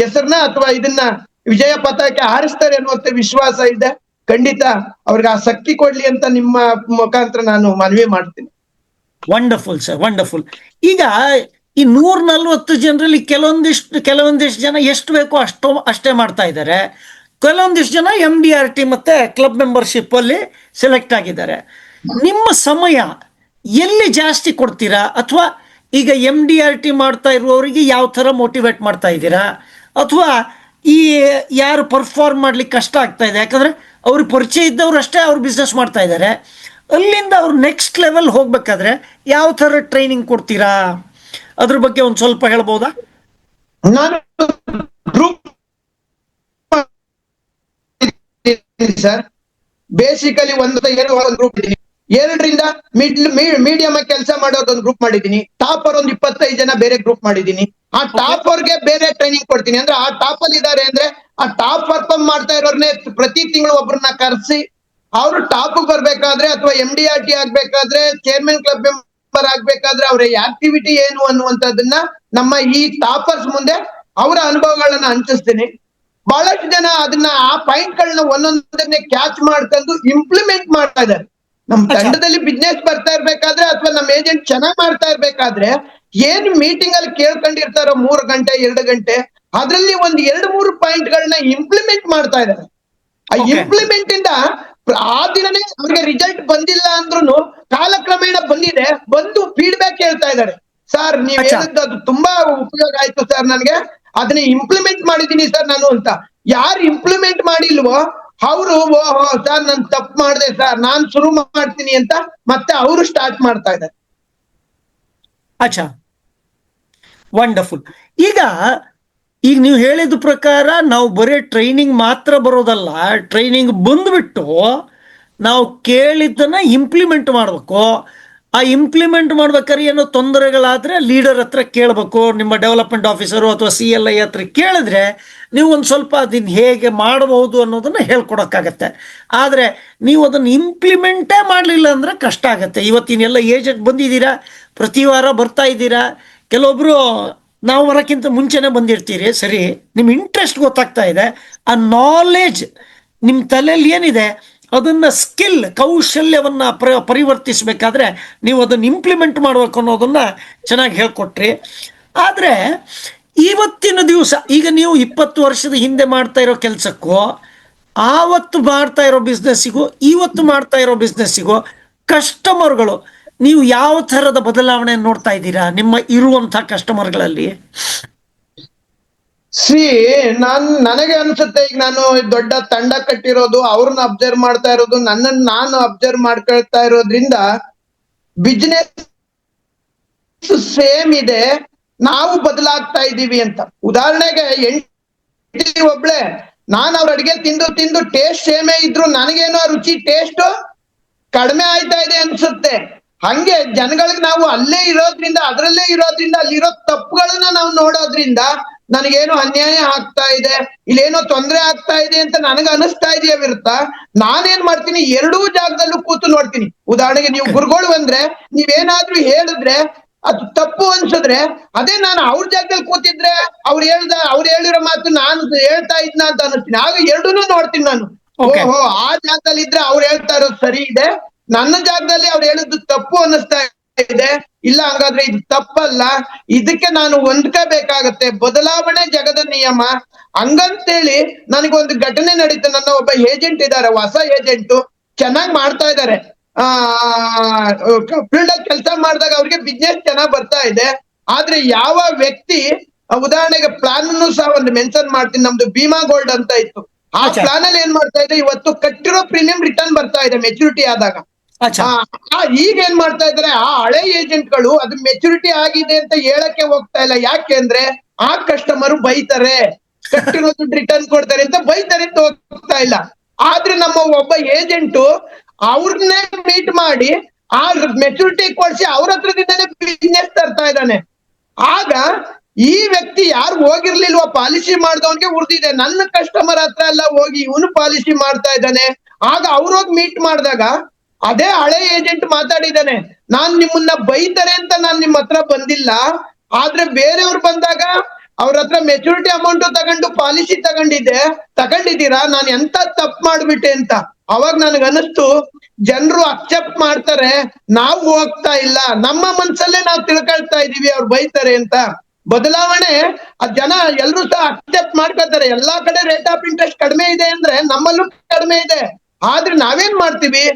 ಹೆಸರನ್ನ ಅಥವಾ ಇದನ್ನ ವಿಜಯ ಪತಾಕೆ ಹಾರಿಸ್ತಾರೆ ಅನ್ನುವಂತ ವಿಶ್ವಾಸ ಇದೆ. ಖಂಡಿತ ಅವ್ರಿಗೆ ಆ ಶಕ್ತಿ ಕೊಡ್ಲಿ ಅಂತ ನಿಮ್ಮ ಮುಖಾಂತರ ನಾನು ಮನವಿ ಮಾಡ್ತೀನಿ. Wonderful sir, wonderful. ಈಗ ಈ 140 ಜನರಲ್ಲಿ ಕೆಲವೊಂದಿಷ್ಟು ಜನ ಎಷ್ಟು ಬೇಕೋ ಅಷ್ಟೇ ಮಾಡ್ತಾ ಇದ್ದಾರೆ. ಕೆಲವೊಂದಿಷ್ಟು ಜನ MDRT ಮತ್ತೆ ಕ್ಲಬ್ ಮೆಂಬರ್ಶಿಪ್ ಅಲ್ಲಿ ಸೆಲೆಕ್ಟ್ ಆಗಿದ್ದಾರೆ. ನಿಮ್ಮ ಸಮಯ ಎಲ್ಲಿ ಜಾಸ್ತಿ ಕೊಡ್ತೀರಾ? ಅಥವಾ ಈಗ MDRT ಮಾಡ್ತಾ ಇರುವವರಿಗೆ ಯಾವ ಥರ ಮೋಟಿವೇಟ್ ಮಾಡ್ತಾ ಇದ್ದೀರಾ? ಅಥವಾ ಈ ಯಾರು ಪರ್ಫಾರ್ಮ್ ಮಾಡ್ಲಿಕ್ಕೆ ಕಷ್ಟ ಆಗ್ತಾ ಇದೆ, ಯಾಕಂದ್ರೆ ಅವ್ರಿಗೆ ಪರಿಚಯ ಇದ್ದವ್ರು ಅಷ್ಟೇ ಅವ್ರು ಬಿಸ್ನೆಸ್ ಮಾಡ್ತಾ ಇದ್ದಾರೆ, ಅಲ್ಲಿಂದ ಅವ್ರು ನೆಕ್ಸ್ಟ್ ಲೆವೆಲ್ ಹೋಗ್ಬೇಕಾದ್ರೆ ಯಾವ ಥರ ಟ್ರೈನಿಂಗ್ ಕೊಡ್ತೀರಾ? ಅದ್ರ ಬಗ್ಗೆ ಒಂದು ಸ್ವಲ್ಪ ಹೇಳ್ಬೋದಾ? ನಾನು ಗ್ರೂಪ್ ಸರ್ ಬೇಸಿಕಲಿ ಒಂದು ಗ್ರೂಪ್ ಇದ್ದೀನಿ. 2ರಿಂದ ಮೀಡಿಯಂ ಕೆಲಸ ಮಾಡೋದು ಒಂದು ಗ್ರೂಪ್ ಮಾಡಿದ್ದೀನಿ. ಟಾಪರ್ ಒಂದು 25 ಜನ ಬೇರೆ ಗ್ರೂಪ್ ಮಾಡಿದ್ದೀನಿ. ಆ ಟಾಪರ್ಗೆ ಬೇರೆ ಟ್ರೈನಿಂಗ್ ಕೊಡ್ತೀನಿ. ಅಂದ್ರೆ ಆ ಟಾಪ್ ಅಲ್ಲಿ ಇದ್ದಾರೆ ಅಂದ್ರೆ ಆ ಟಾಪ್ ಪರ್ಫಾರ್ಮ್ ಮಾಡ್ತಾ ಇರೋರ್ನೇ ಪ್ರತಿ ತಿಂಗಳು ಒಬ್ಬರನ್ನ ಕರೆಸಿ ಅವರು ಟಾಪ್ ಬರ್ಬೇಕಾದ್ರೆ ಅಥವಾ MDRT ಆಗ್ಬೇಕಾದ್ರೆ, ಚೇರ್ಮನ್ ಕ್ಲಬ್ ಮೆಂಬರ್ ಆಗ್ಬೇಕಾದ್ರೆ ಅವರ ಆಕ್ಟಿವಿಟಿ ಏನು ಅನ್ನುವಂಥದ್ದನ್ನ ನಮ್ಮ ಈ ಟಾಪರ್ಸ್ ಮುಂದೆ ಅವರ ಅನುಭವಗಳನ್ನ ಹಂಚಿಸ್ತೀನಿ. ಬಹಳಷ್ಟು ಜನ ಅದನ್ನ ಆ ಪಾಯಿಂಟ್ ಗಳನ್ನ ಒಂದೊಂದನ್ನೇ ಕ್ಯಾಚ್ ಮಾಡ್ಕೊಂಡು ಇಂಪ್ಲಿಮೆಂಟ್ ಮಾಡ್ತಾ ಇದ್ದಾರೆ. ನಮ್ ತಂಡದಲ್ಲಿ ಬಿಸ್ನೆಸ್ ಬರ್ತಾ ಇರ್ಬೇಕಾದ್ರೆ ಅಥವಾ ನಮ್ಮ ಏಜೆಂಟ್ ಚೆನ್ನಾಗ್ ಮಾಡ್ತಾ ಇರ್ಬೇಕಾದ್ರೆ ಏನ್ ಮೀಟಿಂಗ್ ಅಲ್ಲಿ ಕೇಳ್ಕೊಂಡಿರ್ತಾರೋ 3 ಗಂಟೆ 2 ಗಂಟೆ ಅದ್ರಲ್ಲಿ ಒಂದ್ 2-3 ಪಾಯಿಂಟ್ ಗಳನ್ನ ಇಂಪ್ಲಿಮೆಂಟ್ ಮಾಡ್ತಾ ಇದ್ದಾರೆ. ಆ ಇಂಪ್ಲಿಮೆಂಟ್ ಇಂದ ಆ ದಿನನೇ ಅವ್ರಿಗೆ ರಿಸಲ್ಟ್ ಬಂದಿಲ್ಲ ಅಂದ್ರೂ ಕಾಲಕ್ರಮೇಣ ಬಂದಿದೆ, ಬಂದು ಫೀಡ್ಬ್ಯಾಕ್ ಹೇಳ್ತಾ ಇದ್ದಾರೆ. ಸರ್ ನೀವ್ ಹೇಳಿದ್ದು ಅದು ತುಂಬಾ ಉಪಯೋಗ ಆಯ್ತು ಸರ್, ನನ್ಗೆ ಅದನ್ನ ಇಂಪ್ಲಿಮೆಂಟ್ ಮಾಡಿದೀನಿ ಸರ್ ನಾನು ಅಂತ. ಯಾರು ಇಂಪ್ಲಿಮೆಂಟ್ ಮಾಡಿಲ್ವೋ ಅವರು ಓಹೋ ಸರ್ ನಾನು ತಪ್ಪು ಮಾಡಿದೆ ಸರ್, ನಾನ್ ಶುರು ಮಾಡ್ತೀನಿ ಅಂತ ಮತ್ತೆ ಅವರು ಸ್ಟಾರ್ಟ್ ಮಾಡ್ತಾ ಇದ್ದಾರೆ. ಅಚ್ಚಾ, ವಂಡರ್ಫುಲ್. ಈಗ ನೀವು ಹೇಳಿದ ಪ್ರಕಾರ ನಾವು ಬರೀ ಟ್ರೈನಿಂಗ್ ಮಾತ್ರ ಬರೋದಲ್ಲ, ಟ್ರೈನಿಂಗ್ ಬಂದ್ಬಿಟ್ಟು ನಾವು ಕೇಳಿದ್ದನ್ನ ಇಂಪ್ಲಿಮೆಂಟ್ ಮಾಡಬೇಕು. ಆ ಇಂಪ್ಲಿಮೆಂಟ್ ಮಾಡ್ಬೇಕಾದ್ರೆ ಏನೋ ತೊಂದರೆಗಳಾದ್ರೆ ಲೀಡರ್ ಹತ್ರ ಕೇಳಬೇಕು, ನಿಮ್ಮ ಡೆವಲಪ್ಮೆಂಟ್ ಆಫೀಸರು ಅಥವಾ CLI ಹತ್ರ ಕೇಳಿದ್ರೆ ನೀವು ಒಂದು ಸ್ವಲ್ಪ ಅದನ್ನ ಹೇಗೆ ಮಾಡಬಹುದು ಅನ್ನೋದನ್ನ ಹೇಳ್ಕೊಡೋಕ್ಕಾಗತ್ತೆ. ಆದರೆ ನೀವು ಅದನ್ನು ಇಂಪ್ಲಿಮೆಂಟೇ ಮಾಡಲಿಲ್ಲ ಅಂದರೆ ಕಷ್ಟ ಆಗುತ್ತೆ. ಇವತ್ತಿನೆಲ್ಲ ಏಜೆಂಟ್ ಬಂದಿದ್ದೀರಾ, ಪ್ರತಿ ವಾರ ಬರ್ತಾ ಇದ್ದೀರಾ, ಕೆಲವೊಬ್ರು ನಾವು ಬರೋಕ್ಕಿಂತ ಮುಂಚೆನೇ ಬಂದಿರ್ತೀರಿ, ಸರಿ, ನಿಮ್ಮ ಇಂಟ್ರೆಸ್ಟ್ ಗೊತ್ತಾಗ್ತಾ ಇದೆ, ಆ ನಾಲೆಜ್ ನಿಮ್ಮ ತಲೆಯಲ್ಲಿ ಏನಿದೆ ಅದನ್ನ ಸ್ಕಿಲ್ ಕೌಶಲ್ಯವನ್ನ ಪರಿವರ್ತಿಸಬೇಕಾದ್ರೆ ನೀವು ಅದನ್ನು ಇಂಪ್ಲಿಮೆಂಟ್ ಮಾಡಬೇಕು ಅನ್ನೋದನ್ನ ಚೆನ್ನಾಗಿ ಹೇಳ್ಕೊಟ್ರಿ. ಆದರೆ ಇವತ್ತಿನ ದಿವಸ ಈಗ ನೀವು 20 ವರ್ಷದ ಹಿಂದೆ ಮಾಡ್ತಾ ಇರೋ ಕೆಲಸಕ್ಕೂ ಆವತ್ತು ಮಾಡ್ತಾ ಇರೋ ಬಿಸ್ನೆಸ್ಸಿಗೂ ಇವತ್ತು ಮಾಡ್ತಾ ಇರೋ ಬಿಸ್ನೆಸ್ಸಿಗೂ ಕಸ್ಟಮರ್ಗಳು ನೀವು ಯಾವ ಥರದ ಬದಲಾವಣೆ ನೋಡ್ತಾ ಇದ್ದೀರಾ ನಿಮ್ಮ ಇರುವಂತಹ ಕಸ್ಟಮರ್ಗಳಲ್ಲಿ? ಸಿ ನನಗೆ ಅನ್ಸುತ್ತೆ, ಈಗ ನಾನು ದೊಡ್ಡ ತಂಡ ಕಟ್ಟಿರೋದು, ಅವ್ರನ್ನ ಅಬ್ಸರ್ವ್ ಮಾಡ್ತಾ ಇರೋದು, ನನ್ನನ್ನು ನಾನು ಅಬ್ಸರ್ವ್ ಮಾಡ್ಕೊಳ್ತಾ ಇರೋದ್ರಿಂದ ಬಿಸ್ನೆಸ್ ಸೇಮ್ ಇದೆ, ನಾವು ಬದಲಾಗ್ತಾ ಇದೀವಿ ಅಂತ. ಉದಾಹರಣೆಗೆ ಹೆಂಡತಿ ಒಬ್ಳೆ, ನಾನ್ ಅವ್ರ ಅಡಿಗೆ ತಿಂದು ತಿಂದು ಟೇಸ್ಟ್ ಸೇಮೇ ಇದ್ರು ನನಗೇನೋ ರುಚಿ ಟೇಸ್ಟ್ ಕಡಿಮೆ ಆಯ್ತಾ ಇದೆ ಅನ್ಸುತ್ತೆ. ಹಂಗೆ ಜನಗಳಿಗೆ ನಾವು ಅಲ್ಲೇ ಇರೋದ್ರಿಂದ, ಅದ್ರಲ್ಲೇ ಇರೋದ್ರಿಂದ, ಅಲ್ಲಿರೋ ತಪ್ಪುಗಳನ್ನ ನಾವು ನೋಡೋದ್ರಿಂದ ನನಗೇನೋ ಅನ್ಯಾಯ ಆಗ್ತಾ ಇದೆ, ಇಲ್ಲೇನೋ ತೊಂದರೆ ಆಗ್ತಾ ಇದೆ ಅಂತ ನನಗೆ ಅನಿಸ್ತಾ ಇದೆಯೇ ವಿರುದ್ಧ ನಾನೇನ್ ಮಾಡ್ತೀನಿ, ಎರಡೂ ಜಾಗದಲ್ಲೂ ಕೂತು ನೋಡ್ತೀನಿ. ಉದಾಹರಣೆಗೆ ನೀವು ಗುರುಗಳು ಬಂದ್ರೆ ನೀವೇನಾದ್ರೂ ಹೇಳಿದ್ರೆ ಅದು ತಪ್ಪು ಅನ್ಸಿದ್ರೆ, ಅದೇ ನಾನು ಅವ್ರ ಜಾಗದಲ್ಲಿ ಕೂತಿದ್ರೆ ಅವ್ರು ಹೇಳಿರೋ ಮಾತು ನಾನು ಹೇಳ್ತಾ ಇದ್ನ ಅಂತ ಅನಿಸ್ತೀನಿ. ಆಗ ಎರಡನ್ನೂ ನೋಡ್ತೀನಿ ನಾನು. Okay. ಓಹೋ, ಆ ಜಾಗದಲ್ಲಿ ಇದ್ರೆ ಅವ್ರು ಹೇಳ್ತಾ ಇರೋದು ಸರಿ ಇದೆ, ನನ್ನ ಜಾಗದಲ್ಲಿ ಅವ್ರು ಹೇಳಿದ್ದು ತಪ್ಪು ಅನ್ನಿಸ್ತಾ ಇದೆ, ಇಲ್ಲ ಹಂಗಾದ್ರೆ ಇದು ತಪ್ಪಲ್ಲ, ಇದಕ್ಕೆ ನಾನು ಹೊಂದ್ಕೋಬೇಕಾಗತ್ತೆ, ಬದಲಾವಣೆ ಜಗದ ನಿಯಮ ಹಂಗಂತೇಳಿ. ನನಗೊಂದು ಘಟನೆ ನಡೀತು. ನನ್ನ ಒಬ್ಬ ಏಜೆಂಟ್ ಇದ್ದಾರೆ, ಹೊಸ ಏಜೆಂಟ್, ಚೆನ್ನಾಗ್ ಮಾಡ್ತಾ ಇದ್ದಾರೆ. ಫೀಲ್ಡ್ ಅಲ್ಲಿ ಕೆಲಸ ಮಾಡಿದಾಗ ಅವ್ರಿಗೆ ಬಿಸ್ನೆಸ್ ಚೆನ್ನಾಗ್ ಬರ್ತಾ ಇದೆ. ಆದ್ರೆ ಯಾವ ವ್ಯಕ್ತಿ, ಉದಾಹರಣೆಗೆ ಪ್ಲಾನ್ ಅನ್ನು ಸಹ ಒಂದು ಮೆನ್ಷನ್ ಮಾಡ್ತೀನಿ, ನಮ್ದು ಭೀಮಾ ಗೋಲ್ಡ್ ಅಂತ ಇತ್ತು. ಆ ಅಚ್ಚಾ. ಪ್ಲಾನ್ ಅಲ್ಲಿ ಏನ್ ಮಾಡ್ತಾ ಇದೆ, ಇವತ್ತು ಕಟ್ಟಿರೋ ಪ್ರೀಮಿಯಂ ರಿಟರ್ನ್ ಬರ್ತಾ ಇದೆ ಮೆಚುರಿಟಿ ಆದಾಗ. ಅಚ್ಚಾ. ಈಗ ಏನ್ ಮಾಡ್ತಾ ಇದಾರೆ, ಆ ಹಳೆ ಏಜೆಂಟ್ಗಳು ಅದು ಮೆಚುರಿಟಿ ಆಗಿದೆ ಅಂತ ಹೇಳಕ್ಕೆ ಹೋಗ್ತಾ ಇಲ್ಲ. ಯಾಕೆಂದ್ರೆ ಆ ಕಸ್ಟಮರ್ ಬೈತಾರೆ, ಕಟ್ಟಿರೋ ದುಡ್ಡು ರಿಟರ್ನ್ ಕೊಡ್ತಾರೆ ಅಂತ ಬೈತಾರೆ ಅಂತ ಹೋಗ್ತಾ ಇಲ್ಲ. ಆದ್ರೆ ನಮ್ಮ ಒಬ್ಬ ಏಜೆಂಟ್ ಅವ್ರನ್ನೇ ಮೀಟ್ ಮಾಡಿ ಆ ಮೆಚುರಿಟಿ ಕೊಡ್ಸಿ ಅವ್ರ ಹತ್ರದಿಂದನೇ ಬಿಸ್ನೆಸ್ ತರ್ತಾ ಇದ್ದಾನೆ. ಆಗ ಈ ವ್ಯಕ್ತಿ ಯಾರು ಹೋಗಿರ್ಲಿಲ್ವ ಪಾಲಿಸಿ ಮಾಡ್ದವನ್ಗೆ ಉರ್ದಿದೆ, ನನ್ನ ಕಸ್ಟಮರ್ ಹತ್ರ ಎಲ್ಲ ಹೋಗಿ ಇವನು ಪಾಲಿಸಿ ಮಾಡ್ತಾ ಇದ್ದಾನೆ. ಆಗ ಅವ್ರೋಗಿ ಮೀಟ್ ಮಾಡಿದಾಗ ಅದೇ ಹಳೆ ಏಜೆಂಟ್ ಮಾತಾಡಿದಾನೆ, ನಾನ್ ನಿಮ್ಮನ್ನ ಬೈತಾರೆ ಅಂತ ನಾನ್ ನಿಮ್ ಹತ್ರ ಬಂದಿಲ್ಲ, ಆದ್ರೆ ಬೇರೆಯವ್ರು ಬಂದಾಗ ಅವ್ರ ಹತ್ರ ಮೆಚುರಿಟಿ ಅಮೌಂಟ್ ತಗೊಂಡು ಪಾಲಿಸಿ ತಗೊಂಡಿದ್ದೀರಾ, ನಾನ್ ಎಂತ ತಪ್ಪು ಮಾಡ್ಬಿಟ್ಟೆ ಅಂತ. ಅವಾಗ ನನಗ್ ಅನಿಸ್ತು, ಜನರು ಅಕ್ಸೆಪ್ಟ್ ಮಾಡ್ತಾರೆ, ನಾವು ಹೋಗ್ತಾ ಇಲ್ಲ, ನಮ್ಮ ಮನ್ಸಲ್ಲೇ ನಾವು ತಿಳ್ಕೊಳ್ತಾ ಇದೀವಿ ಅವ್ರು ಬೈತಾರೆ ಅಂತ. ಬದಲಾವಣೆ ಜನ ಎಲ್ರು ಸಹ ಅಕ್ಸೆಪ್ಟ್ ಮಾಡ್ಕೊತಾರೆ. ಎಲ್ಲಾ ಕಡೆ ರೇಟ್ ಆಫ್ ಇಂಟ್ರೆಸ್ಟ್ ಕಡಿಮೆ ಇದೆ ಅಂದ್ರೆ ನಮ್ಮಲ್ಲೂ ಕಡಿಮೆ ಇದೆ. ಆದ್ರೆ ನಾವೇನ್ ಮಾಡ್ತೀವಿ,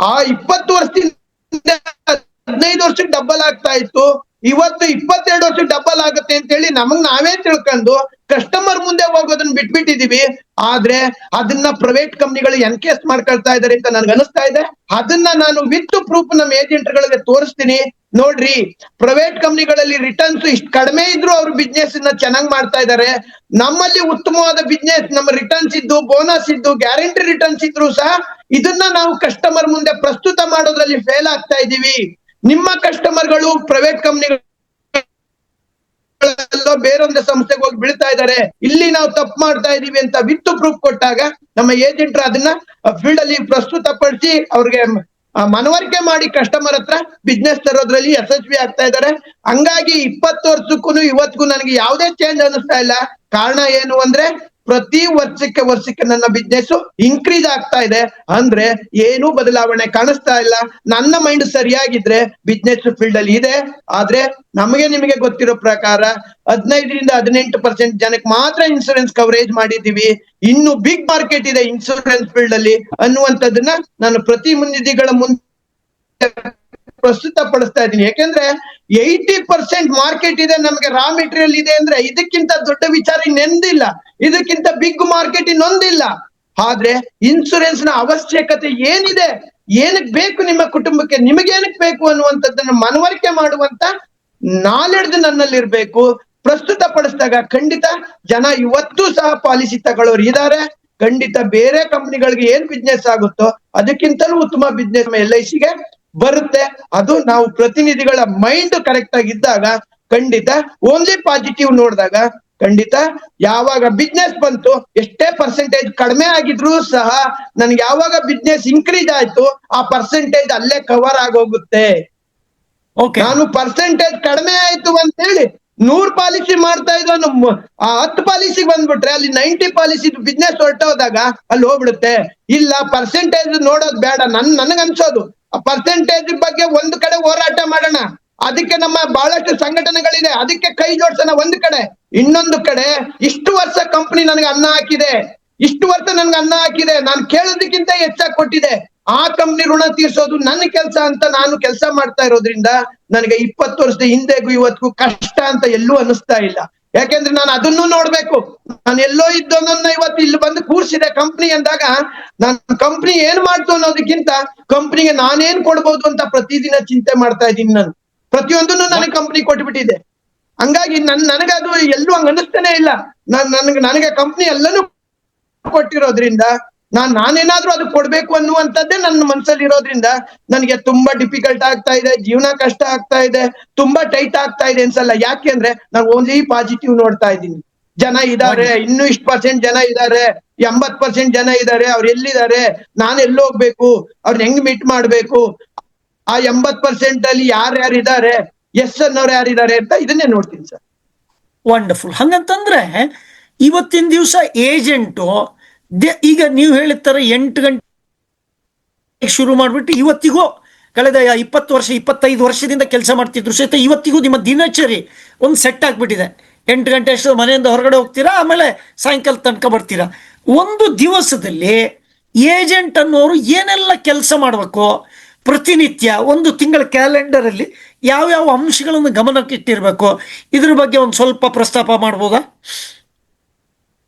ಆ 20 ವರ್ಷದಿಂದ 15 ವರ್ಷಕ್ಕೆ ಡಬಲ್ ಆಗ್ತಾ ಇತ್ತು, ಇವತ್ತು 22 ವರ್ಷಕ್ಕೆ ಡಬಲ್ ಆಗುತ್ತೆ ಅಂತ ಹೇಳಿ ನಮಗ್ ನಾವೇ ತಿಳ್ಕೊಂಡು ಕಸ್ಟಮರ್ ಮುಂದೆ ಹೋಗೋದನ್ನ ಬಿಟ್ಬಿಟ್ಟಿದೀವಿ. ಆದ್ರೆ ಅದನ್ನ ಪ್ರೈವೇಟ್ ಕಂಪ್ನಿಗಳು ಎನ್ಕೇಸ್ ಮಾಡ್ಕೊಳ್ತಾ ಇದಾರೆ ಅಂತ ನನ್ಗೆ ಅನಿಸ್ತಾ ಇದೆ. ಅದನ್ನ ನಾನು ವಿತ್ ಪ್ರೂಫ್ ನಮ್ಮ ಏಜೆಂಟ್ಗಳಿಗೆ ತೋರಿಸ್ತೀನಿ. ನೋಡ್ರಿ, ಪ್ರೈವೇಟ್ ಕಂಪ್ನಿಗಳಲ್ಲಿ ರಿಟರ್ನ್ಸ್ ಇಷ್ಟು ಕಡಿಮೆ ಇದ್ರು ಅವ್ರು ಬಿಸ್ನೆಸ್ ನ ಚೆನ್ನಾಗಿ ಮಾಡ್ತಾ ಇದ್ದಾರೆ. ನಮ್ಮಲ್ಲಿ ಉತ್ತಮವಾದ ಬಿಸ್ನೆಸ್, ನಮ್ಮ ರಿಟರ್ನ್ಸ್ ಇದ್ದು, ಬೋನಸ್ ಇದ್ದು, ಗ್ಯಾರಂಟಿ ರಿಟರ್ನ್ಸ್ ಇದ್ರು ಸಹ ಇದನ್ನ ನಾವು ಕಸ್ಟಮರ್ ಮುಂದೆ ಪ್ರಸ್ತುತ ಮಾಡೋದ್ರಲ್ಲಿ ಫೇಲ್ ಆಗ್ತಾ ಇದೀವಿ. ನಿಮ್ಮ ಕಸ್ಟಮರ್ಗಳು ಪ್ರೈವೇಟ್ ಕಂಪ್ನಿಗಳು ಬೇರೊಂದು ಸಂಸ್ಥೆಗೆ ಹೋಗಿ ಬೀಳ್ತಾ ಇದ್ದಾರೆ, ಇಲ್ಲಿ ನಾವು ತಪ್ಪು ಮಾಡ್ತಾ ಇದೀವಿ ಅಂತ ವಿತ್ ಪ್ರೂಫ್ ಕೊಟ್ಟಾಗ ನಮ್ಮ ಏಜೆಂಟ್ರು ಅದನ್ನ ಫೀಲ್ಡ್ ಅಲ್ಲಿ ಪ್ರಸ್ತುತಪಡಿಸಿ ಅವ್ರಿಗೆ ಮನವರಿಕೆ ಮಾಡಿ ಕಸ್ಟಮರ್ ಹತ್ರ ಬಿಸ್ನೆಸ್ ತರೋದ್ರಲ್ಲಿ ಯಶಸ್ವಿ ಆಗ್ತಾ ಇದ್ದಾರೆ. ಹಂಗಾಗಿ 20 ವರ್ಷಕ್ಕೂ ಇವತ್ತಿಗೂ ನನಗೆ ಯಾವುದೇ ಚೇಂಜ್ ಅನಿಸ್ತಾ ಇಲ್ಲ. ಕಾರಣ ಏನು ಅಂದ್ರೆ, ಪ್ರತಿ ವರ್ಷಕ್ಕೆ ನನ್ನ ಬಿಸ್ನೆಸ್ ಇನ್ಕ್ರೀಸ್ ಆಗ್ತಾ ಇದೆ. ಅಂದ್ರೆ ಏನೂ ಬದಲಾವಣೆ ಕಾಣಿಸ್ತಾ ಇಲ್ಲ. ನನ್ನ ಮೈಂಡ್ ಸರಿಯಾಗಿದ್ರೆ ಬಿಸ್ನೆಸ್ ಫೀಲ್ಡ್ ಅಲ್ಲಿ ಇದೆ. ಆದ್ರೆ ನಿಮಗೆ ಗೊತ್ತಿರೋ ಪ್ರಕಾರ 15-18% ಜನಕ್ಕೆ ಮಾತ್ರ ಇನ್ಸೂರೆನ್ಸ್ ಕವರೇಜ್ ಮಾಡಿದೀವಿ. ಇನ್ನು ಬಿಗ್ ಮಾರ್ಕೆಟ್ ಇದೆ ಇನ್ಸೂರೆನ್ಸ್ ಫೀಲ್ಡ್ ಅಲ್ಲಿ ಅನ್ನುವಂಥದ್ದನ್ನ ನಾನು ಪ್ರತಿನಿಧಿಗಳ ಮುಂದೆ ಪ್ರಸ್ತುತ ಪಡಿಸ್ತಾ ಇದ್ದೀನಿ. ಯಾಕೆಂದ್ರೆ 80% ಮಾರ್ಕೆಟ್ ಇದೆ, ನಮಗೆ ರಾ ಮೆಟೀರಿಯಲ್ ಇದೆ ಅಂದ್ರೆ ಇದಕ್ಕಿಂತ ದೊಡ್ಡ ವಿಚಾರ ಇನ್ನೊಂದಿಲ್ಲ, ಇದಕ್ಕಿಂತ ಬಿಗ್ ಮಾರ್ಕೆಟ್ ಇನ್ನೊಂದಿಲ್ಲ. ಆದ್ರೆ ಇನ್ಸೂರೆನ್ಸ್ ನ ಅವಶ್ಯಕತೆ ಏನಿದೆ, ಏನಕ್ ಬೇಕು ನಿಮ್ಮ ಕುಟುಂಬಕ್ಕೆ, ನಿಮಗೆ ಏನಕ್ ಬೇಕು ಅನ್ನುವಂಥದ್ದನ್ನ ಮನವರಿಕೆ ಮಾಡುವಂತ ನಾಲೆಡ್ಜ್ ನನ್ನಲ್ಲಿ ಇರ್ಬೇಕು. ಪ್ರಸ್ತುತ ಪಡಿಸಿದಾಗ ಖಂಡಿತ ಜನ ಇವತ್ತೂ ಸಹ ಪಾಲಿಸಿ ತಗೊಳ್ಳೋರು ಇದ್ದಾರೆ. ಖಂಡಿತ ಬೇರೆ ಕಂಪನಿಗಳಿಗೆ ಏನ್ ಬಿಸ್ನೆಸ್ ಆಗುತ್ತೋ ಅದಕ್ಕಿಂತಲೂ ಉತ್ತಮ ಬಿಸ್ನೆಸ್ LIC ಗೆ ಬರುತ್ತೆ. ಅದು ನಾವು ಪ್ರತಿನಿಧಿಗಳ ಮೈಂಡ್ ಕರೆಕ್ಟ್ ಆಗಿದ್ದಾಗ ಖಂಡಿತ ಓನ್ಲಿ ಪಾಸಿಟಿವ್ ನೋಡಿದಾಗ ಖಂಡಿತ ಯಾವಾಗ ಬಿಸ್ನೆಸ್ ಬಂತು, ಎಷ್ಟೇ ಪರ್ಸೆಂಟೇಜ್ ಕಡಿಮೆ ಆಗಿದ್ರು ಸಹ ನನ್ಗೆ ಯಾವಾಗ ಬಿಸ್ನೆಸ್ ಇನ್ಕ್ರೀಸ್ ಆಯ್ತು ಆ ಪರ್ಸೆಂಟೇಜ್ ಅಲ್ಲೇ ಕವರ್ ಆಗೋಗುತ್ತೆ. ನಾನು ಪರ್ಸೆಂಟೇಜ್ ಕಡಿಮೆ ಆಯ್ತು ಅಂತ ಹೇಳಿ 100 ಪಾಲಿಸಿ ಮಾಡ್ತಾ ಇದ್ದವನು 10 ಪಾಲಿಸಿಗೆ ಬಂದ್ಬಿಟ್ರೆ ಅಲ್ಲಿ 90 ಪಾಲಿಸಿ ಬಿಸ್ನೆಸ್ ಹೊರಟೋದಾಗ ಅಲ್ಲಿ ಹೋಗ್ಬಿಡುತ್ತೆ. ಇಲ್ಲ, ಪರ್ಸೆಂಟೇಜ್ ನೋಡೋದು ಬೇಡ. ನನಗನ್ಸೋದು ಆ ಪರ್ಸೆಂಟೇಜ್ ಬಗ್ಗೆ ಒಂದು ಕಡೆ ಹೋರಾಟ ಮಾಡೋಣ. ಅದಕ್ಕೆ ನಮ್ಮ ಬಹಳಷ್ಟು ಸಂಘಟನೆಗಳಿದೆ, ಅದಕ್ಕೆ ಕೈ ಜೋಡ್ಸೋಣ ಒಂದು ಕಡೆ. ಇನ್ನೊಂದು ಕಡೆ ಇಷ್ಟು ವರ್ಷ ಕಂಪನಿ ನನಗೆ ಅನ್ನ ಹಾಕಿದೆ, ನಾನು ಕೇಳೋದಕ್ಕಿಂತ ಹೆಚ್ಚಾಗಿ ಕೊಟ್ಟಿದೆ, ಆ ಕಂಪ್ನಿ ಋಣ ತೀರ್ಸೋದು ನನ್ನ ಕೆಲಸ ಅಂತ ನಾನು ಕೆಲಸ ಮಾಡ್ತಾ ಇರೋದ್ರಿಂದ ನನಗೆ 20 ವರ್ಷದ ಹಿಂದೆಗೂ ಇವತ್ತಿಗೂ ಕಷ್ಟ ಅಂತ ಎಲ್ಲೂ ಅನಿಸ್ತಾ ಇಲ್ಲ. ಯಾಕೆಂದ್ರೆ ನಾನು ಅದನ್ನು ನೋಡ್ಬೇಕು. ನಾನು ಎಲ್ಲೋ ಇದ್ದವನನ್ನ ಇವತ್ತು ಇಲ್ಲಿ ಬಂದು ಕೂರ್ಸಿದೆ ಕಂಪ್ನಿ ಅಂದಾಗ, ನಾನು ಕಂಪ್ನಿ ಏನ್ ಮಾಡ್ತು ಅನ್ನೋದಕ್ಕಿಂತ ಕಂಪ್ನಿಗೆ ನಾನೇನ್ ಕೊಡ್ಬೋದು ಅಂತ ಪ್ರತಿದಿನ ಚಿಂತೆ ಮಾಡ್ತಾ ಇದ್ದೀನಿ. ನಾನು ಪ್ರತಿಯೊಂದನ್ನು ನನಗೆ ಕಂಪ್ನಿ ಕೊಟ್ಬಿಟ್ಟಿದೆ. ಹಂಗಾಗಿ ನನಗದು ಎಲ್ಲೂ ಹಂಗ ಅನಿಸ್ತಾನೆ ಇಲ್ಲ. ನನಗೆ ಕಂಪ್ನಿ ಎಲ್ಲನೂ ಕೊಟ್ಟಿರೋದ್ರಿಂದ ನಾನೇನಾದ್ರೂ ಅದು ಕೊಡ್ಬೇಕು ಅನ್ನುವಂಥದ್ದೇ ನನ್ನ ಮನಸ್ಸಲ್ಲಿ ಇರೋದ್ರಿಂದ ನನಗೆ ತುಂಬಾ ಡಿಫಿಕಲ್ಟ್ ಆಗ್ತಾ ಇದೆ, ಜೀವನ ಕಷ್ಟ ಆಗ್ತಾ ಇದೆ, ತುಂಬಾ ಟೈಟ್ ಆಗ್ತಾ ಇದೆ ಅನ್ಸಲ್ಲ. ಯಾಕೆ ಅಂದ್ರೆ ನಾನು ಓನ್ಲಿ ಪಾಸಿಟಿವ್ ನೋಡ್ತಾ ಇದ್ದೀನಿ. ಜನ ಇದಾರೆ, ಇನ್ನೂ ಇಷ್ಟು % ಜನ ಇದಾರೆ, 80% ಜನ ಇದಾರೆ, ಅವ್ರು ಎಲ್ಲಿದ್ದಾರೆ, ನಾನು ಎಲ್ಲಿ ಹೋಗ್ಬೇಕು, ಅವ್ರನ್ನ ಹೆಂಗ್ ಮೀಟ್ ಮಾಡ್ಬೇಕು, ಆ 80% ಅಲ್ಲಿ ಯಾರ್ಯಾರು ಇದಾರೆ, ಎಸ್ ಅನ್ನೋರು ಯಾರಿದ್ದಾರೆ ಅಂತ ಇದನ್ನೇ ನೋಡ್ತೀನಿ ಸರ್. ವಂಡರ್ಫುಲ್. ಹಂಗಂತಂದ್ರೆ ಇವತ್ತಿನ ದಿವಸ ಏಜೆಂಟು ಈಗ ನೀವು ಹೇಳಿರ್ತಾರೆ 8 ಗಂಟೆ ಶುರು ಮಾಡ್ಬಿಟ್ಟು ಇವತ್ತಿಗೂ ಕಳೆದ 20 ವರ್ಷ 25 ವರ್ಷದಿಂದ ಕೆಲಸ ಮಾಡ್ತಿದ್ರು ಸಹಿತ ಇವತ್ತಿಗೂ ನಿಮ್ಮ ದಿನಚರಿ ಒಂದು ಸೆಟ್ ಆಗ್ಬಿಟ್ಟಿದೆ. 8 ಗಂಟೆ ಅಷ್ಟು ಮನೆಯಿಂದ ಹೊರಗಡೆ ಹೋಗ್ತೀರಾ, ಆಮೇಲೆ ಸಾಯಂಕಾಲ ತನಕ ಬರ್ತೀರಾ. ಒಂದು ದಿವಸದಲ್ಲಿ ಏಜೆಂಟ್ ಅನ್ನೋರು ಏನೆಲ್ಲ ಕೆಲಸ ಮಾಡಬೇಕು, ಪ್ರತಿನಿತ್ಯ ಒಂದು ತಿಂಗಳ ಕ್ಯಾಲೆಂಡರ್ ಅಲ್ಲಿ ಯಾವ್ಯಾವ ಅಂಶಗಳನ್ನು ಗಮನಕ್ಕಿಟ್ಟಿರ್ಬೇಕು, ಇದ್ರ ಬಗ್ಗೆ ಒಂದು ಸ್ವಲ್ಪ ಪ್ರಸ್ತಾಪ ಮಾಡ್ಬೋದಾ?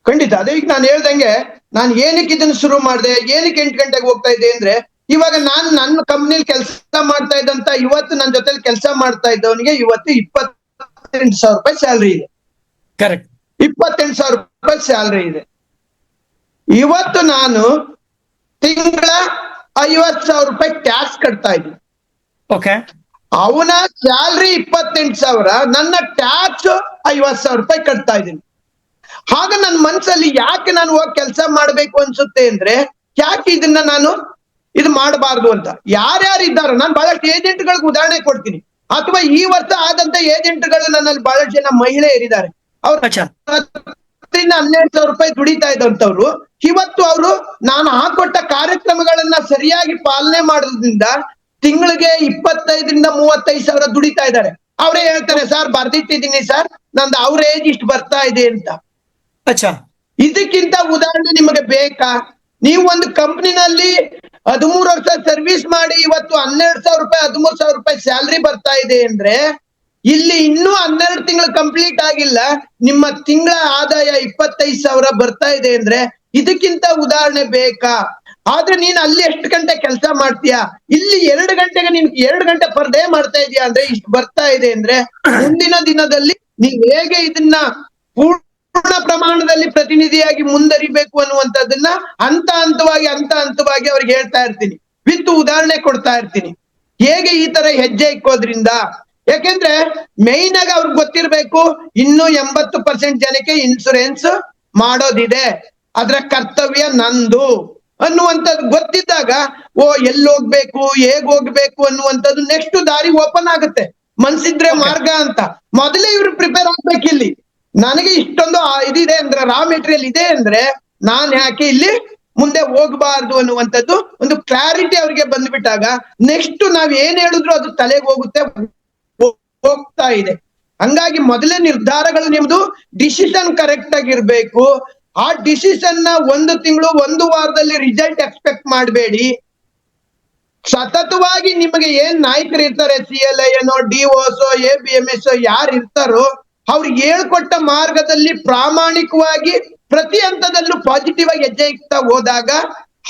ಖಂಡಿತ. ಅದೇ ಈಗ ನಾನು ಹೇಳ್ದಂಗೆ, ನಾನು ಏನಕ್ಕೆ ಇದನ್ನ ಶುರು ಮಾಡಿದೆ, ಏನಕ್ಕೆ 8 ಗಂಟೆಗೆ ಹೋಗ್ತಾ ಇದ್ದೆ ಅಂದ್ರೆ, ಇವಾಗ ನಾನು ನನ್ನ ಕಂಪ್ನಿಲಿ ಕೆಲಸ ಮಾಡ್ತಾ ಇದ್ದಂತ, ಇವತ್ತು ನನ್ನ ಜೊತೆಲಿ ಕೆಲಸ ಮಾಡ್ತಾ ಇದ್ದವನಿಗೆ ಇವತ್ತು 28,000 ರೂಪಾಯಿ ಸ್ಯಾಲ್ರಿ ಇದೆ. ಕರೆಕ್ಟ್. 28,000 ರೂಪಾಯಿ ಸ್ಯಾಲ್ರಿ ಇದೆ. ಇವತ್ತು ನಾನು ತಿಂಗಳ 50,000 ರೂಪಾಯಿ ಟ್ಯಾಕ್ಸ್ ಕಟ್ತಾ ಇದ್ದೀನಿ. ಓಕೆ. ಅವನ ಸ್ಯಾಲ್ರಿ 28,000, ನನ್ನ ಟ್ಯಾಕ್ಸ್ 50,000 ರೂಪಾಯಿ ಕಟ್ತಾ ಇದ್ದೀನಿ. ಆಗ ನನ್ನ ಮನ್ಸಲ್ಲಿ ಯಾಕೆ ನಾನು ಹೋಗಿ ಕೆಲಸ ಮಾಡ್ಬೇಕು ಅನ್ಸುತ್ತೆ ಅಂದ್ರೆ, ಯಾಕೆ ಇದನ್ನ ನಾನು ಇದು ಮಾಡಬಾರ್ದು ಅಂತ. ಯಾರ್ಯಾರು ಇದ್ದಾರೋ, ನಾನು ಬಹಳಷ್ಟು ಏಜೆಂಟ್ಗಳಿಗೆ ಉದಾಹರಣೆ ಕೊಡ್ತೀನಿ, ಅಥವಾ ಈ ವರ್ಷ ಆದಂತ ಏಜೆಂಟ್ಗಳು ನನ್ನಲ್ಲಿ ಬಹಳಷ್ಟು ಜನ ಮಹಿಳೆಯರಿದ್ದಾರೆ. ಅವ್ರು 12,000 ರೂಪಾಯಿ ದುಡಿತಾ ಇದ್ದಂತವ್ರು ಇವತ್ತು ಅವರು ನಾನು ಹಾಕೊಟ್ಟ ಕಾರ್ಯಕ್ರಮಗಳನ್ನ ಸರಿಯಾಗಿ ಪಾಲನೆ ಮಾಡೋದ್ರಿಂದ ತಿಂಗಳಿಗೆ 25,000 35,000 ದುಡಿತಾ ಇದ್ದಾರೆ. ಅವರೇ ಹೇಳ್ತಾರೆ, ಸರ್ ಬರ್ದಿಟ್ಟಿದ್ದೀನಿ ಸರ್, ನಂದು ಅವ್ರ ಏಜ್ ಇಷ್ಟು ಬರ್ತಾ ಇದೆ ಅಂತ. ಇದಕ್ಕಿಂತ ಉದಾಹರಣೆ ನಿಮಗೆ ಬೇಕಾ? ನೀವು ಒಂದು ಕಂಪ್ನಿನಲ್ಲಿ 13 ವರ್ಷ ಸರ್ವಿಸ್ ಮಾಡಿ ಇವತ್ತು 12,000 ರೂಪಾಯಿ 13,000 ರೂಪಾಯಿ ಸ್ಯಾಲ್ರಿ ಬರ್ತಾ ಇದೆ ಅಂದ್ರೆ, ಇಲ್ಲಿ ಇನ್ನೂ 12 ತಿಂಗಳು ಕಂಪ್ಲೀಟ್ ಆಗಿಲ್ಲ, ನಿಮ್ಮ ತಿಂಗಳ ಆದಾಯ 25,000 ಬರ್ತಾ ಇದೆ ಅಂದ್ರೆ ಇದಕ್ಕಿಂತ ಉದಾಹರಣೆ ಬೇಕಾ? ಆದ್ರೆ ನೀನ್ ಅಲ್ಲಿ ಎಷ್ಟು ಗಂಟೆ ಕೆಲಸ ಮಾಡ್ತೀಯಾ, ಇಲ್ಲಿ 2 ಗಂಟೆಗೆ ನೀನ್ 2 ಗಂಟೆ ಪರ್ ಡೇ ಮಾಡ್ತಾ ಇದೀಯಾ ಅಂದ್ರೆ ಇಷ್ಟು ಬರ್ತಾ ಇದೆ ಅಂದ್ರೆ, ಮುಂದಿನ ದಿನದಲ್ಲಿ ನೀವ್ ಹೇಗೆ ಇದನ್ನ ಪೂರ್ಣ ಪ್ರಮಾಣದಲ್ಲಿ ಪ್ರತಿನಿಧಿಯಾಗಿ ಮುಂದರಿಬೇಕು ಅನ್ನುವಂಥದ್ದನ್ನ ಹಂತ ಹಂತವಾಗಿ ಅವ್ರಿಗೆ ಹೇಳ್ತಾ ಇರ್ತೀನಿ, ವಿತ್ ಉದಾಹರಣೆ ಕೊಡ್ತಾ ಇರ್ತೀನಿ, ಹೇಗೆ ಈ ತರ ಹೆಜ್ಜೆ ಇಕ್ಕೋದ್ರಿಂದ. ಯಾಕೆಂದ್ರೆ ಮೈನ್ ಆಗಿ ಅವ್ರಿಗೆ ಗೊತ್ತಿರ್ಬೇಕು, ಇನ್ನು 80% ಜನಕ್ಕೆ ಇನ್ಸೂರೆನ್ಸ್ ಮಾಡೋದಿದೆ, ಅದ್ರ ಕರ್ತವ್ಯ ನಂದು ಅನ್ನುವಂಥದ್ದು ಗೊತ್ತಿದ್ದಾಗ, ಓ ಎಲ್ಲಿ ಹೋಗ್ಬೇಕು, ಹೇಗ್ ಹೋಗ್ಬೇಕು ಅನ್ನುವಂಥದ್ದು ನೆಕ್ಸ್ಟ್ ದಾರಿ ಓಪನ್ ಆಗುತ್ತೆ. ಮನ್ಸಿದ್ರೆ ಮಾರ್ಗ ಅಂತ ಮೊದಲೇ ಇವ್ರು ಪ್ರಿಪೇರ್ ಆಗ್ಬೇಕಿಲ್ಲಿ. ನನಗೆ ಇಷ್ಟೊಂದು ಇದಿದೆ ಅಂದ್ರೆ, ರಾ ಮೆಟೀರಿಯಲ್ ಇದೆ ಅಂದ್ರೆ, ನಾನ್ ಯಾಕೆ ಇಲ್ಲಿ ಮುಂದೆ ಹೋಗ್ಬಾರ್ದು ಅನ್ನುವಂಥದ್ದು ಒಂದು ಕ್ಲಾರಿಟಿ ಅವ್ರಿಗೆ ಬಂದ್ಬಿಟ್ಟಾಗ ನೆಕ್ಸ್ಟ್ ನಾವ್ ಏನ್ ಹೇಳಿದ್ರು ಅದು ತಲೆಗೆ ಹೋಗ್ತಾ ಇದೆ. ಹಂಗಾಗಿ ಮೊದಲೇ ನಿರ್ಧಾರಗಳು ನಿಮ್ದು ಡಿಸಿಷನ್ ಕರೆಕ್ಟ್ ಆಗಿರ್ಬೇಕು. ಆ ಡಿಸಿಷನ್ ನ 1 ತಿಂಗಳು 1 ವಾರದಲ್ಲಿ ರಿಸಲ್ಟ್ ಎಕ್ಸ್ಪೆಕ್ಟ್ ಮಾಡಬೇಡಿ. ಸತತವಾಗಿ ನಿಮಗೆ ಏನ್ ನಾಯಕರು ಇರ್ತಾರೆ, CLI ಏನೋ DOS ABMS ಯಾರು ಇರ್ತಾರೋ, ಅವ್ರಿಗೆ ಹೇಳ್ಕೊಟ್ಟ ಮಾರ್ಗದಲ್ಲಿ ಪ್ರಾಮಾಣಿಕವಾಗಿ ಪ್ರತಿ ಹಂತದಲ್ಲೂ ಪಾಸಿಟಿವ್ ಆಗಿ ಹೆಜ್ಜೆ ಇಕ್ತಾ ಹೋದಾಗ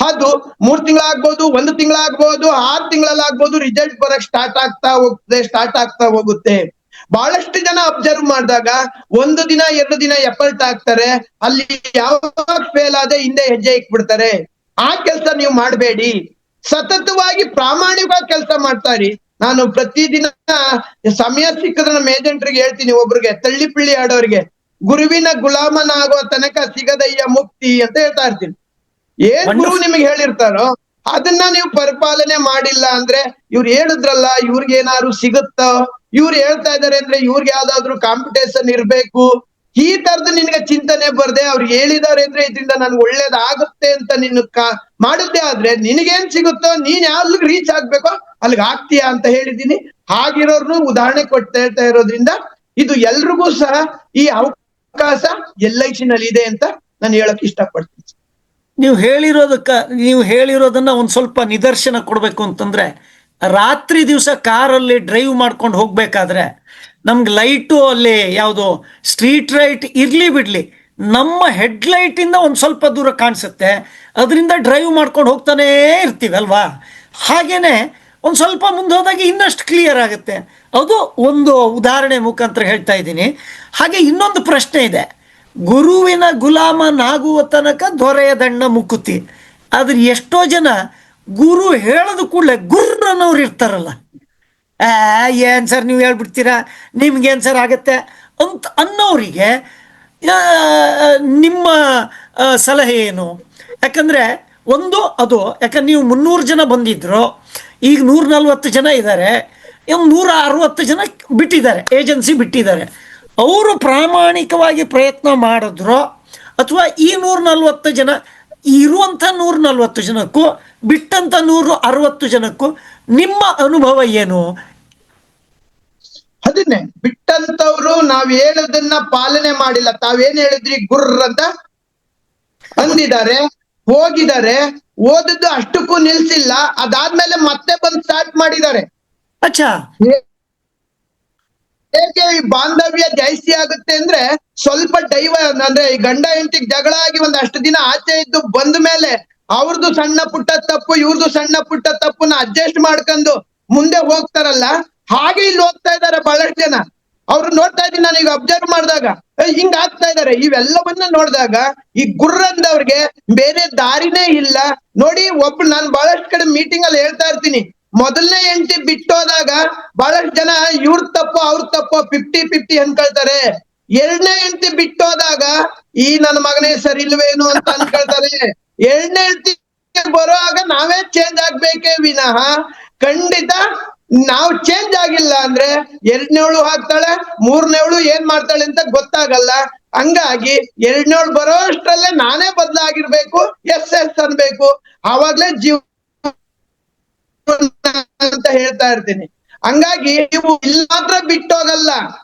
ಅದು 3 ತಿಂಗಳಾಗ್ಬೋದು, 1 ತಿಂಗಳಾಗ್ಬೋದು, 6 ತಿಂಗಳಲ್ಲಾಗ್ಬೋದು, ರಿಸಲ್ಟ್ ಬರಕ್ ಸ್ಟಾರ್ಟ್ ಆಗ್ತಾ ಹೋಗುತ್ತೆ. ಬಹಳಷ್ಟು ಜನ ಅಬ್ಸರ್ವ್ ಮಾಡಿದಾಗ 1 ದಿನ 2 ದಿನ ಎಫರ್ಟ್ ಆಗ್ತಾರೆ, ಅಲ್ಲಿ ಯಾವಾಗ ಫೇಲ್ ಆದ್ರೆ ಹಿಂದೆ ಹೆಜ್ಜೆ ಇಕ್ಬಿಡ್ತಾರೆ. ಆ ಕೆಲಸ ನೀವು ಮಾಡಬೇಡಿ. ಸತತವಾಗಿ ಪ್ರಾಮಾಣಿಕವಾಗಿ ಕೆಲಸ ಮಾಡ್ತಾರಿ. ನಾನು ಪ್ರತಿದಿನ ಸಮಯ ಸಿಕ್ಕಿದ್ರೆ ನಮ್ಮ ಏಜೆಂಟ್ರಿಗೆ ಹೇಳ್ತೀನಿ, ಒಬ್ರಿಗೆ ತಳ್ಳಿ ಪಿಳ್ಳಿ ಆಡೋರಿಗೆ, ಗುರುವಿನ ಗುಲಾಮನಾಗೋ ತನಕ ಸಿಗದಯ್ಯ ಮುಕ್ತಿ ಅಂತ ಹೇಳ್ತಾ ಇರ್ತೀನಿ. ಏನ್ ಗುರು ನಿಮಗೆ ಹೇಳಿರ್ತಾರೋ ಅದನ್ನ ನೀವು ಪರಿಪಾಲನೆ ಮಾಡಿಲ್ಲ ಅಂದ್ರೆ, ಇವ್ರು ಹೇಳಿದ್ರಲ್ಲ ಇವ್ರಿಗೆ ಏನಾದ್ರು ಸಿಗುತ್ತೋ, ಇವ್ರು ಹೇಳ್ತಾ ಇದಾರೆ ಅಂದ್ರೆ ಇವ್ರಿಗೆ ಯಾವ್ದಾದ್ರು ಕಾಂಪಿಟೇಷನ್ ಇರ್ಬೇಕು, ಈ ತರದ ನಿನ್ಗೆ ಚಿಂತನೆ ಬರ್ದೆ ಅವ್ರು ಹೇಳಿದಾರೆ ಅಂದ್ರೆ ಇದರಿಂದ ನನ್ಗೆ ಒಳ್ಳೇದಾಗುತ್ತೆ ಅಂತ ನೀನು ಮಾಡುತ್ತೆ ಆದ್ರೆ ನಿನಗೇನ್ ಸಿಗುತ್ತೋ, ನೀನ್ ಯಾವ್ದು ರೀಚ್ ಆಗ್ಬೇಕೋ ಅಲ್ಲಿಗೆ ಆಗ್ತೀಯಾ ಅಂತ ಹೇಳಿದೀನಿ. ಹಾಗಿರೋರ್ನು ಉದಾಹರಣೆ ಕೊಡ್ತಾ ಹೇಳ್ತಾ ಇರೋದ್ರಿಂದ ಇದು ಎಲ್ರಿಗೂ ಸಹ ಈ ಅವಕಾಶ LIC ನಲ್ಲಿ ಇದೆ ಅಂತ ನಾನು ಹೇಳಕ್ ಇಷ್ಟಪಡ್ತೀನಿ. ನೀವು ಹೇಳಿರೋದನ್ನ ಒಂದ್ ಸ್ವಲ್ಪ ನಿದರ್ಶನ ಕೊಡ್ಬೇಕು ಅಂತಂದ್ರೆ, ರಾತ್ರಿ ದಿವಸ ಕಾರಲ್ಲಿ ಡ್ರೈವ್ ಮಾಡ್ಕೊಂಡು ಹೋಗ್ಬೇಕಾದ್ರೆ ನಮ್ಗೆ ಲೈಟು ಅಲ್ಲಿ ಯಾವುದು ಸ್ಟ್ರೀಟ್ ಲೈಟ್ ಇರ್ಲಿ ಬಿಡ್ಲಿ, ನಮ್ಮ ಹೆಡ್ ಲೈಟಿಂದ ಒಂದು ಸ್ವಲ್ಪ ದೂರ ಕಾಣಿಸುತ್ತೆ, ಅದರಿಂದ ಡ್ರೈವ್ ಮಾಡ್ಕೊಂಡು ಹೋಗ್ತಾನೇ ಇರ್ತೀವಿ ಅಲ್ವಾ. ಹಾಗೇನೆ ಒಂದು ಸ್ವಲ್ಪ ಮುಂದೆ ಹೋದಾಗ ಇನ್ನಷ್ಟು ಕ್ಲಿಯರ್ ಆಗುತ್ತೆ. ಅದು ಒಂದು ಉದಾಹರಣೆ ಮುಖಾಂತರ ಹೇಳ್ತಾ ಇದ್ದೀನಿ. ಹಾಗೆ ಇನ್ನೊಂದು ಪ್ರಶ್ನೆ ಇದೆ, ಗುರುವಿನ ಗುಲಾಮನಾಗುವ ತನಕ ದೊರೆಯ ದಂಡ ಮುಕ್ಕುತಿ. ಆದ್ರೆ ಎಷ್ಟೋ ಜನ ಗುರು ಹೇಳೋದು ಕೂಡಲೇ ಗುರ್ರನವ್ರು ಇರ್ತಾರಲ್ಲ, ಏನ್ ಸರ್ ನೀವು ಹೇಳ್ಬಿಡ್ತೀರಾ, ನಿಮ್ಗೇನು ಸರ್ ಆಗತ್ತೆ ಅಂತ ಅನ್ನೋರಿಗೆ ನಿಮ್ಮ ಸಲಹೆ ಏನು? ಯಾಕಂದರೆ ಒಂದು ಅದು, ಯಾಕಂದ್ರೆ ನೀವು 300 ಜನ ಬಂದಿದ್ರು, ಈಗ 140 ಜನ ಇದ್ದಾರೆ, 160 ಜನ ಬಿಟ್ಟಿದ್ದಾರೆ, ಏಜೆನ್ಸಿ ಬಿಟ್ಟಿದ್ದಾರೆ. ಅವರು ಪ್ರಾಮಾಣಿಕವಾಗಿ ಪ್ರಯತ್ನ ಮಾಡಿದ್ರು ಅಥವಾ ಈ 140 ಜನ ಇರುವಂಥ 140 ಜನಕ್ಕೂ ಬಿಟ್ಟಂಥ 160 ಜನಕ್ಕೂ ನಿಮ್ಮ ಅನುಭವ ಏನು? ಅದನ್ನೇ ಬಿಟ್ಟಂತವ್ರು ನಾವ್ ಹೇಳೋದನ್ನ ಪಾಲನೆ ಮಾಡಿಲ್ಲ. ತಾವೇನ್ ಹೇಳಿದ್ರಿ ಗುರ್ರ ಅಂತ ಅಂದಿದ್ದಾರೆ, ಹೋಗಿದ್ದಾರೆ, ಓದದ್ದು ಅಷ್ಟಕ್ಕೂ ನಿಲ್ಸಿಲ್ಲ, ಅದಾದ್ಮೇಲೆ ಮತ್ತೆ ಬಂದು ಸ್ಟಾರ್ಟ್ ಮಾಡಿದ್ದಾರೆ. ಅಚ್ಚಾ, ಹೇಗೆ ಈ ಬಾಂಧವ್ಯ ಜಾಸ್ತಿ ಆಗುತ್ತೆ ಅಂದ್ರೆ ಸ್ವಲ್ಪ ಅಂದ್ರೆ ಈ ಗಂಡ ಹೆಂಡತಿಗೆ ಜಗಳ ಆಗಿ ಒಂದಷ್ಟು ದಿನ ಆಚೆ ಇದ್ದು ಬಂದ ಮೇಲೆ ಅವ್ರದ್ದು ಸಣ್ಣ ಪುಟ್ಟ ತಪ್ಪು, ಇವ್ರದ್ದು ಸಣ್ಣ ಪುಟ್ಟ ತಪ್ಪನ್ನ ಅಡ್ಜಸ್ಟ್ ಮಾಡ್ಕೊಂಡು ಮುಂದೆ ಹೋಗ್ತಾರಲ್ಲ, ಹಾಗೆ ಇಲ್ಲಿ ಹೋಗ್ತಾ ಇದ್ದಾರೆ ಬಹಳಷ್ಟು ಜನ. ಅವ್ರು ನೋಡ್ತಾ ಇದ್ದೀನಿ ನಾನು ಈಗ ಅಬ್ಸರ್ವ್ ಮಾಡಿದಾಗ ಹಿಂಗ ಆಗ್ತಾ ಇದಾರೆ. ಇವೆಲ್ಲವನ್ನ ನೋಡಿದಾಗ ಈ ಗುರ್ರಂದವ್ರಿಗೆ ಬೇರೆ ದಾರಿನೇ ಇಲ್ಲ. ನೋಡಿ, ನಾನು ಬಹಳಷ್ಟು ಕಡೆ ಮೀಟಿಂಗ್ ಅಲ್ಲಿ ಹೇಳ್ತಾ ಇರ್ತೀನಿ, ಮೊದಲನೇ ಹೆಂಡತಿ ಬಿಟ್ಟೋದಾಗ ಬಹಳಷ್ಟು ಜನ ಇವ್ರ ತಪ್ಪು ಅವ್ರ ತಪ್ಪು 50-50 ಅನ್ಕೊಳ್ತಾರೆ. ಎರಡನೇ ಹೆಂಡತಿ ಬಿಟ್ಟೋದಾಗ ಈ ನನ್ನ ಮಗನೇ ಸರಿ ಇಲ್ವೇನು ಅಂತ ಅನ್ಕೊಳ್ತಾರೆ. ಎರಡನೇ ಹೆಂಡತಿ ಬರೋವಾಗ ನಾವೇ ಚೇಂಜ್ ಆಗ್ಬೇಕೇ ವಿನಃ ಖಂಡಿತ ನಾವು ಚೇಂಜ್ ಆಗಿಲ್ಲ ಅಂದ್ರೆ ಎರಡನೇವಳು ಹಾಕ್ತಾಳೆ, ಮೂರನೇವಳು ಏನ್ ಮಾಡ್ತಾಳೆ ಅಂತ ಗೊತ್ತಾಗಲ್ಲ. ಹಂಗಾಗಿ ಎರಡನೇವಳು ಬರೋ ಅಷ್ಟ್ರಲ್ಲೇ ನಾನೇ ಬದಲಾಗಿರ್ಬೇಕು, ಎಸ್ ಅನ್ಬೇಕು, ಆವಾಗ್ಲೇ ಜೀವ ಅಂತ ಹೇಳ್ತಾ ಇರ್ತೀನಿ. ಹಂಗಾಗಿ ನೀವು ಇಲ್ಲಿ ಮಾತ್ರ ಬಿಟ್ಟೋಗಲ್ಲ,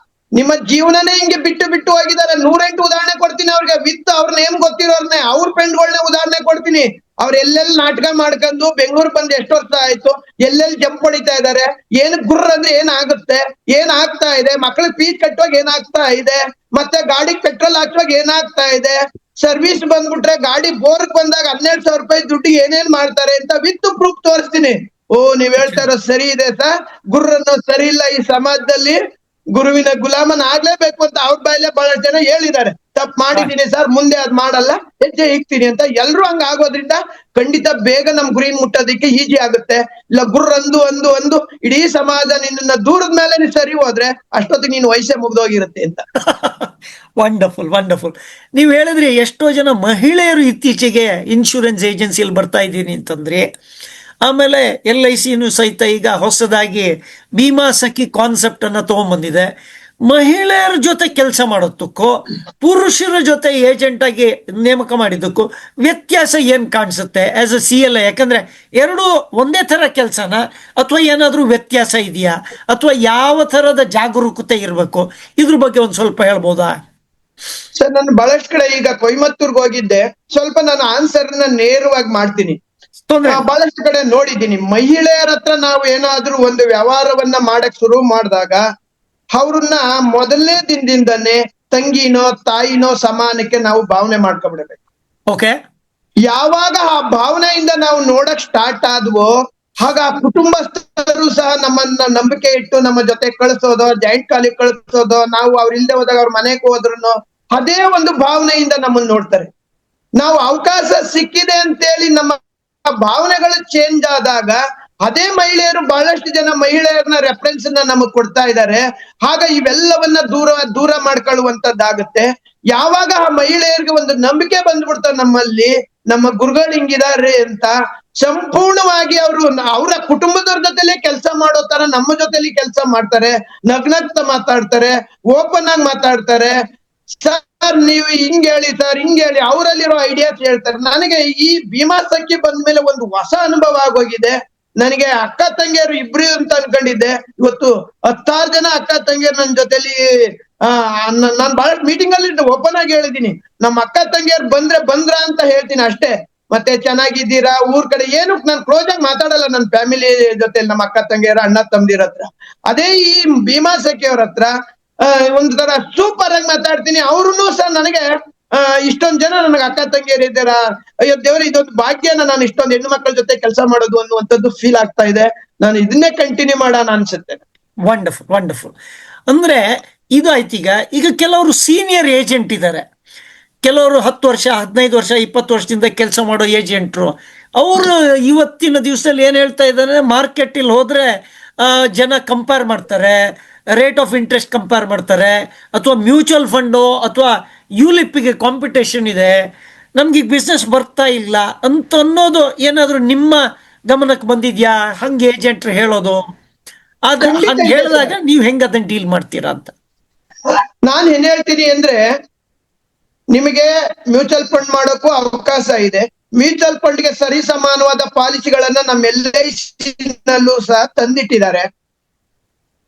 ನಿಮ್ಮ ಜೀವನನೇ ಹಿಂಗೆ ಬಿಟ್ಟು ಬಿಟ್ಟು ಹೋಗಿದ್ದಾರೆ. 108 ಉದಾಹರಣೆ ಕೊಡ್ತೀನಿ ಅವ್ರಿಗೆ, ವಿತ್ ಅವ್ರ ನೇಮ್ ಗೊತ್ತಿರೋರ್ನೆ, ಅವ್ರ ಫ್ರೆಂಡ್ಗಳನ್ನ ಉದಾಹರಣೆ ಕೊಡ್ತೀನಿ. ಅವ್ರು ಎಲ್ಲೆಲ್ಲಿ ನಾಟಕ ಮಾಡ್ಕೊಂಡು ಬೆಂಗಳೂರು ಬಂದು ಎಷ್ಟು ವರ್ಷ ಆಯ್ತು, ಎಲ್ಲೆಲ್ಲಿ ಜಂಪ್ ಹೊಡಿತಾ ಇದಾರೆ, ಏನ್ ಗುರ್ರ ಅಂದ್ರೆ ಏನಾಗುತ್ತೆ, ಏನ್ ಆಗ್ತಾ ಇದೆ, ಮಕ್ಳಿಗೆ ಫೀಸ್ ಕಟ್ಟುವಾಗ ಏನಾಗ್ತಾ ಇದೆ, ಮತ್ತೆ ಗಾಡಿಗೆ ಪೆಟ್ರೋಲ್ ಹಾಕುವಾಗ ಏನಾಗ್ತಾ ಇದೆ, ಸರ್ವಿಸ್ ಬಂದ್ಬಿಟ್ರೆ ಗಾಡಿ ಬೋರ್ಗ್ ಬಂದಾಗ 12,000 ರೂಪಾಯಿ ದುಡ್ಡಿಗೆ ಏನೇನ್ ಮಾಡ್ತಾರೆ ಅಂತ ವಿತ್ ಪ್ರೂಫ್ ತೋರಿಸ್ತೀನಿ. ಓ, ನೀವ್ ಹೇಳ್ತಾ ಇರೋ ಸರಿ ಇದೆ ಸರ್, ಗುರ್ರನ್ನು ಸರಿ ಇಲ್ಲ, ಈ ಸಮಾಜದಲ್ಲಿ ಗುರುವಿನ ಗುಲಾಮನ ಆಗ್ಲೇಬೇಕು ಅಂತ ಅವ್ರ ಬಾಯಲ್ಲೇ ಬಹಳಷ್ಟು ಜನ ಹೇಳಿದ್ದಾರೆ. ತಪ್ಪು ಮಾಡಿದೀನಿ ಸರ್, ಮುಂದೆ ಅದ್ ಮಾಡಲ್ಲ, ಹೆಜ್ಜೆ ಇಕ್ತೀನಿ ಅಂತ. ಎಲ್ರು ಹಂಗ ಆಗೋದ್ರಿಂದ ಖಂಡಿತ ಬೇಗ ನಮ್ ಗುರಿ ಮುಟ್ಟೋದಿಕ್ಕೆ ಈಜಿ ಆಗುತ್ತೆ. ಇಲ್ಲ ಗುರ್ರಂದು ಅಂದು ಅಂದು ಇಡೀ ಸಮಾಜ ನಿನ್ನ ದೂರದ ಮೇಲೆ ನೀನ್ ಸರಿ ಹೋದ್ರೆ ಅಷ್ಟೊತ್ತಿಗೆ ನೀನು ವಯಸ್ಸೇ ಮುಗ್ದೋಗಿರುತ್ತೆ ಅಂತ. Wonderful wonderful. ನೀವು ಹೇಳಿದ್ರಿ ಎಷ್ಟೋ ಜನ ಮಹಿಳೆಯರು ಇತ್ತೀಚೆಗೆ ಇನ್ಶೂರೆನ್ಸ್ ಏಜೆನ್ಸಿಯಲ್ಲಿ ಬರ್ತಾ ಇದ್ದೀನಿ ಅಂತಂದ್ರೆ, ಆಮೇಲೆ LICನೂ ಸಹಿತ ಈಗ ಹೊಸದಾಗಿ ಭೀಮಾ ಸಖಿ ಕಾನ್ಸೆಪ್ಟ್ ಅನ್ನ ತಗೊಂಡ್ಬಂದಿದೆ. ಮಹಿಳೆಯರ ಜೊತೆ ಕೆಲಸ ಮಾಡೋದಕ್ಕೂ ಪುರುಷರ ಜೊತೆ ಏಜೆಂಟ್ ಆಗಿ ನೇಮಕ ಮಾಡಿದ್ದಕ್ಕೂ ವ್ಯತ್ಯಾಸ ಏನ್ ಕಾಣಿಸುತ್ತೆ ಆಸ್ ಅ CLA? ಯಾಕಂದ್ರೆ ಎರಡು ಒಂದೇ ತರ ಕೆಲಸನ, ಅಥವಾ ಏನಾದ್ರೂ ವ್ಯತ್ಯಾಸ ಇದೆಯಾ, ಅಥವಾ ಯಾವ ತರದ ಜಾಗರೂಕತೆ ಇರಬೇಕು, ಇದ್ರ ಬಗ್ಗೆ ಒಂದ್ ಸ್ವಲ್ಪ ಹೇಳ್ಬೋದಾ? ಸರ್, ನಾನು ಬಹಳಷ್ಟು ಕಡೆ ಈಗ ಕೊಯಮತ್ತೂರ್ಗೆ ಹೋಗಿದ್ದೆ, ಸ್ವಲ್ಪ ನಾನು ಆನ್ಸರ್ ನೇರವಾಗಿ ಮಾಡ್ತೀನಿ. ಬಹಳಷ್ಟು ಕಡೆ ನೋಡಿದ್ದೀನಿ, ಮಹಿಳೆಯರ ಹತ್ರ ನಾವು ಏನಾದ್ರೂ ಒಂದು ವ್ಯವಹಾರವನ್ನ ಮಾಡಕ್ ಶುರು ಮಾಡಿದಾಗ ಅವ್ರನ್ನ ಮೊದಲನೇ ದಿನದಿಂದನೇ ತಂಗಿನೋ ತಾಯಿನೋ ಸಮಾನಕ್ಕೆ ನಾವು ಭಾವನೆ ಮಾಡ್ಕೊಬಿಡ್ಬೇಕು. ಓಕೆ, ಯಾವಾಗ ಆ ಭಾವನೆಯಿಂದ ನಾವು ನೋಡಕ್ ಸ್ಟಾರ್ಟ್ ಆದ್ವೋ ಆಗ ಕುಟುಂಬಸ್ಥರು ಸಹ ನಮ್ಮನ್ನ ನಂಬಿಕೆ ಇಟ್ಟು ನಮ್ಮ ಜೊತೆ ಕಳಿಸೋದೋ, ಜಾಯಿಂಟ್ ಕಾಲಿಗೆ ಕಳಿಸೋದೋ, ನಾವು ಅವ್ರ ಇಲ್ದೆ ಹೋದಾಗ ಅವ್ರ ಮನೆಗೆ ಹೋದ್ರು ಅದೇ ಒಂದು ಭಾವನೆಯಿಂದ ನಮ್ಮನ್ನ ನೋಡ್ತಾರೆ. ನಾವು ಅವಕಾಶ ಸಿಕ್ಕಿದೆ ಅಂತೇಳಿ ನಮ್ಮ ಭಾವನೆಗಳು ಚೇಂಜ್ ಆದಾಗ ಅದೇ ಮಹಿಳೆಯರು ಬಹಳಷ್ಟು ಜನ ಮಹಿಳೆಯರನ್ನ ರೆಫರೆನ್ಸ್ ನಮಗ್ ಕೊಡ್ತಾ ಇದ್ದಾರೆ. ಆಗ ಇವೆಲ್ಲವನ್ನ ದೂರ ಮಾಡ್ಕೊಳ್ಳುವಂತದ್ದಾಗುತ್ತೆ. ಯಾವಾಗ ಆ ಮಹಿಳೆಯರಿಗೆ ಒಂದು ನಂಬಿಕೆ ಬಂದ್ಬಿಡ್ತ ನಮ್ಮಲ್ಲಿ, ನಮ್ಮ ಗುರುಗಳು ಹಿಂಗಿದಾರೆ ಅಂತ, ಸಂಪೂರ್ಣವಾಗಿ ಅವರ ಕುಟುಂಬದವ್ರ ಜೊತೆಲೆ ಕೆಲಸ ಮಾಡೋ ತರ ನಮ್ಮ ಜೊತೆಲಿ ಕೆಲಸ ಮಾಡ್ತಾರೆ, ನಗ್ನಗ್ತ ಮಾತಾಡ್ತಾರೆ, ಓಪನ್ ಆಗಿ ಮಾತಾಡ್ತಾರೆ. ಸರ್ ನೀವು ಹಿಂಗ್ ಹೇಳಿ ಸರ್, ಹಿಂಗ್ ಹೇಳಿ, ಅವರಲ್ಲಿರೋ ಐಡಿಯಾಸ್ ಹೇಳ್ತಾರೆ. ನನಗೆ ಈ ಭೀಮಾ ಸಖಿ ಬಂದ್ಮೇಲೆ ಒಂದು ಹೊಸ ಅನುಭವ ಆಗೋಗಿದೆ. ನನಗೆ ಅಕ್ಕ ತಂಗಿಯರು ಇಬ್ರು ಅಂತ ಅನ್ಕೊಂಡಿದ್ದೆ, ಇವತ್ತು 10 ಜನ ಅಕ್ಕ ತಂಗಿಯರು ನನ್ನ ಜೊತೆಲಿ. ನಾನ್ ಬಹಳಷ್ಟು ಮೀಟಿಂಗ್ ಅಲ್ಲಿ ಓಪನ್ ಆಗಿ ಹೇಳಿದೀನಿ, ನಮ್ಮ ಅಕ್ಕ ತಂಗಿಯರು ಬಂದ್ರ ಅಂತ ಹೇಳ್ತೀನಿ ಅಷ್ಟೇ. ಮತ್ತೆ ಚೆನ್ನಾಗಿದ್ದೀರಾ ಊರ್ ಕಡೆ ಏನು ನಾನು ಕ್ಲೋಸ್ ಆಗಿ ಮಾತಾಡಲ್ಲ ನನ್ನ ಫ್ಯಾಮಿಲಿ ಜೊತೆ, ನಮ್ಮ ಅಕ್ಕ ತಂಗಿಯರ ಅಣ್ಣ ತಮ್ಮದಿರ ಹತ್ರ. ಅದೇ ಈ ಭೀಮಾ ಸಖಿ ಅವ್ರ ಹತ್ರ ಒಂದ್ ತರ ಸೂಪರ್ ಆಗಿ ಮಾತಾಡ್ತೀನಿ. ಅವ್ರು ಸಹ ನನಗೆ ಇಷ್ಟೊಂದ್ ಜನ ನನಗೆ ಅಕ್ಕ ತಂಗಿಯರು ಇದ್ದಾರ, ಅಯ್ಯೋ ದೇವ್ರ ಇದೊಂದು ಭಾಗ್ಯನ ನಾನು ಇಷ್ಟೊಂದು ಹೆಣ್ಣು ಮಕ್ಕಳ ಜೊತೆ ಕೆಲಸ ಮಾಡೋದು ಅನ್ನುವಂಥದ್ದು ಫೀಲ್ ಆಗ್ತಾ ಇದೆ. ನಾನು ಇದನ್ನೇ ಕಂಟಿನ್ಯೂ ಮಾಡೋಣ ಅನ್ಸುತ್ತೆ. Wonderful wonderful. ಅಂದ್ರೆ ಇದು ಆಯ್ತು. ಈಗ ಕೆಲವರು ಸೀನಿಯರ್ ಏಜೆಂಟ್ ಇದ್ದಾರೆ, ಕೆಲವರು 10 ವರ್ಷ 15 ವರ್ಷ 20 ವರ್ಷದಿಂದ ಕೆಲಸ ಮಾಡೋ ಏಜೆಂಟ್ರು. ಅವರು ಇವತ್ತಿನ ದಿವಸದಲ್ಲಿ ಏನು ಹೇಳ್ತಾ ಇದ್ದಾರೆ, ಮಾರ್ಕೆಟಲ್ಲಿ ಹೋದ್ರೆ ಜನ ಕಂಪೇರ್ ಮಾಡ್ತಾರೆ, ರೇಟ್ ಆಫ್ ಇಂಟ್ರೆಸ್ಟ್ ಕಂಪೇರ್ ಮಾಡ್ತಾರೆ, ಅಥವಾ ಮ್ಯೂಚುವಲ್ ಫಂಡು ಅಥವಾ ಯುಲಿಪ್ಪಿಗೆ ಕಾಂಪಿಟೇಷನ್ ಇದೆ, ನಮ್ಗೆ ಈಗ ಬಿಸ್ನೆಸ್ ಬರ್ತಾ ಇಲ್ಲ ಅಂತ ಅನ್ನೋದು ಏನಾದರೂ ನಿಮ್ಮ ಗಮನಕ್ಕೆ ಬಂದಿದ್ಯಾ? ಹಂಗೆ ಏಜೆಂಟ್ರು ಹೇಳೋದು, ಆದ್ರೆ ಖಂಡಿತ ಹಂಗೆ ಇದೆ ಹೇಳಿದಾಗ ಸರ್. ನೀವು ಹೆಂಗೆ ಅದನ್ನ ಡೀಲ್ ಮಾಡ್ತೀರಾ ಅಂತ. ನಾನ್ ಏನ್ ಹೇಳ್ತೀನಿ ಅಂದ್ರೆ, ನಿಮಗೆ ಮ್ಯೂಚುವಲ್ ಫಂಡ್ ಮಾಡೋಕ್ಕೂ ಅವಕಾಶ ಇದೆ. ಮ್ಯೂಚುವಲ್ ಫಂಡ್ ಗೆ ಸರಿ ಸಮಾನವಾದ ಪಾಲಿಸಿಗಳನ್ನ ನಮ್ಮ LIC ನಲ್ಲೂ ಸಹ ತಂದಿಟ್ಟಿದ್ದಾರೆ.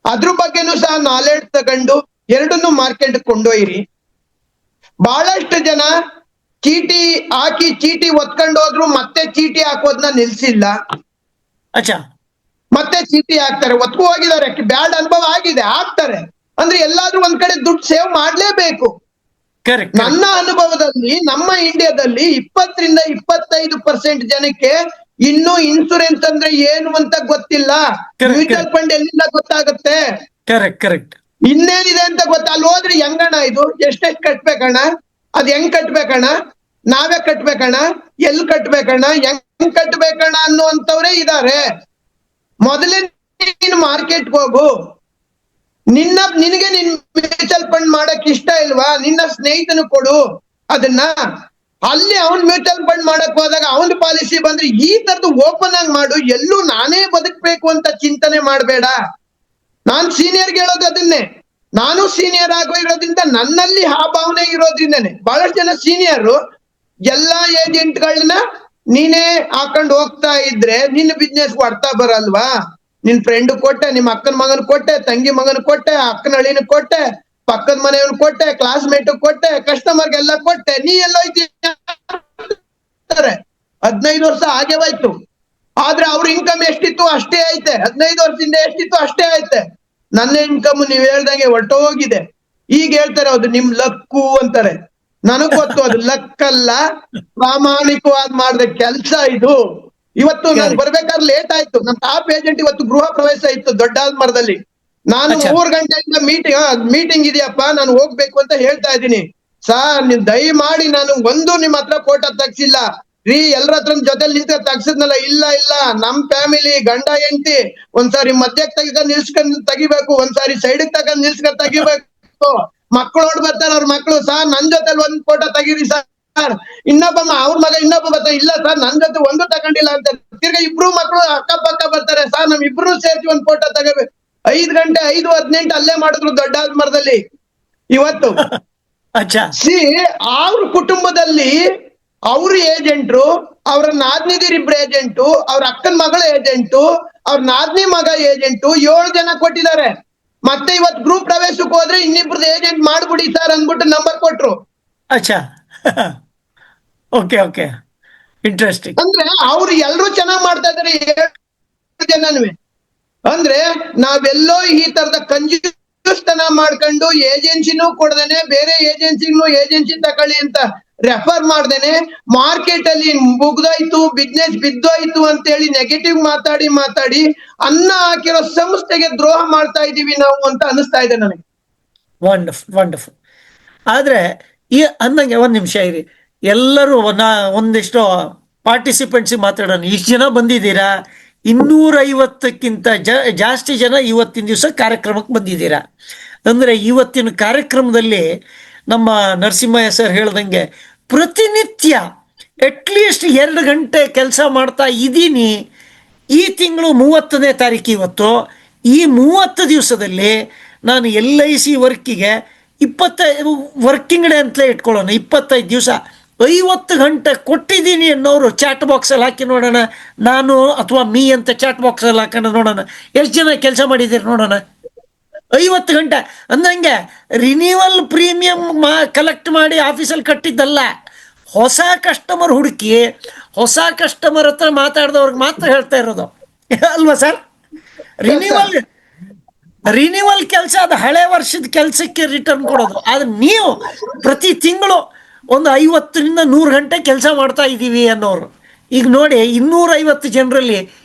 ಅದ್ರ ಬಗ್ಗೆನೂ ಸಹ ನಾಲೆಡ್ಜ್ ತಗೊಂಡು ಎರಡನ್ನೂ ಮಾರ್ಕೆಟ್ ಕೊಂಡೊಯ್ಯಿರಿ. ಬಹಳಷ್ಟು ಜನ ಚೀಟಿ ಹಾಕಿ ಚೀಟಿ ಒತ್ಕೊಂಡು ಹೋದ್ರು ಮತ್ತೆ ಚೀಟಿ ಹಾಕೋದನ್ನ ನಿಲ್ಸಿಲ್ಲ, ಅಚ್ಚಾ, ಮತ್ತೆ ಚೀಟಿ ಹಾಕ್ತಾರೆ. ಒತ್ಕೊ ಹೋಗಿದ್ದಾರೆ, ಬ್ಯಾಡ್ ಅನುಭವ ಆಗಿದೆ, ಹಾಕ್ತಾರೆ. ಅಂದ್ರೆ ಎಲ್ಲಾದ್ರೂ ಒಂದ್ ಕಡೆ ದುಡ್ಡು ಸೇವ್ ಮಾಡ್ಲೇಬೇಕು. ಕರೆಕ್ಟ್. ನನ್ನ ಅನುಭವದಲ್ಲಿ ನಮ್ಮ ಇಂಡಿಯಾದಲ್ಲಿ 20 ರಿಂದ 25% ಜನಕ್ಕೆ ಇನ್ನೂ ಇನ್ಸೂರೆನ್ಸ್ ಅಂದ್ರೆ ಏನು ಅಂತ ಗೊತ್ತಿಲ್ಲ. Correct, ಮ್ಯೂಚುವಲ್ ಫಂಡ್ ಎಲ್ಲಿಂದ ಗೊತ್ತಾಗುತ್ತೆ, ಕರೆಕ್ಟ್ ಕರೆಕ್ಟ್. ಇನ್ನೇನಿದೆ ಅಂತ ಗೊತ್ತ. ಅಲ್ಲಿ ಹೋದ್ರೆ ಹೆಂಗಣ್ಣ ಇದು, ಎಷ್ಟೆಷ್ಟು ಕಟ್ಬೇಕಣ್ಣ, ಅದ್ ಹೆಂಗ್ ಕಟ್ಬೇಕಣ್ಣ, ನಾವೇ ಕಟ್ಬೇಕಣ್ಣ, ಎಲ್ಲಿ ಕಟ್ಬೇಕಣ್ಣ, ಹೆಂಗ್ ಕಟ್ಬೇಕಣ್ಣ ಅನ್ನುವಂಥವ್ರೇ ಇದಾರೆ. ಮೊದಲೇ ನೀನು ಮಾರ್ಕೆಟ್ ಹೋಗು. ನಿನಗೆ ನಿನ್ ಮ್ಯೂಚುವಲ್ ಫಂಡ್ ಮಾಡಕ್ ಇಷ್ಟ ಇಲ್ವಾ, ನಿನ್ನ ಸ್ನೇಹಿತನು ಕೊಡು ಅದನ್ನ. ಅಲ್ಲಿ ಅವ್ನ್ ಮ್ಯೂಚುವಲ್ ಫಂಡ್ ಮಾಡಕ್ ಹೋದಾಗ ಅವನ್ ಪಾಲಿಸಿ ಬಂದ್ರೆ ಈ ತರದ್ದು ಓಪನ್ ಆಗಿ ಮಾಡು. ಎಲ್ಲೂ ನಾನೇ ಬದುಕ್ಬೇಕು ಅಂತ ಚಿಂತನೆ ಮಾಡ್ಬೇಡ. ನಾನ್ ಸೀನಿಯರ್ಗೆ ಹೇಳೋದು ಅದನ್ನೇ. ನಾನು ಸೀನಿಯರ್ ಆಗೋ ಇರೋದ್ರಿಂದ ನನ್ನಲ್ಲಿ ಆ ಭಾವನೆ ಇರೋದ್ರಿಂದನೇ ಬಹಳಷ್ಟು ಜನ ಸೀನಿಯರ್ ಎಲ್ಲಾ ಏಜೆಂಟ್ಗಳನ್ನ ನೀನೇ ಹಾಕೊಂಡು ಹೋಗ್ತಾ ಇದ್ರೆ ನಿನ್ನ ಬಿಸ್ನೆಸ್ ಅರ್ಥ ಬರಲ್ವಾ? ನಿನ್ ಫ್ರೆಂಡ್ ಕೊಟ್ಟೆ, ನಿಮ್ಮ ಅಕ್ಕನ ಮಗನ್ ಕೊಟ್ಟೆ, ತಂಗಿ ಮಗನ್ ಕೊಟ್ಟೆ, ಅಕ್ಕನ ಅಳಿನ ಕೊಟ್ಟೆ, ಪಕ್ಕದ ಮನೆಯವನ್ ಕೊಟ್ಟೆ, ಕ್ಲಾಸ್ಮೇಟ್ ಕೊಟ್ಟೆ, ಕಸ್ಟಮರ್ಗೆಲ್ಲ ಕೊಟ್ಟೆ, ನೀ ಎಲ್ಲೋಯ್ತಿ? 15 ವರ್ಷ ಹಾಗೆ ಹೋಯ್ತು. ಆದ್ರೆ ಅವ್ರ ಇನ್ಕಮ್ ಎಷ್ಟಿತ್ತು ಅಷ್ಟೇ ಐತೆ, 15 ವರ್ಷದಿಂದ ಎಷ್ಟಿತ್ತು ಅಷ್ಟೇ ಐತೆ. ನನ್ನ ಇನ್ಕಮ್ ನೀವ್ ಹೇಳ್ದಂಗೆ ಹೊರಟೋಗಿದೆ. ಈಗ ಹೇಳ್ತಾರೆ ಅದು ನಿಮ್ ಲಕ್ಕು ಅಂತಾರೆ. ನನಗ್ ಗೊತ್ತು ಅದು ಲಕ್ ಅಲ್ಲ, ಪ್ರಾಮಾಣಿಕವಾದ ಮಾಡಿದ ಕೆಲ್ಸ ಇದು. ಇವತ್ತು ನಾನು ಬರ್ಬೇಕಾದ್ರೆ ಲೇಟ್ ಆಯ್ತು. ನಮ್ ಟಾಪ್ ಏಜೆಂಟ್ ಇವತ್ತು ಗೃಹ ಪ್ರವೇಶ ಇತ್ತು ದೊಡ್ಡಾಲ್ಮರದಲ್ಲಿ. ನಾನು 3 ಗಂಟೆಯಿಂದ ಮೀಟಿಂಗ್ ಇದೆಯಪ್ಪ, ನಾನು ಹೋಗ್ಬೇಕು ಅಂತ ಹೇಳ್ತಾ ಇದ್ದೀನಿ. ಸಾರ್ ನೀವ್ ದಯಮಾಡಿ ನಾನು ನಿಮ್ ಹತ್ರ ಫೋಟೋ ತೆಗ್ಸಿಲ್ಲ ರೀ, ಎಲ್ಲರ ಹತ್ರ ಜೊತೆಲಿ ನಿಂತ ತೆಗ್ಸಿದ್ನಲ್ಲ. ಇಲ್ಲ ಇಲ್ಲ, ನಮ್ ಫ್ಯಾಮಿಲಿ ಗಂಡ ಹೆಂಡತಿ ಒಂದ್ಸಾರಿ ಮಧ್ಯಕ್ಕೆ ನಿಲ್ಸ್ಕೊಂಡ್ ತೆಗಿಬೇಕು, ಒಂದ್ಸಾರಿ ಸೈಡ್ ತಗೊಂಡ್ ನಿಲ್ಸ್ಕೊಂಡ್ ತೆಗಿಬೇಕು. ಮಕ್ಕಳು ಹೊಡ್ ಬರ್ತಾರೆ, ಅವ್ರ ಮಕ್ಕಳು, ಸಾರ್ ನನ್ ಜೊತೆಲಿ ಒಂದ್ ಫೋಟೋ ತೆಗೀರಿ ಸರ್. ಇನ್ನೊಬ್ಬ ಅವ್ರ ಮಗ ಇನ್ನೊಬ್ಬ ಬರ್ತಾರೆ, ಇಲ್ಲ ಸರ್ ನನ್ ಜೊತೆ ಒಂದು ತಗೊಂಡಿಲ್ಲ ಅಂತ. ತಿರ್ಗಾ ಇಬ್ರು ಮಕ್ಕಳು ಅಕ್ಕಪಕ್ಕ ಬರ್ತಾರೆ, ಸಾರ್ ನಮ್ ಇಬ್ರು ಸೇರ್ಸಿ ಒಂದ್ ಫೋಟೋ ತಗೋಬೇಕು. 5 ಗಂಟೆ 5:18 ಅಲ್ಲೇ ಮಾಡಿದ್ರು ದೊಡ್ಡಾಲ್ಮರದಲ್ಲಿ ಇವತ್ತು. ಅವ್ರ ಕುಟುಂಬದಲ್ಲಿ ಅವ್ರ ಏಜೆಂಟ್ರು, ಅವ್ರ ನಾದ್ನಿದಿರಿಬ್ರು ಏಜೆಂಟು, ಅವ್ರ ಅಕ್ಕನ ಮಗಳ ಏಜೆಂಟು, ಅವ್ರ ನಾದ್ನಿ ಮಗ ಏಜೆಂಟು, 7 ಜನ ಕೊಟ್ಟಿದ್ದಾರೆ. ಮತ್ತೆ ಇವತ್ತು ಗ್ರೂಪ್ ಪ್ರವೇಶಕ್ಕೆ ಹೋದ್ರೆ ಇನ್ನಿಬ್ರದ್ದು ಏಜೆಂಟ್ ಮಾಡ್ಬಿಡಿ ಸರ್ ಅಂದ್ಬಿಟ್ಟು ನಂಬರ್ ಕೊಟ್ರು. ಅಚ್ಚಾ, ಓಕೆ ಓಕೆ, ಇಂಟ್ರೆಸ್ಟಿಂಗ್. ಅಂದ್ರೆ ಅವ್ರು ಎಲ್ರು ಚೆನ್ನಾಗ್ ಮಾಡ್ತಾ ಇದಾರೆ 7 ಜನನು. ಅಂದ್ರೆ ನಾವೆಲ್ಲೋ ಈ ತರದ ಕಂಜೂಸ್ತನ ಮಾಡ್ಕೊಂಡು ಏಜೆನ್ಸಿನೂ ಕೊಡದೇನೆ, ಬೇರೆ ಏಜೆನ್ಸಿ ತಕೊಳ್ಳಿ ಅಂತ ರೆಫರ್ ಮಾಡ್ದೇನೆ, ಮಾರ್ಕೆಟ್ ಅಲ್ಲಿ ಮುಗ್ದೋಯ್ತು, ಬಿಸ್ನೆಸ್ ಬಿದ್ದೋಯ್ತು ಅಂತ ಹೇಳಿ ನೆಗೆಟಿವ್ ಮಾತಾಡಿ ಅನ್ನ ಹಾಕಿರೋ ಸಂಸ್ಥೆಗೆ ದ್ರೋಹ ಮಾಡ್ತಾ ಇದೀವಿ ನಾವು ಅಂತ ಅನಿಸ್ತಾ ಇದೆ ನನಗೆ. Wonderful wonderful. ಆದ್ರೆ ಈ ಅಂದಂಗೆ ಒಂದ್ ನಿಮಿಷ ಇರಿ, ಎಲ್ಲರೂ ಒಂದಿಷ್ಟು ಪಾರ್ಟಿಸಿಪೆಂಟ್ಸ್ ಮಾತಾಡೋಣ. ಇಷ್ಟು ಜನ ಬಂದಿದ್ದೀರಾ, 250ಕ್ಕಿಂತ ಜಾಸ್ತಿ ಜನ ಇವತ್ತಿನ ದಿವಸ ಕಾರ್ಯಕ್ರಮಕ್ಕೆ ಬಂದಿದ್ದೀರಾ. ಅಂದ್ರೆ ಇವತ್ತಿನ ಕಾರ್ಯಕ್ರಮದಲ್ಲಿ ನಮ್ಮ ನರಸಿಂಹಯ್ಯ ಸರ್ ಹೇಳ್ದಂಗೆ ಪ್ರತಿನಿತ್ಯ ಅಟ್ಲೀಸ್ಟ್ 2 ಗಂಟೆ ಕೆಲಸ ಮಾಡ್ತಾ ಇದ್ದೀನಿ. ಈ ತಿಂಗಳು 30ನೇ ತಾರೀಕು ಇವತ್ತು. ಈ 30 ದಿವಸದಲ್ಲಿ ನಾನು LIC ವರ್ಕಿಗೆ 25 ವರ್ಕಿಂಗ್ ಡೇ ಅಂತಲೇ ಇಟ್ಕೊಳ್ಳೋಣ, 25 ದಿವಸ 50 ಗಂಟೆ ಕೊಟ್ಟಿದ್ದೀನಿ ಅನ್ನೋರು ಚಾಟ್ ಬಾಕ್ಸಲ್ಲಿ ಹಾಕಿ ನೋಡೋಣ. ನಾನು ಅಥವಾ ಮೀ ಅಂತ ಚಾಟ್ ಬಾಕ್ಸಲ್ಲಿ ಹಾಕೊಂಡು ನೋಡೋಣ ಎಷ್ಟು ಜನ ಕೆಲಸ ಮಾಡಿದ್ದೀರಿ ನೋಡೋಣ. 50 ಗಂಟೆ ಅಂದಂಗೆ ರಿನ್ಯೂವಲ್ ಪ್ರೀಮಿಯಂ ಕಲೆಕ್ಟ್ ಮಾಡಿ ಆಫೀಸಲ್ಲಿ ಕಟ್ಟಿದ್ದಲ್ಲ, ಹೊಸ ಕಸ್ಟಮರ್ ಹುಡುಕಿ ಹೊಸ ಕಸ್ಟಮರ್ ಹತ್ರ ಮಾತಾಡಿದವ್ರಿಗೆ ಮಾತ್ರ ಹೇಳ್ತಾ ಇರೋದು ಅಲ್ವಾ ಸರ್? ರಿನ್ಯೂವಲ್ ರಿನ್ಯೂವಲ್ ಕೆಲಸ ಅದು ಹಳೆ ವರ್ಷದ ಕೆಲಸಕ್ಕೆ ರಿಟರ್ನ್ ಕೊಡೋದು. ಆದ್ರೆ ನೀವು ಪ್ರತಿ ತಿಂಗಳು ಒಂದು 50ರಿಂದ 100 ಗಂಟೆ ಕೆಲಸ ಮಾಡ್ತಾ ಇದ್ದೀವಿ ಅನ್ನೋರು, ಈಗ ನೋಡಿ 250 ಜನರಲ್ಲಿ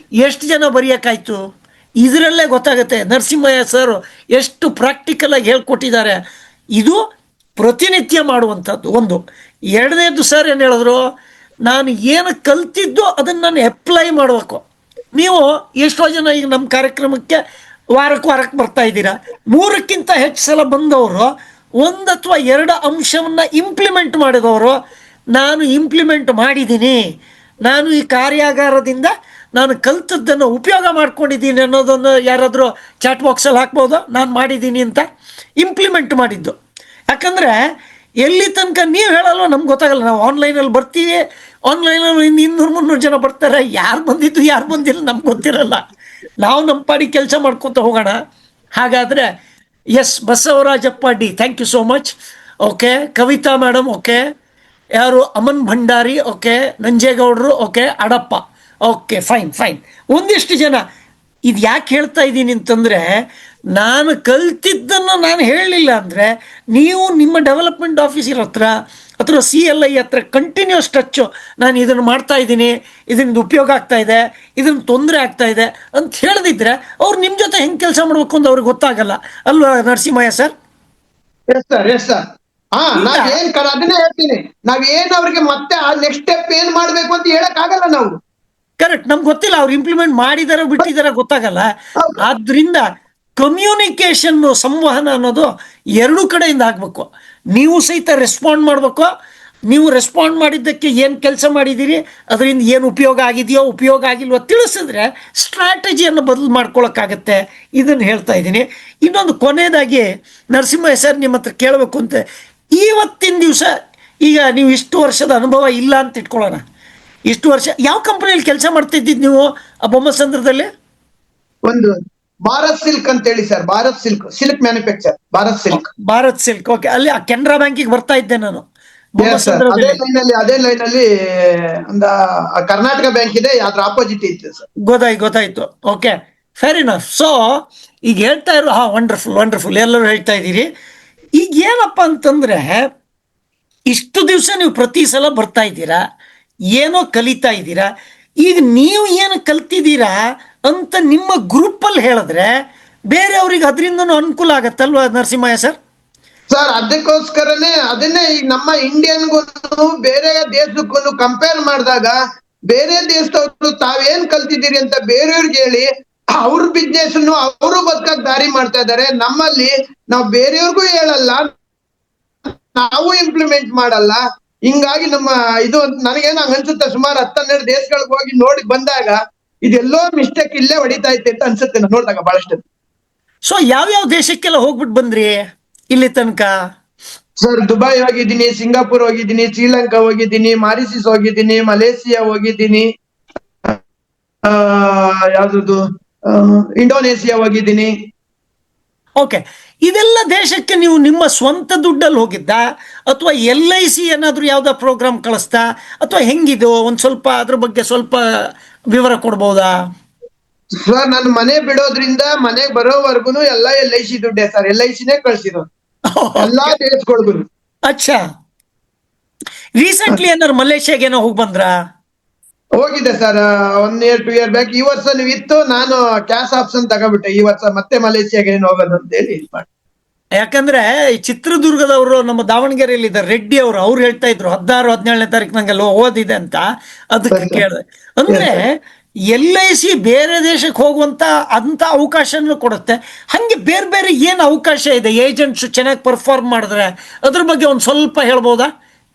ಎಷ್ಟು ಜನ ಬರೆಯೋಕ್ಕಾಯ್ತು? ಇದರಲ್ಲೇ ಗೊತ್ತಾಗುತ್ತೆ ನರಸಿಂಹಯ್ಯ ಸರ್ ಎಷ್ಟು ಪ್ರಾಕ್ಟಿಕಲ್ ಆಗಿ ಹೇಳ್ಕೊಟ್ಟಿದ್ದಾರೆ. ಇದು ಪ್ರತಿನಿತ್ಯ ಮಾಡುವಂಥದ್ದು ಒಂದು. ಎರಡನೇದು ಸರ್ ಏನು ಹೇಳಿದ್ರು, ನಾನು ಏನು ಕಲ್ತಿದ್ದು ಅದನ್ನು ನಾನು ಅಪ್ಲೈ ಮಾಡಬೇಕು. ನೀವು ಎಷ್ಟೋ ಜನ ಈಗ ನಮ್ಮ ಕಾರ್ಯಕ್ರಮಕ್ಕೆ ವಾರಕ್ಕೆ ಬರ್ತಾ ಇದ್ದೀರಾ, 3ಕ್ಕಿಂತ ಹೆಚ್ಚು ಸಲ ಬಂದವರು 1 ಅಥವಾ 2 ಅಂಶವನ್ನು ಇಂಪ್ಲಿಮೆಂಟ್ ಮಾಡಿದವರು, ನಾನು ಇಂಪ್ಲಿಮೆಂಟ್ ಮಾಡಿದ್ದೀನಿ, ನಾನು ಈ ಕಾರ್ಯಾಗಾರದಿಂದ ನಾನು ಕಲ್ತದ್ದನ್ನು ಉಪಯೋಗ ಮಾಡ್ಕೊಂಡಿದ್ದೀನಿ ಅನ್ನೋದನ್ನು ಯಾರಾದರೂ ಚಾಟ್ ಬಾಕ್ಸಲ್ಲಿ ಹಾಕ್ಬೋದು, ನಾನು ಮಾಡಿದ್ದೀನಿ ಅಂತ ಇಂಪ್ಲಿಮೆಂಟ್ ಮಾಡಿದ್ದು. ಯಾಕಂದರೆ ಎಲ್ಲಿ ತನಕ ನೀವು ಹೇಳಲ್ಲ ನಮ್ಗೆ ಗೊತ್ತಾಗಲ್ಲ. ನಾವು ಆನ್ಲೈನಲ್ಲಿ ಬರ್ತೀವಿ, ಆನ್ಲೈನಲ್ಲಿ 200-300 ಜನ ಬರ್ತಾರೆ, ಯಾರು ಬಂದಿದ್ದು ಯಾರು ಬಂದಿಲ್ಲ ನಮ್ಗೆ ಗೊತ್ತಿರಲ್ಲ. ನಾವು ನಮ್ಮ ಪಾಡಿ ಕೆಲಸ ಮಾಡ್ಕೊತ ಹೋಗೋಣ. ಹಾಗಾದರೆ yes, Basavarajappa D, thank you so much. Okay, Kavita madam, okay, ಯಾರು ಅಮನ್ ಭಂಡಾರಿ, ಓಕೆ, ನಂಜೇಗೌಡರು, ಓಕೆ, ಅಡಪ್ಪ, ಓಕೆ, ಫೈನ್. ಒಂದಿಷ್ಟು ಜನ ಇದು ಯಾಕೆ ಹೇಳ್ತಾ ಇದ್ದೀನಿ ಅಂತಂದರೆ, ನಾನು ಕಲ್ತಿದ್ದನ್ನು ನಾನು ಹೇಳಲಿಲ್ಲ ಅಂದರೆ ನೀವು ನಿಮ್ಮ ಡೆವಲಪ್ಮೆಂಟ್ ಆಫೀಸರ್ ಹತ್ರ ಅಥವಾ CLI ಹತ್ರ ಕಂಟಿನ್ಯೂಸ್ ಟಚ್ಚು, ನಾನು ಇದನ್ನು ಮಾಡ್ತಾ ಇದ್ದೀನಿ, ಇದರಿಂದ ಉಪಯೋಗ ಆಗ್ತಾ ಇದೆ, ಇದನ್ನು ತೊಂದರೆ ಆಗ್ತಾ ಇದೆ ಅಂತ ಹೇಳ್ದಿದ್ರೆ ಅವ್ರು ನಿಮ್ಮ ಜೊತೆ ಹೆಂಗೆ ಕೆಲಸ ಮಾಡಬೇಕು ಅಂತ ಅವ್ರಿಗೆ ಗೊತ್ತಾಗಲ್ಲ ಅಲ್ವಾ ನರಸಿಂಹಯ್ಯ ಸರ್? Yes sir. ಅದನ್ನೇ ಹೇಳ್ತೀನಿ, ನಾವೇನ್ ಅವ್ರಿಗೆ ಮತ್ತೆ ಆ ನೆಕ್ಸ್ಟ್ ಸ್ಟೆಪ್ ಏನ್ ಮಾಡ್ಬೇಕು ಅಂತ ಹೇಳಕ್ ಆಗಲ್ಲ ನಾವು. ಕರೆಕ್ಟ್, ನಮ್ಗೆ ಗೊತ್ತಿಲ್ಲ ಅವ್ರು ಇಂಪ್ಲಿಮೆಂಟ್ ಮಾಡಿದಾರ ಬಿಟ್ಟಿದಾರ ಗೊತ್ತಾಗಲ್ಲ. ಆದ್ರಿಂದ ಕಮ್ಯುನಿಕೇಶನ್, ಸಂವಹನ ಅನ್ನೋದು 2 ಕಡೆಯಿಂದ ಆಗ್ಬೇಕು. ನೀವು ಸಹಿತ ರೆಸ್ಪಾಂಡ್ ಮಾಡಬೇಕು, ನೀವು ರೆಸ್ಪಾಂಡ್ ಮಾಡಿದ್ದಕ್ಕೆ ಏನು ಕೆಲಸ ಮಾಡಿದ್ದೀರಿ, ಅದರಿಂದ ಏನು ಉಪಯೋಗ ಆಗಿದೆಯೋ ಉಪಯೋಗ ಆಗಿಲ್ವೋ ತಿಳಿಸಿದ್ರೆ ಸ್ಟ್ರಾಟಜಿಯನ್ನು ಬದಲು ಮಾಡ್ಕೊಳಕ್ಕಾಗತ್ತೆ. ಇದನ್ನು ಹೇಳ್ತಾ ಇದ್ದೀನಿ. ಇನ್ನೊಂದು ಕೊನೆಯದಾಗಿ ನರಸಿಂಹಯ್ಯ ಸರ್ ನಿಮ್ಮ ಹತ್ರ ಕೇಳಬೇಕು ಅಂತ, ಇವತ್ತಿನ ದಿವಸ ಈಗ ನೀವು ಇಷ್ಟು ವರ್ಷದ ಅನುಭವ ಇಲ್ಲ ಅಂತ ಇಟ್ಕೊಳ್ಳೋಣ, ಇಷ್ಟು ವರ್ಷ ಯಾವ ಕಂಪನಿಯಲ್ಲಿ ಕೆಲಸ ಮಾಡ್ತಿದ್ದಿದ್ದು ನೀವು ಆ ಬೊಮ್ಮಸಂದ್ರದಲ್ಲಿ? ಒಂದು ಭಾರತ್ ಸಿಲ್ಕ್ ಅಂತ ಹೇಳಿ sir, Bharat silk manufacture, Bharat silk. Okay, ಅಲ್ಲಿ ಕೆನರಾ ಬ್ಯಾಂಕಿಗೆ ಬರ್ತಾ ಇದ್ದೆ ನಾನು. ಅದೇ ಲೈನ್ ಅಲ್ಲಿ ಒಂದು ಕರ್ನಾಟಕ ಬ್ಯಾಂಕ್ ಇದೆ, ಅದ್ರ ಆಪೋಸಿಟ್ ಇತ್ತು ಸರ್. ಗೊತ್ತಾಯ್ತು. Okay, fair enough. ಸೊ ಈಗ ಹೇಳ್ತಾ ಇರೋ ವಂಡರ್ಫುಲ್ ಎಲ್ಲರೂ ಹೇಳ್ತಾ ಇದ್ದೀರಿ. ಈಗ ಏನಪ್ಪ ಅಂತಂದ್ರೆ, ಇಷ್ಟು ದಿವಸ ನೀವು ಪ್ರತಿ ಸಲ ಬರ್ತಾ ಇದ್ದೀರಾ, ಏನೋ ಕಲಿತಾ ಇದ್ದೀರಾ. ಈಗ ನೀವು ಏನು ಕಲ್ತಿದ್ದೀರಾ ಅಂತ ನಿಮ್ಮ ಗ್ರೂಪಲ್ಲಿ ಹೇಳಿದ್ರೆ ಬೇರೆಯವ್ರಿಗೆ ಅದರಿಂದನೂ ಅನುಕೂಲ ಆಗತ್ತಲ್ವಾ ನರಸಿಂಹಯ್ಯ ಸರ್? ಸರ್, ಅದಕ್ಕೋಸ್ಕರನೇ ಅದನ್ನೇ ಈಗ ನಮ್ಮ ಇಂಡಿಯನ್ಗೂ ಬೇರೆ ದೇಶಕ್ಕೂ ಕಂಪೇರ್ ಮಾಡಿದಾಗ, ಬೇರೆ ದೇಶದವರು ತಾವೇನ್ ಕಲ್ತಿದ್ದೀರಿ ಅಂತ ಬೇರೆಯವ್ರಿಗೆ ಹೇಳಿ ಅವ್ರ ಬಿಸ್ನೆಸ್ ಅವರು ಬದುಕಕ್ ದಾರಿ ಮಾಡ್ತಾ ಇದ್ದಾರೆ. ನಮ್ಮಲ್ಲಿ ನಾವು ಬೇರೆಯವ್ರಿಗೂ ಹೇಳಲ್ಲ, ನಾವು ಇಂಪ್ಲಿಮೆಂಟ್ ಮಾಡಲ್ಲ. ಹಿಂಗಾಗಿ ನಮ್ಮ ಇದು ನನಗೇನು ಹಂಗ ಅನ್ಸುತ್ತೆ, ಸುಮಾರು 10-12 ದೇಶಗಳಿಗೆ ಹೋಗಿ ನೋಡಿ ಬಂದಾಗ ಇದೆಲ್ಲೋ ಮಿಸ್ಟೇಕ್ ಇಲ್ಲೇ ಹೊಡಿತಾ ಐತೆ ಅಂತ ಅನ್ಸುತ್ತೆ ನಾನು ನೋಡಿದಾಗ ಬಹಳಷ್ಟು. ಸೊ ಯಾವ್ಯಾವ ದೇಶಕ್ಕೆಲ್ಲ ಹೋಗ್ಬಿಟ್ಟು ಬಂದ್ರಿ ಇಲ್ಲಿ ತನಕ? ಸರ್, ದುಬೈ ಹೋಗಿದ್ದೀನಿ, ಸಿಂಗಾಪುರ್ ಹೋಗಿದ್ದೀನಿ, ಶ್ರೀಲಂಕಾ ಹೋಗಿದ್ದೀನಿ, ಮಾರಿಷಸ್ ಹೋಗಿದ್ದೀನಿ, ಮಲೇಷಿಯಾ ಹೋಗಿದ್ದೀನಿ, ಯಾವ್ದು ಇಂಡೋನೇಷಿಯಾ ಹೋಗಿದ್ದೀನಿ. ಓಕೆ, ಇದೆಲ್ಲ ದೇಶಕ್ಕೆ ನೀವು ನಿಮ್ಮ ಸ್ವಂತ ದುಡ್ಡಲ್ಲಿ ಹೋಗಿದ್ದ ಅಥವಾ LIC ಏನಾದರೂ ಯಾವುದೋ ಪ್ರೋಗ್ರಾಮ್ ಕಳಿಸ್ತಾ ಅಥವಾ ಹೆಂಗಿದು? ಒಂದು ಸ್ವಲ್ಪ ಅದ್ರ ಬಗ್ಗೆ ಸ್ವಲ್ಪ ವಿವರ ಕೊಡ್ಬೋದಾ ಸರ್? ನಾನು ಮನೆ ಬಿಡೋದ್ರಿಂದ ಮನೆಗೆ ಬರೋವರೆಗೂ ಎಲ್ಲ LIC ದುಡ್ಡೇ ಸರ್, LICನೇ ಕಳ್ಸಿರೋದು ಎಲ್ಲಾ ದೇಶಗಳಿಗೂ. ಅಚ್ಚಾ, ರೀಸೆಂಟ್ಲಿ ಏನಾದ್ರು ಮಲೇಷ್ಯಾಗೆ ಏನೋ ಹೋಗಿ ಬಂದ್ರಾ? ಹೋಗಿದೆ ಸರ್, 1 year 2 year ಬ್ಯಾಕ್. ಈ ವರ್ಷ ನೀವಿತ್ತು, ನಾನು ಕ್ಯಾಶ್ ಆಪ್ಷನ್ ತಗೋಬಿಟ್ಟೆ. ಈ ವರ್ಷ ಮತ್ತೆ ಮಲೇಷಿಯಾಗೆ ಏನು ಹೋಗೋದು ಅಂತ ಹೇಳಿ ಮಾಡಿ. ಯಾಕಂದ್ರೆ ಈ ಚಿತ್ರದುರ್ಗದವರು ನಮ್ಮ ದಾವಣಗೆರೆಯಲ್ಲಿ ಇದ್ದಾರೆ ರೆಡ್ಡಿ ಅವರು, ಅವ್ರು ಹೇಳ್ತಾ ಇದ್ರು 16-17ನೇ ತಾರೀಕು ನಂಗೆಲ್ಲ ಓದಿದೆ ಅಂತ. ಅದಕ್ಕೆ ಕೇಳಿದೆ. ಅಂದ್ರೆ LIC ಬೇರೆ ದೇಶಕ್ಕೆ ಹೋಗುವಂತ ಅಂತ ಅವಕಾಶನೂ ಕೊಡುತ್ತೆ. ಹಂಗೆ ಬೇರೆ ಬೇರೆ ಏನು ಅವಕಾಶ ಇದೆ ಏಜೆಂಟ್ಸ್ ಚೆನ್ನಾಗಿ ಪರ್ಫಾರ್ಮ್ ಮಾಡಿದ್ರೆ ಅದ್ರ ಬಗ್ಗೆ ಒಂದು ಸ್ವಲ್ಪ ಹೇಳ್ಬೋದಾ?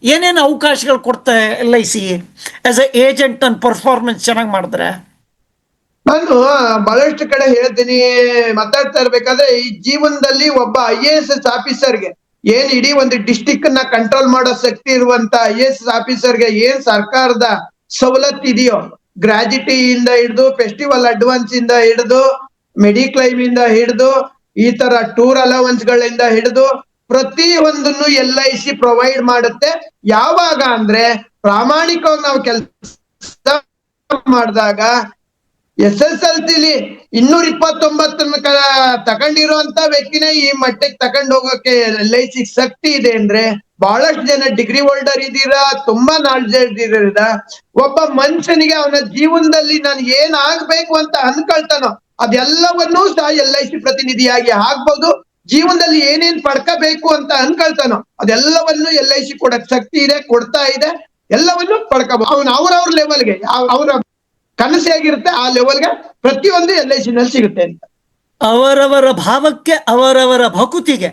ಏನೇನು ಅವಕಾಶಗಳು ಕೊಡ್ತಾರೆ LIC ಆಸ್ ಎ ಏಜೆಂಟ್ ನನ್ನ ಪರ್ಫಾರ್ಮೆನ್ಸ್ ಚೆನ್ನಾಗಿ ಮಾಡಿದ್ರೆ? ನಾನು ಬಹಳಷ್ಟು ಕಡೆ ಹೇಳ್ತೀನಿ, ಮಾತಾಡ್ತಾ ಇರ್ಬೇಕಾದ್ರೆ, ಈ ಜೀವನದಲ್ಲಿ ಒಬ್ಬ IAS ಆಫೀಸರ್ಗೆ ಏನ್ ಇಡೀ ಒಂದು ಡಿಸ್ಟಿಕ್ ನ ಕಂಟ್ರೋಲ್ ಮಾಡೋ ಶಕ್ತಿ ಇರುವಂತ IAS ಆಫೀಸರ್ಗೆ ಏನ್ ಸರ್ಕಾರದ ಸವಲತ್ತು ಇದೆಯೋ, ಗ್ರಾಜ್ಯುಟಿ ಇಂದ ಹಿಡಿದು, ಫೆಸ್ಟಿವಲ್ ಅಡ್ವಾನ್ಸ್ ಇಂದ ಹಿಡಿದು, ಮೆಡಿಕ್ಲೈಮ್ ಇಂದ ಹಿಡಿದು, ಈ ತರ ಟೂರ್ ಅಲವೆನ್ಸ್ ಗಳಿಂದ ಹಿಡಿದು ಪ್ರತಿಯೊಂದನ್ನು LIC ಪ್ರೊವೈಡ್ ಮಾಡುತ್ತೆ. ಯಾವಾಗ ಅಂದ್ರೆ ಪ್ರಾಮಾಣಿಕವಾಗಿ ನಾವು ಕೆಲಸ ಮಾಡಿದಾಗ SSLCಲಿ 229 ತಗೊಂಡಿರುವಂತ ವ್ಯಕ್ತಿನೇ ಈ ಮಟ್ಟಕ್ಕೆ ತಗೊಂಡು ಹೋಗೋಕೆ LIC ಶಕ್ತಿ ಇದೆ ಅಂದ್ರೆ ಬಹಳಷ್ಟು ಜನ ಡಿಗ್ರಿ ಹೋಲ್ಡರ್ ಇದ್ದೀರಾ, ತುಂಬಾ ನಾಲೆಡ್ಜ್ ಇದ್ದೀರಾ. ಒಬ್ಬ ಮನುಷ್ಯನಿಗೆ ಅವನ ಜೀವನದಲ್ಲಿ ನಾನು ಏನ್ ಆಗ್ಬೇಕು ಅಂತ ಅನ್ಕೊಳ್ತಾನೋ ಅದೆಲ್ಲವನ್ನೂ ಸಹ LIC ಪ್ರತಿನಿಧಿಯಾಗಿ ಆಗ್ಬಹುದು. ಜೀವನದಲ್ಲಿ ಏನೇನ್ ಪಡ್ಕಬೇಕು ಅಂತ ಅನ್ಕೊಳ್ತಾನೋ ಅದೆಲ್ಲವನ್ನು LIC ಕೊಡಕ್ ಶಕ್ತಿ ಇದೆ, ಕೊಡ್ತಾ ಇದೆ. ಎಲ್ಲವನ್ನು ಪಡ್ಕೋಬಹುದು. ಅವನು ಅವ್ರವ್ರ ಲೆವೆಲ್ಗೆ ಅವರ ಕನಸು ಹೇಗಿರುತ್ತೆ ಆ ಲೆವೆಲ್ಗೆ ಪ್ರತಿಯೊಂದು LIC ನಲ್ಲಿ ಸಿಗುತ್ತೆ ಅಂತ. ಅವರವರ ಭಾವಕ್ಕೆ ಅವರವರ ಭಕುತಿಗೆ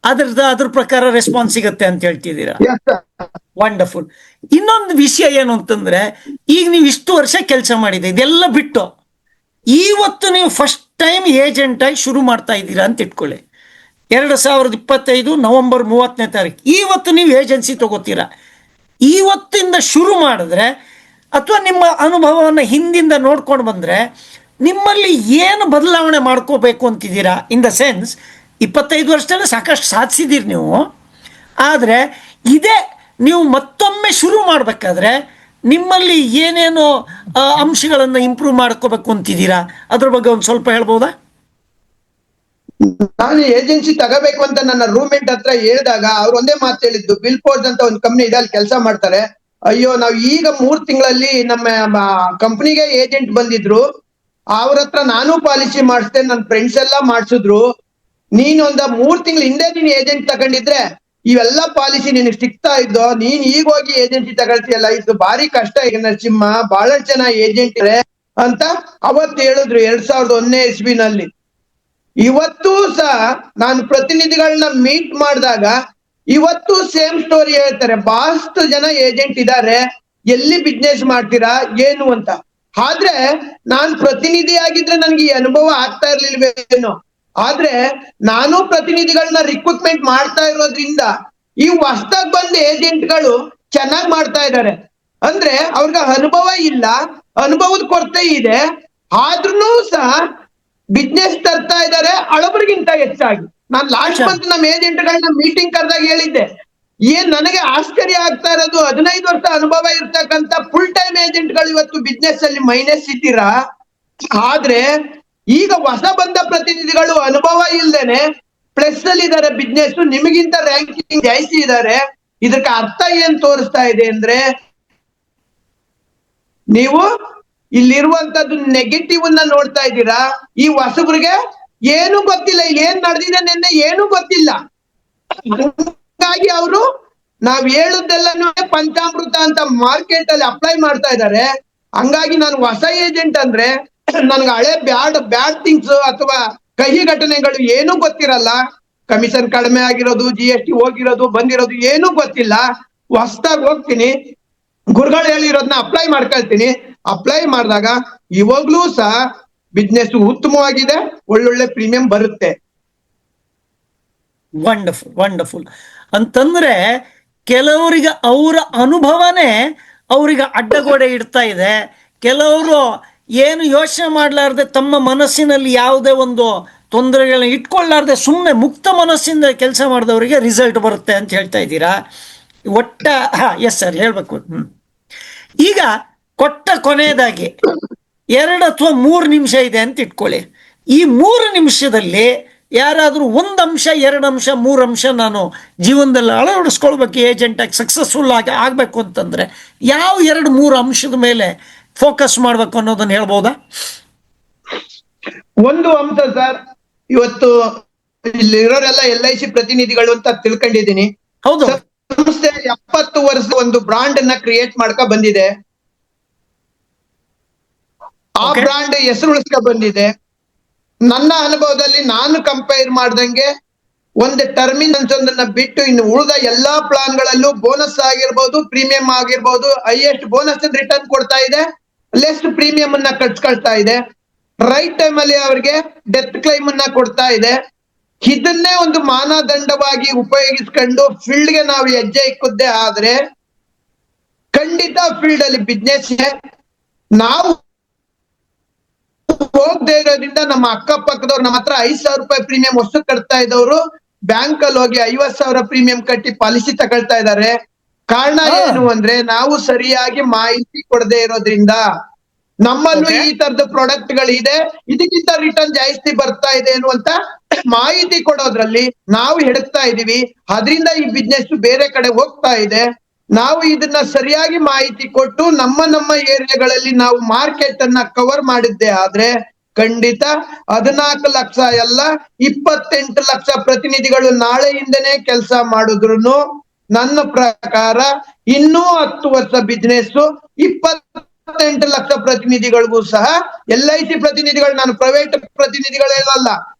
ಅದ್ರ ಪ್ರಕಾರ ರೆಸ್ಪಾನ್ಸ್ ಸಿಗುತ್ತೆ ಅಂತ ಹೇಳ್ತಿದ್ದೀರಾ. ವಂಡರ್ಫುಲ್. ಇನ್ನೊಂದು ವಿಷಯ ಏನು ಅಂತಂದ್ರೆ, ಈಗ ನೀವು ಇಷ್ಟು ವರ್ಷ ಕೆಲಸ ಮಾಡಿದೆ, ಇದೆಲ್ಲ ಬಿಟ್ಟು ಇವತ್ತು ನೀವು ಫಸ್ಟ್ ಟೈಮ್ ಏಜೆಂಟ್ ಆಗಿ ಶುರು ಮಾಡ್ತಾ ಇದ್ದೀರಾ ಅಂತ ಇಟ್ಕೊಳ್ಳಿ. 2025 ನವೆಂಬರ್ 30ನೇ ತಾರೀಕು ಇವತ್ತು ನೀವು ಏಜೆನ್ಸಿ ತಗೋತೀರಾ. ಇವತ್ತಿಂದ ಶುರು ಮಾಡಿದ್ರೆ ಅಥವಾ ನಿಮ್ಮ ಅನುಭವವನ್ನು ಹಿಂದಿಂದ ನೋಡ್ಕೊಂಡು ಬಂದ್ರೆ ನಿಮ್ಮಲ್ಲಿ ಏನು ಬದಲಾವಣೆ ಮಾಡ್ಕೋಬೇಕು ಅಂತಿದ್ದೀರಾ? ಇನ್ ದ ಸೆನ್ಸ್ 25 ವರ್ಷದಲ್ಲಿ ಸಾಕಷ್ಟು ಸಾಧಿಸಿದ್ದೀರಿ ನೀವು, ಆದರೆ ಇದೇ ನೀವು ಮತ್ತೊಮ್ಮೆ ಶುರು ಮಾಡಬೇಕಾದ್ರೆ ನಿಮ್ಮಲ್ಲಿ ಏನೇನು ಅಂಶಗಳನ್ನು ಇಂಪ್ರೂವ್ ಮಾಡ್ಕೋಬೇಕು ಅಂತಿದ್ದೀರಾ? ಅದ್ರ ಬಗ್ಗೆ ಒಂದು ಸ್ವಲ್ಪ ಹೇಳ್ಬೋದಾ? ನಾನು ಏಜೆನ್ಸಿ ತಗೋಬೇಕು ಅಂತ ನನ್ನ ರೂಮ್ಮೇಟ್ ಹತ್ರ ಹೇಳಿದಾಗ ಅವ್ರು ಒಂದೇ ಮಾತು ಹೇಳಿದ್ದು, ಬಿಲ್ ಫೋರ್ಸ್ ಅಂತ ಒಂದು ಕಂಪ್ನಿ ಇದೆ, ಅಲ್ಲಿ ಕೆಲಸ ಮಾಡ್ತಾರೆ. ಅಯ್ಯೋ, ನಾವು ಈಗ 3 ತಿಂಗಳಲ್ಲಿ ನಮ್ಮ ಕಂಪ್ನಿಗೆ ಏಜೆಂಟ್ ಬಂದಿದ್ರು, ಅವ್ರ ಹತ್ರ ನಾನು ಪಾಲಿಸಿ ಮಾಡಿಸ್ದೆ, ನನ್ನ ಫ್ರೆಂಡ್ಸ್ ಎಲ್ಲ ಮಾಡಿಸಿದ್ರು. ನೀನ್ 3 ತಿಂಗಳ ಹಿಂದೆ ನೀನ್ ಏಜೆಂಟ್ ತಗೊಂಡಿದ್ರೆ ಇವೆಲ್ಲ ಪಾಲಿಸಿ ನಿನಗೆ ಸಿಗ್ತಾ ಇದ್ದೋ, ನೀನ್ ಈಗ ಹೋಗಿ ಏಜೆನ್ಸಿ ತಗೊಳ್ತೀಯಲ್ಲ, ಇದು ಭಾರಿ ಕಷ್ಟ. ಈಗ ನರಸಿಂಹ ಬಹಳಷ್ಟು ಜನ ಏಜೆಂಟ್ ಇದೆ ಅಂತ ಅವತ್ತು ಹೇಳಿದ್ರು 2001ನೇ ಇಸ್ವಿನಲ್ಲಿ. ಇವತ್ತು ಸಹ ನಾನು ಪ್ರತಿನಿಧಿಗಳನ್ನ ಮೀಟ್ ಮಾಡಿದಾಗ ಇವತ್ತು ಸೇಮ್ ಸ್ಟೋರಿ ಹೇಳ್ತಾರೆ. ಬಹಳಷ್ಟು ಜನ ಏಜೆಂಟ್ ಇದ್ದಾರೆ, ಎಲ್ಲಿ ಬಿಸ್ನೆಸ್ ಮಾಡ್ತೀರಾ ಏನು ಅಂತ. ಆದ್ರೆ ನಾನ್ ಪ್ರತಿನಿಧಿ ಆಗಿದ್ರೆ ನನ್ಗೆ ಈ ಅನುಭವ ಆಗ್ತಾ ಇರ್ಲಿಲ್ವೇನೋ. ಆದ್ರೆ ನಾನು ಪ್ರತಿನಿಧಿಗಳನ್ನ ರಿಕ್ರೂಟ್ಮೆಂಟ್ ಮಾಡ್ತಾ ಇರೋದ್ರಿಂದ ಈ ಹೊಸದಾಗಿ ಬಂದ ಏಜೆಂಟ್ಗಳು ಚೆನ್ನಾಗಿ ಮಾಡ್ತಾ ಇದ್ದಾರೆ. ಅಂದ್ರೆ ಅವ್ರಿಗೆ ಅನುಭವ ಇಲ್ಲ, ಅನುಭವದ ಕೊರತೆ ಇದೆ, ಆದ್ರೂ ಸಹ ಬಿಸ್ನೆಸ್ ತರ್ತಾ ಇದ್ದಾರೆ ಹಳಬರಿಗಿಂತ ಹೆಚ್ಚಾಗಿ. ನಾನ್ ಲಾಸ್ಟ್ ಮಂತ್ ನಮ್ಮ ಏಜೆಂಟ್ಗಳನ್ನ ಮೀಟಿಂಗ್ ಕರೆದಾಗ ಹೇಳಿದ್ದೆ, ನನಗೆ ಆಶ್ಚರ್ಯ ಆಗ್ತಾ ಇರೋದು 15 ವರ್ಷ ಅನುಭವ ಇರ್ತಕ್ಕಂತ ಫುಲ್ ಟೈಮ್ ಏಜೆಂಟ್ಗಳು ಇವತ್ತು ಬಿಸ್ನೆಸ್ ಅಲ್ಲಿ ಮೈನಸ್ ಇದ್ದೀರಾ. ಆದ್ರೆ ಈಗ ಹೊಸ ಬಂದ ಪ್ರತಿನಿಧಿಗಳು ಅನುಭವ ಇಲ್ದೇನೆ ಪ್ಲಸ್ ಅಲ್ಲಿ ಇದಾರೆ, ಬಿಸ್ನೆಸ್ ನಿಮಗಿಂತ ರ್ಯಾಂಕಿಂಗ್ ಜಾಸ್ತಿ ಇದ್ದಾರೆ. ಇದಕ್ಕೆ ಅರ್ಥ ಏನ್ ತೋರಿಸ್ತಾ ಇದೆ ಅಂದ್ರೆ, ನೀವು ಇಲ್ಲಿರುವಂತದ್ದು ನೆಗೆಟಿವ್ ಅನ್ನ ನೋಡ್ತಾ ಇದ್ದೀರಾ. ಈ ಹೊಸಬ್ರಿಗೆ ಏನು ಗೊತ್ತಿಲ್ಲ, ಇಲ್ಲಿ ಏನ್ ನಡೆದಿದೆ ನಿನ್ನೆ ಏನು ಗೊತ್ತಿಲ್ಲ. ಹಾಗಾಗಿ ಅವರು ನಾವ್ ಹೇಳುದೆಲ್ಲ ಪಂಚಾಮೃತ ಅಂತ ಮಾರ್ಕೆಟ್ ಅಲ್ಲಿ ಅಪ್ಲೈ ಮಾಡ್ತಾ ಇದ್ದಾರೆ. ಹಂಗಾಗಿ ನಾನು ಹೊಸ ಏಜೆಂಟ್ ಅಂದ್ರೆ ನನ್ಗೆ ಹಳೆ ಬ್ಯಾಡ್ ಥಿಂಗ್ಸ್ ಅಥವಾ ಕಹಿ ಘಟನೆಗಳು ಏನು ಗೊತ್ತಿರಲ್ಲ. ಕಮಿಷನ್ ಕಡಿಮೆ ಆಗಿರೋದು, GST ಹೋಗಿರೋದು ಬಂದಿರೋದು ಏನು ಗೊತ್ತಿಲ್ಲ. ಹೊಸದಾಗಿ ಹೋಗ್ತೀನಿ, ಗುರುಗಳು ಹೇಳಿರೋದನ್ನ ಅಪ್ಲೈ ಮಾಡ್ಕೊಳ್ತೀನಿ. ಅಪ್ಲೈ ಮಾಡಿದಾಗ ಇವಾಗ್ಲೂ ಸಹ ಬಿಸ್ನೆಸ್ ಉತ್ತಮವಾಗಿದೆ, ಒಳ್ಳೊಳ್ಳೆ ಪ್ರೀಮಿಯಂ ಬರುತ್ತೆ. Wonderful wonderful. ಅಂತಂದ್ರೆ ಕೆಲವರಿಗೆ ಅವರ ಅನುಭವನೇ ಅವರಿಗೆ ಅಡ್ಡಗೋಡೆ ಇಡ್ತಾ ಇದೆ. ಕೆಲವರು ಏನು ಯೋಚನೆ ಮಾಡಲಾರ್ದೆ ತಮ್ಮ ಮನಸ್ಸಿನಲ್ಲಿ ಯಾವುದೇ ಒಂದು ತೊಂದರೆಗಳನ್ನ ಇಟ್ಕೊಳ್ಳಾರ್ದೆ ಸುಮ್ಮನೆ ಮುಕ್ತ ಮನಸ್ಸಿಂದ ಕೆಲಸ ಮಾಡಿದವರಿಗೆ ರಿಸಲ್ಟ್ ಬರುತ್ತೆ ಅಂತ ಹೇಳ್ತಾ ಇದ್ದೀರಾ. ಎಸ್ ಸರ್, ಹೇಳ್ಬೇಕು. ಈಗ ಕೊನೆಯದಾಗಿ 2 ಅಥವಾ 3 ನಿಮಿಷ ಇದೆ ಅಂತ ಇಟ್ಕೊಳ್ಳಿ. ಈ 3 ನಿಮಿಷದಲ್ಲಿ ಯಾರಾದರೂ 1 ಅಂಶ, 2 ಅಂಶ, 3 ಅಂಶ ನಾನು ಜೀವನದಲ್ಲಿ ಅಳವಡಿಸ್ಕೊಳ್ಬೇಕು, ಏಜೆಂಟ್ ಆಗಿ ಸಕ್ಸಸ್ಫುಲ್ ಆಗಿ ಆಗ್ಬೇಕು ಅಂತಂದ್ರೆ ಯಾವ 2-3 ಅಂಶದ ಮೇಲೆ ಫೋಕಸ್ ಮಾಡ್ಬೇಕು ಅನ್ನೋದನ್ನ ಹೇಳ್ಬೋದಾ? ಒಂದು ಅಂಶ ಸರ್, ಇವತ್ತು ಇಲ್ಲಿರೋರೆಲ್ಲ LIC ಪ್ರತಿನಿಧಿಗಳು ಅಂತ ತಿಳ್ಕೊಂಡಿದ್ದೀನಿ. ಹೌದು. ಸಂಸ್ಥೆ 70 ವರ್ಷ ಒಂದು ಬ್ರಾಂಡ್ ಅನ್ನ ಕ್ರಿಯೇಟ್ ಮಾಡ್ಕ ಬಂದಿದೆ. ಆ ಬ್ರಾಂಡ್ ಹೆಸರು ಉಳಿಸ್ಕ ಬಂದಿದೆ. ನನ್ನ ಅನುಭವದಲ್ಲಿ ನಾನು ಕಂಪೇರ್ ಮಾಡ್ದಂಗೆ ಒಂದು ಟರ್ಮಿನಲ್ಸ್ ಒಂದನ್ನ ಬಿಟ್ಟು ಇನ್ನು ಉಳಿದ ಎಲ್ಲಾ ಪ್ಲಾನ್ ಗಳಲ್ಲೂ ಬೋನಸ್ ಆಗಿರ್ಬೋದು, ಪ್ರೀಮಿಯಂ ಆಗಿರ್ಬೋದು, ಹೈಯೆಸ್ಟ್ ಬೋನಸ್ ರಿಟರ್ನ್ ಕೊಡ್ತಾ ಇದೆ, ಲೆಸ್ ಪ್ರೀಮಿಯಂ ಅನ್ನ ಕಟ್ಸ್ಕೊಳ್ತಾ ಇದೆ. ರೈಟ್ ಟೈಮ್ ಅಲ್ಲಿ ಅವ್ರಿಗೆ ಡೆತ್ ಕ್ಲೈಮ್ ಅನ್ನ ಕೊಡ್ತಾ ಇದೆ. ಇದನ್ನೇ ಒಂದು ಮಾನದಂಡವಾಗಿ ಉಪಯೋಗಿಸ್ಕೊಂಡು ಫೀಲ್ಡ್ ಗೆ ನಾವು ಹೆಜ್ಜೆ ಇಕ್ಕುದೇ ಆದ್ರೆ ಖಂಡಿತ ಫೀಲ್ಡ್ ಅಲ್ಲಿ ಬಿಸ್ನೆಸ್ ನಾವು ಹೋಗದೆ ಇರೋದ್ರಿಂದ ನಮ್ಮ ಅಕ್ಕಪಕ್ಕದವ್ರು ನಮ್ಮ ಹತ್ರ 5,000 ರೂಪಾಯಿ ಪ್ರೀಮಿಯಂ ವಸ್ತು ಕಟ್ತಾ ಇದ್ದವರು ಬ್ಯಾಂಕ್ ಅಲ್ಲಿ ಹೋಗಿ 50,000 ಪ್ರೀಮಿಯಂ ಕಟ್ಟಿ ಪಾಲಿಸಿ ತಗೊಳ್ತಾ ಇದ್ದಾರೆ. ಕಾರಣ ಹಾ. ಏನು ಅಂದ್ರೆ ನಾವು ಸರಿಯಾಗಿ ಮಾಹಿತಿ ಕೊಡದೇ ಇರೋದ್ರಿಂದ. ನಮ್ಮಲ್ಲೂ Okay. ಈ ತರದ ಪ್ರಾಡಕ್ಟ್ ಗಳಿದೆ, ಇದಕ್ಕಿಂತ ರಿಟರ್ನ್ ಜಾಸ್ತಿ ಬರ್ತಾ ಇದೆ ಅನ್ನುವಂತ ಮಾಹಿತಿ ಕೊಡೋದ್ರಲ್ಲಿ ನಾವು ಹೆಡಕ್ತಾ ಇದೀವಿ. ಅದರಿಂದ ಈ ಬಿಸ್ನೆಸ್ ಬೇರೆ ಕಡೆ ಹೋಗ್ತಾ ಇದೆ. ನಾವು ಇದನ್ನ ಸರಿಯಾಗಿ ಮಾಹಿತಿ ಕೊಟ್ಟು ನಮ್ಮ ಏರಿಯಾಗಳಲ್ಲಿ ನಾವು ಮಾರ್ಕೆಟ್ ಅನ್ನ ಕವರ್ ಮಾಡಿದ್ದೆ ಆದ್ರೆ ಖಂಡಿತ 14 ಲಕ್ಷ ಎಲ್ಲ 28 ಲಕ್ಷ ಪ್ರತಿನಿಧಿಗಳು ನಾಳೆಯಿಂದನೇ ಕೆಲಸ ಮಾಡಿದ್ರು ನನ್ನ ಪ್ರಕಾರ ಇನ್ನೂ 10 ವರ್ಷ ಬಿಸ್ನೆಸ್ 28 ಲಕ್ಷ ಪ್ರತಿನಿಧಿಗಳಿಗೂ ಸಹ LIC ಪ್ರತಿನಿಧಿಗಳು, ನಾನು ಪ್ರೈವೇಟ್ ಪ್ರತಿನಿಧಿಗಳೇನಲ್ಲ,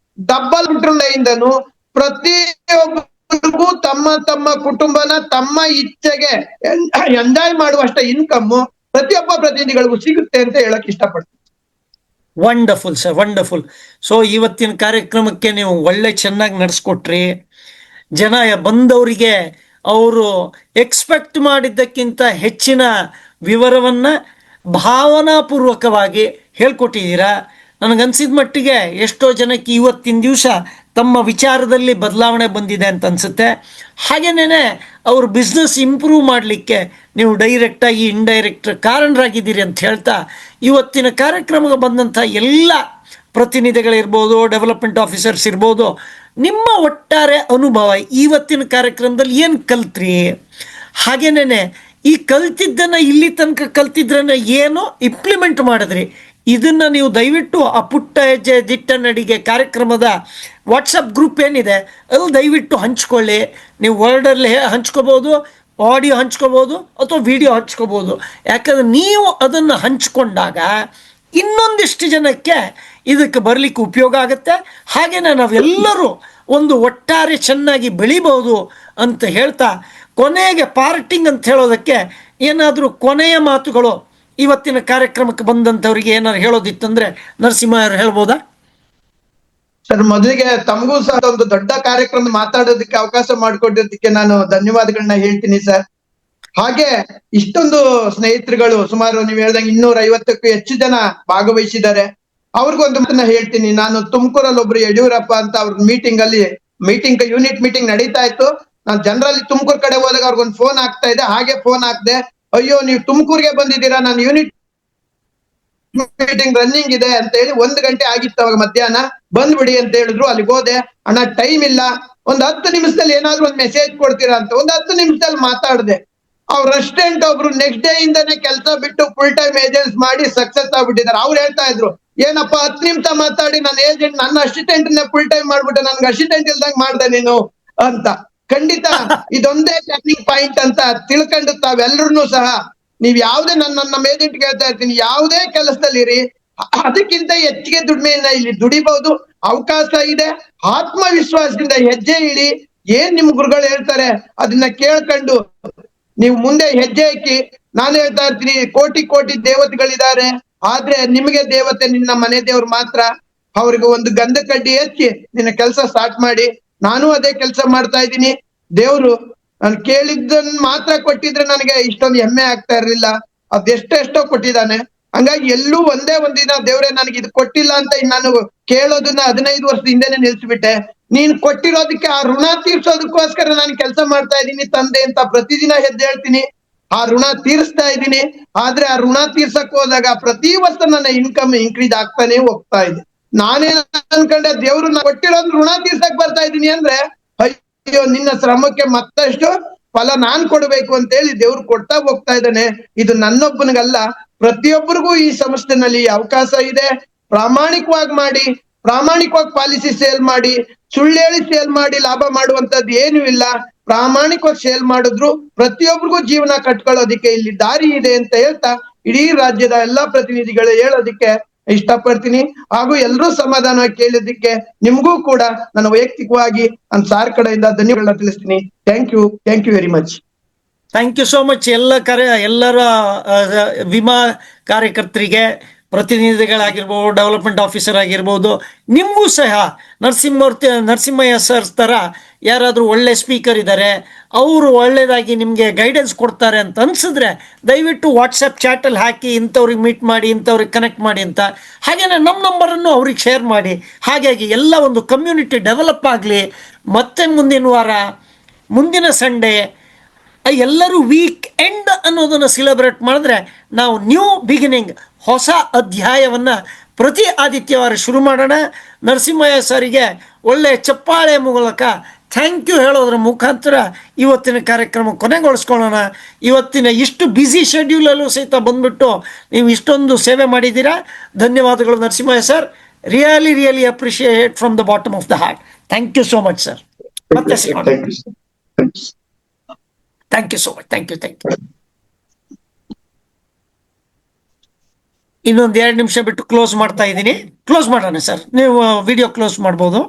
ಡಬಲ್ ಇಂದನು ಪ್ರತಿಯೊಬ್ಬರಿಗೂ ತಮ್ಮ ಕುಟುಂಬನ ತಮ್ಮ ಇಚ್ಛೆಗೆ ಎಂಜಾಯ್ ಮಾಡುವಷ್ಟ ಇನ್ಕಮ್ ಪ್ರತಿಯೊಬ್ಬ ಪ್ರತಿನಿಧಿಗಳಿಗೂ ಸಿಗುತ್ತೆ ಅಂತ ಹೇಳಕ್ ಇಷ್ಟಪಡ್ತೀನಿ. Wonderful sir, wonderful. ಸೊ ಇವತ್ತಿನ ಕಾರ್ಯಕ್ರಮಕ್ಕೆ ನೀವು ಒಳ್ಳೆ ಚೆನ್ನಾಗಿ ನಡೆಸ್ಕೊಟ್ರಿ. ಜನ ಬಂದವರಿಗೆ ಅವರು ಎಕ್ಸ್ಪೆಕ್ಟ್ ಮಾಡಿದ್ದಕ್ಕಿಂತ ಹೆಚ್ಚಿನ ವಿವರವನ್ನ ಭಾವನಾಪೂರ್ವಕವಾಗಿ ಹೇಳ್ಕೊಟ್ಟಿದ್ದೀರಾ. ನನಗನ್ಸಿದ ಮಟ್ಟಿಗೆ ಎಷ್ಟೋ ಜನಕ್ಕೆ ಇವತ್ತಿನ ದಿವಸ ತಮ್ಮ ವಿಚಾರದಲ್ಲಿ ಬದಲಾವಣೆ ಬಂದಿದೆ ಅಂತ ಅನ್ಸುತ್ತೆ. ಹಾಗೇನೇ ಅವ್ರ ಬಿಸ್ನೆಸ್ ಇಂಪ್ರೂವ್ ಮಾಡಲಿಕ್ಕೆ ನೀವು ಡೈರೆಕ್ಟಾಗಿ ಇಂಡೈರೆಕ್ಟ್ ಕಾರಣರಾಗಿದ್ದೀರಿ ಅಂತ ಹೇಳ್ತಾ, ಇವತ್ತಿನ ಕಾರ್ಯಕ್ರಮಕ್ಕೆ ಬಂದಂಥ ಎಲ್ಲ ಪ್ರತಿನಿಧಿಗಳಿರ್ಬೋದು, ಡೆವಲಪ್ಮೆಂಟ್ ಆಫೀಸರ್ಸ್ ಇರ್ಬೋದು, ನಿಮ್ಮ ಒಟ್ಟಾರೆ ಅನುಭವ ಇವತ್ತಿನ ಕಾರ್ಯಕ್ರಮದಲ್ಲಿ ಏನು ಕಲ್ತ್ರಿ, ಹಾಗೇನೇ ಈ ಕಲ್ತಿದ್ದನ್ನು ಇಲ್ಲಿ ತನಕ ಕಲ್ತಿದ್ರನ್ನ ಏನು ಇಂಪ್ಲಿಮೆಂಟ್ ಮಾಡಿದ್ರಿ, ಇದನ್ನು ನೀವು ದಯವಿಟ್ಟು ಆ ಪುಟ್ಟ ಹೆಜ್ಜೆ ದಿಟ್ಟ ನಡಿಗೆ ಕಾರ್ಯಕ್ರಮದ ವಾಟ್ಸಪ್ ಗ್ರೂಪ್ ಏನಿದೆ ಅಲ್ಲಿ ದಯವಿಟ್ಟು ಹಂಚ್ಕೊಳ್ಳಿ. ನೀವು ವರ್ಡಲ್ಲಿ ಹಂಚ್ಕೋಬೋದು, ಆಡಿಯೋ ಹಂಚ್ಕೋಬೋದು ಅಥವಾ ವಿಡಿಯೋ ಹಂಚ್ಕೋಬೋದು. ಯಾಕಂದ್ರೆ ನೀವು ಅದನ್ನು ಹಂಚ್ಕೊಂಡಾಗ ಇನ್ನೊಂದಿಷ್ಟು ಜನಕ್ಕೆ ಇದಕ್ಕೆ ಬರಲಿಕ್ಕೆ ಉಪಯೋಗ ಆಗುತ್ತೆ. ಹಾಗೆಯೇ ನಾವೆಲ್ಲರೂ ಒಂದು ಒಟ್ಟಾರೆ ಚೆನ್ನಾಗಿ ಬೆಳಿಬೋದು ಅಂತ ಹೇಳ್ತಾ, ಕೊನೆಗೆ ಪಾರ್ಟಿಂಗ್ ಅಂತ ಹೇಳೋದಕ್ಕೆ ಏನಾದರೂ ಕೊನೆಯ ಮಾತುಗಳು ಇವತ್ತಿನ ಕಾರ್ಯಕ್ರಮಕ್ಕೆ ಬಂದಂಥವ್ರಿಗೆ ಏನಾದ್ರು ಹೇಳೋದಿತ್ತಂದ್ರೆ ನರಸಿಂಹ ಹೇಳ್ಬೋದಾ? ಸರ್, ಮೊದಲಿಗೆ ತಮಗೂ ಸಹ ಒಂದು ದೊಡ್ಡ ಕಾರ್ಯಕ್ರಮ ಮಾತಾಡೋದಕ್ಕೆ ಅವಕಾಶ ಮಾಡಿಕೊಟ್ಟಿದ್ದಕ್ಕೆ ನಾನು ಧನ್ಯವಾದಗಳನ್ನ ಹೇಳ್ತೀನಿ ಸರ್. ಹಾಗೆ ಇಷ್ಟೊಂದು ಸ್ನೇಹಿತರುಗಳು, ಸುಮಾರು ನೀವು ಹೇಳ್ದಂಗೆ 250ಕ್ಕೂ ಹೆಚ್ಚು ಜನ ಭಾಗವಹಿಸಿದ್ದಾರೆ. ಅವ್ರಿಗೊಂದು ಮಾತನ್ನ ಹೇಳ್ತೀನಿ. ನಾನು ತುಮಕೂರಲ್ಲಿ ಒಬ್ರು ಯಡಿಯೂರಪ್ಪ ಅಂತ ಅವ್ರ ಮೀಟಿಂಗ್ ಯೂನಿಟ್ ಮೀಟಿಂಗ್ ನಡೀತಾ ಇತ್ತು. ನಾನು ಜನರಲ್ಲಿ ತುಮಕೂರು ಕಡೆ ಹೋದಾಗ ಅವ್ರಿಗೊಂದು ಫೋನ್ ಆಗ್ತಾ ಇದೆ. ಹಾಗೆ ಫೋನ್ ಹಾಕ್ದೆ, ಅಯ್ಯೋ ನೀವು ತುಮಕೂರ್ಗೆ ಬಂದಿದ್ದೀರಾ, ನಾನು ಯೂನಿಟ್ ಮೀಟಿಂಗ್ ರನ್ನಿಂಗ್ ಇದೆ ಅಂತ ಹೇಳಿ 1 ಗಂಟೆ ಆಗಿತ್ತು ಅವಾಗ ಮಧ್ಯಾಹ್ನ, ಬಂದ್ಬಿಡಿ ಅಂತ ಹೇಳಿದ್ರು. ಅಲ್ಲಿಗೆ ಹೋದೆ. ಅಣ್ಣ ಟೈಮ್ ಇಲ್ಲ, ಒಂದು 10 ನಿಮಿಷದಲ್ಲಿ ಏನಾದ್ರು ಒಂದು ಮೆಸೇಜ್ ಕೊಡ್ತೀರಾ ಅಂತ ಒಂದು 10 ನಿಮಿಷದಲ್ಲಿ ಮಾತಾಡ್ದೆ. ಅವ್ರ ಅಸಿಸ್ಟೆಂಟ್ ಒಬ್ರು ನೆಕ್ಸ್ಟ್ ಡೇ ಇಂದಾನೆ ಕೆಲಸ ಬಿಟ್ಟು ಫುಲ್ ಟೈಮ್ ಏಜೆಂಟ್ಸ್ ಮಾಡಿ ಸಕ್ಸಸ್ ಆಗ್ಬಿಟ್ಟಿದ್ದಾರೆ. ಅವ್ರು ಹೇಳ್ತಾ ಇದ್ರು, ಏನಪ್ಪ 10 ನಿಮಿಷ ಮಾತಾಡಿ ನನ್ನ ಏಜೆಂಟ್, ನನ್ನ ಅಸಿಸ್ಟೆಂಟ್ ಫುಲ್ ಟೈಮ್ ಮಾಡ್ಬಿಟ್ಟು ನನ್ಗೆ ಅಸಿಸ್ಟೆಂಟ್ ಇಲ್ದಂಗ್ ಮಾಡ್ದೆ ನೀನು ಅಂತ. ಖಂಡಿತ ಇದೊಂದೇ ಟರ್ನಿಂಗ್ ಪಾಯಿಂಟ್ ಅಂತ ತಿಳ್ಕೊಂಡು ತಾವೆಲ್ಲರೂ ಸಹ ನೀವ್ ಯಾವ್ದೇ ನಮ್ಮ ಏಜೆಂಟ್ ಹೇಳ್ತಾ ಇರ್ತೀನಿ, ಯಾವುದೇ ಕೆಲಸದಲ್ಲಿರಿ ಅದಕ್ಕಿಂತ ಹೆಚ್ಚಿಗೆ ದುಡಿಮೆಯನ್ನ ಇಲ್ಲಿ ದುಡಿಬಹುದು, ಅವಕಾಶ ಇದೆ. ಆತ್ಮವಿಶ್ವಾಸದಿಂದ ಹೆಜ್ಜೆ ಇಡಿ. ಏನ್ ನಿಮ್ ಗುರುಗಳು ಹೇಳ್ತಾರೆ ಅದನ್ನ ಕೇಳ್ಕೊಂಡು ನೀವು ಮುಂದೆ ಹೆಜ್ಜೆ ಹಾಕಿ. ನಾನು ಹೇಳ್ತಾ ಇರ್ತೀನಿ, ಕೋಟಿ ಕೋಟಿ ದೇವತೆಗಳಿದ್ದಾರೆ, ಆದ್ರೆ ನಿಮಗೆ ದೇವತೆ ನಿನ್ನ ಮನೆ ದೇವ್ರು ಮಾತ್ರ. ಅವ್ರಿಗೆ ಒಂದು ಗಂಧ ಕಡ್ಡಿ ಹಚ್ಚಿ ನಿನ್ನ ಕೆಲಸ ಸ್ಟಾರ್ಟ್ ಮಾಡಿ. ನಾನು ಅದೇ ಕೆಲಸ ಮಾಡ್ತಾ ಇದ್ದೀನಿ. ದೇವ್ರು ನಾನು ಕೇಳಿದ್ದನ್ ಮಾತ್ರ ಕೊಟ್ಟಿದ್ರೆ ನನಗೆ ಇಷ್ಟೊಂದು ಹೆಮ್ಮೆ ಆಗ್ತಾ ಇರ್ಲಿಲ್ಲ. ಅದೆಷ್ಟೆಷ್ಟೋ ಕೊಟ್ಟಿದ್ದಾನೆ. ಹಂಗಾಗಿ ಎಲ್ಲೂ ಒಂದೇ ಒಂದಿನ ದೇವ್ರೆ ನನಗೆ ಇದು ಕೊಟ್ಟಿಲ್ಲ ಅಂತ ನಾನು ಕೇಳೋದನ್ನ 15 ವರ್ಷದ ಹಿಂದೆನೆ ನಿಲ್ಸ್ಬಿಟ್ಟೆ. ನೀನ್ ಕೊಟ್ಟಿರೋದಕ್ಕೆ ಆ ಋಣ ತೀರ್ಸೋದಕ್ಕೋಸ್ಕರ ನಾನು ಕೆಲಸ ಮಾಡ್ತಾ ಇದ್ದೀನಿ ತಂದೆ ಅಂತ ಪ್ರತಿದಿನ ಹೆಜ್ಜೆ ಹೇಳ್ತೀನಿ. ಆ ಋಣ ತೀರಿಸ್ತಾ ಇದ್ದೀನಿ. ಆದ್ರೆ ಆ ಋಣ ತೀರ್ಸಕ್ ಹೋದಾಗ ಪ್ರತಿ ವರ್ಷ ನನ್ನ ಇನ್ಕಮ್ ಇನ್ಕ್ರೀಸ್ ಆಗ್ತಾನೆ ಹೋಗ್ತಾ ಇದೆ. ನಾನೇನ್ ಅನ್ಕೊಂಡೆ, ದೇವ್ರು ಕೊಟ್ಟಿರೋದ್ ಋಣ ತೀರ್ಸಕ್ ಬರ್ತಾ ಇದ್ದೀನಿ ಅಂದ್ರೆ, ಅಯ್ಯೋ ನಿನ್ನ ಶ್ರಮಕ್ಕೆ ಮತ್ತಷ್ಟು ಫಲ ನಾನ್ ಕೊಡ್ಬೇಕು ಅಂತ ಹೇಳಿ ದೇವ್ರು ಕೊಡ್ತಾ ಹೋಗ್ತಾ ಇದ್ದಾನೆ. ಇದು ನನ್ನೊಬ್ಬನಿಗಲ್ಲ, ಪ್ರತಿಯೊಬ್ಬರಿಗೂ ಈ ಸಂಸ್ಥೆನಲ್ಲಿ ಅವಕಾಶ ಇದೆ. ಪ್ರಾಮಾಣಿಕವಾಗಿ ಮಾಡಿ, ಪ್ರಾಮಾಣಿಕವಾಗಿ ಪಾಲಿಸಿ ಸೇಲ್ ಮಾಡಿ, ಸುಳ್ಳು ಹೇಳಿ ಸೇಲ್ ಮಾಡಿ ಲಾಭ ಮಾಡುವಂತದ್ದು ಏನು ಇಲ್ಲ. ಪ್ರಾಮಾಣಿಕವಾಗಿ ಸೇಲ್ ಮಾಡಿದ್ರು ಪ್ರತಿಯೊಬ್ಬರಿಗೂ ಜೀವನ ಕಟ್ಕೊಳ್ಳೋದಿಕ್ಕೆ ಇಲ್ಲಿ ದಾರಿ ಇದೆ ಅಂತ ಹೇಳ್ತಾ ಇಡೀ ರಾಜ್ಯದ ಎಲ್ಲಾ ಪ್ರತಿನಿಧಿಗಳು ಹೇಳೋದಿಕ್ಕೆ ಇಷ್ಟಪಡ್ತೀನಿ. ಹಾಗೂ ಎಲ್ಲರೂ ಸಮಾಧಾನವಾಗಿ ಕೇಳಿದ್ದಕ್ಕೆ ನಿಮ್ಗೂ ಕೂಡ ನನ್ನ ವೈಯಕ್ತಿಕವಾಗಿ ನನ್ನ ಸಾರ್ ಕಡೆಯಿಂದ ಧನ್ಯವಾದ ತಿಳಿಸ್ತೀನಿ. Thank you very much. Thank you so much. ಎಲ್ಲರ ವಿಮಾ ಕಾರ್ಯಕರ್ತರಿಗೆ, ಪ್ರತಿನಿಧಿಗಳಾಗಿರ್ಬೋದು, ಡೆವಲಪ್ಮೆಂಟ್ ಆಫೀಸರ್ ಆಗಿರ್ಬೋದು, ನಿಮಗೂ ಸಹ ನರಸಿಂಹಯ್ಯ ಸರ್ ಥರ ಯಾರಾದರೂ ಒಳ್ಳೆ ಸ್ಪೀಕರ್ ಇದ್ದಾರೆ, ಅವರು ಒಳ್ಳೆಯದಾಗಿ ನಿಮಗೆ ಗೈಡೆನ್ಸ್ ಕೊಡ್ತಾರೆ ಅಂತ ಅನಿಸಿದ್ರೆ ದಯವಿಟ್ಟು ವಾಟ್ಸಪ್ ಚಾಟಲ್ಲಿ ಹಾಕಿ ಇಂಥವ್ರಿಗೆ ಮೀಟ್ ಮಾಡಿ, ಇಂಥವ್ರಿಗೆ ಕನೆಕ್ಟ್ ಮಾಡಿ ಅಂತ. ಹಾಗೆಯೇ ನಮ್ಮ ನಂಬರನ್ನು ಅವ್ರಿಗೆ ಶೇರ್ ಮಾಡಿ. ಹಾಗಾಗಿ ಎಲ್ಲ ಒಂದು ಕಮ್ಯುನಿಟಿ ಡೆವಲಪ್ ಆಗಲಿ, ಮತ್ತೆ ಮುಂದಿನ ವಾರ, ಮುಂದಿನ ಸಂಡೇ ಎಲ್ಲರೂ ವೀಕ್ ಎಂಡ್ ಅನ್ನೋದನ್ನು ಸೆಲೆಬ್ರೇಟ್ ಮಾಡಿದ್ರೆ ನಾವು ನ್ಯೂ ಬಿಗಿನಿಂಗ್, ಹೊಸ ಅಧ್ಯಾಯವನ್ನು ಪ್ರತಿ ಆದಿತ್ಯವಾರ ಶುರು ಮಾಡೋಣ. ನರಸಿಂಹಯ್ಯ ಸರಿಗೆ ಒಳ್ಳೆಯ ಚಪ್ಪಾಳೆ ಮೂಲಕ ಥ್ಯಾಂಕ್ ಯು ಹೇಳೋದ್ರ ಮುಖಾಂತರ ಇವತ್ತಿನ ಕಾರ್ಯಕ್ರಮ ಕೊನೆಗೊಳಿಸ್ಕೊಳ್ಳೋಣ. ಇವತ್ತಿನ ಇಷ್ಟು ಬ್ಯುಸಿ ಶೆಡ್ಯೂಲಲ್ಲೂ ಸಹಿತ ಬಂದ್ಬಿಟ್ಟು ನೀವು ಇಷ್ಟೊಂದು ಸೇವೆ ಮಾಡಿದ್ದೀರಾ. ಧನ್ಯವಾದಗಳು Narasimhaiah sir. Really appreciate from the bottom of the heart. Thank you so much sir. ಮತ್ತೆ ಸಿಗೋಣ. Thank you so much. Thank you. ಇನ್ನೊಂದು 2 ನಿಮಿಷ ಬಿಟ್ಟು ಕ್ಲೋಸ್ ಮಾಡ್ತಾ ಇದ್ದೀನಿ. ಕ್ಲೋಸ್ ಮಾಡೋಣ ಸರ್. ನೀವು ವಿಡಿಯೋ ಕ್ಲೋಸ್ ಮಾಡ್ಬೋದು,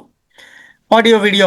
ಆಡಿಯೋ ವಿಡಿಯೋ.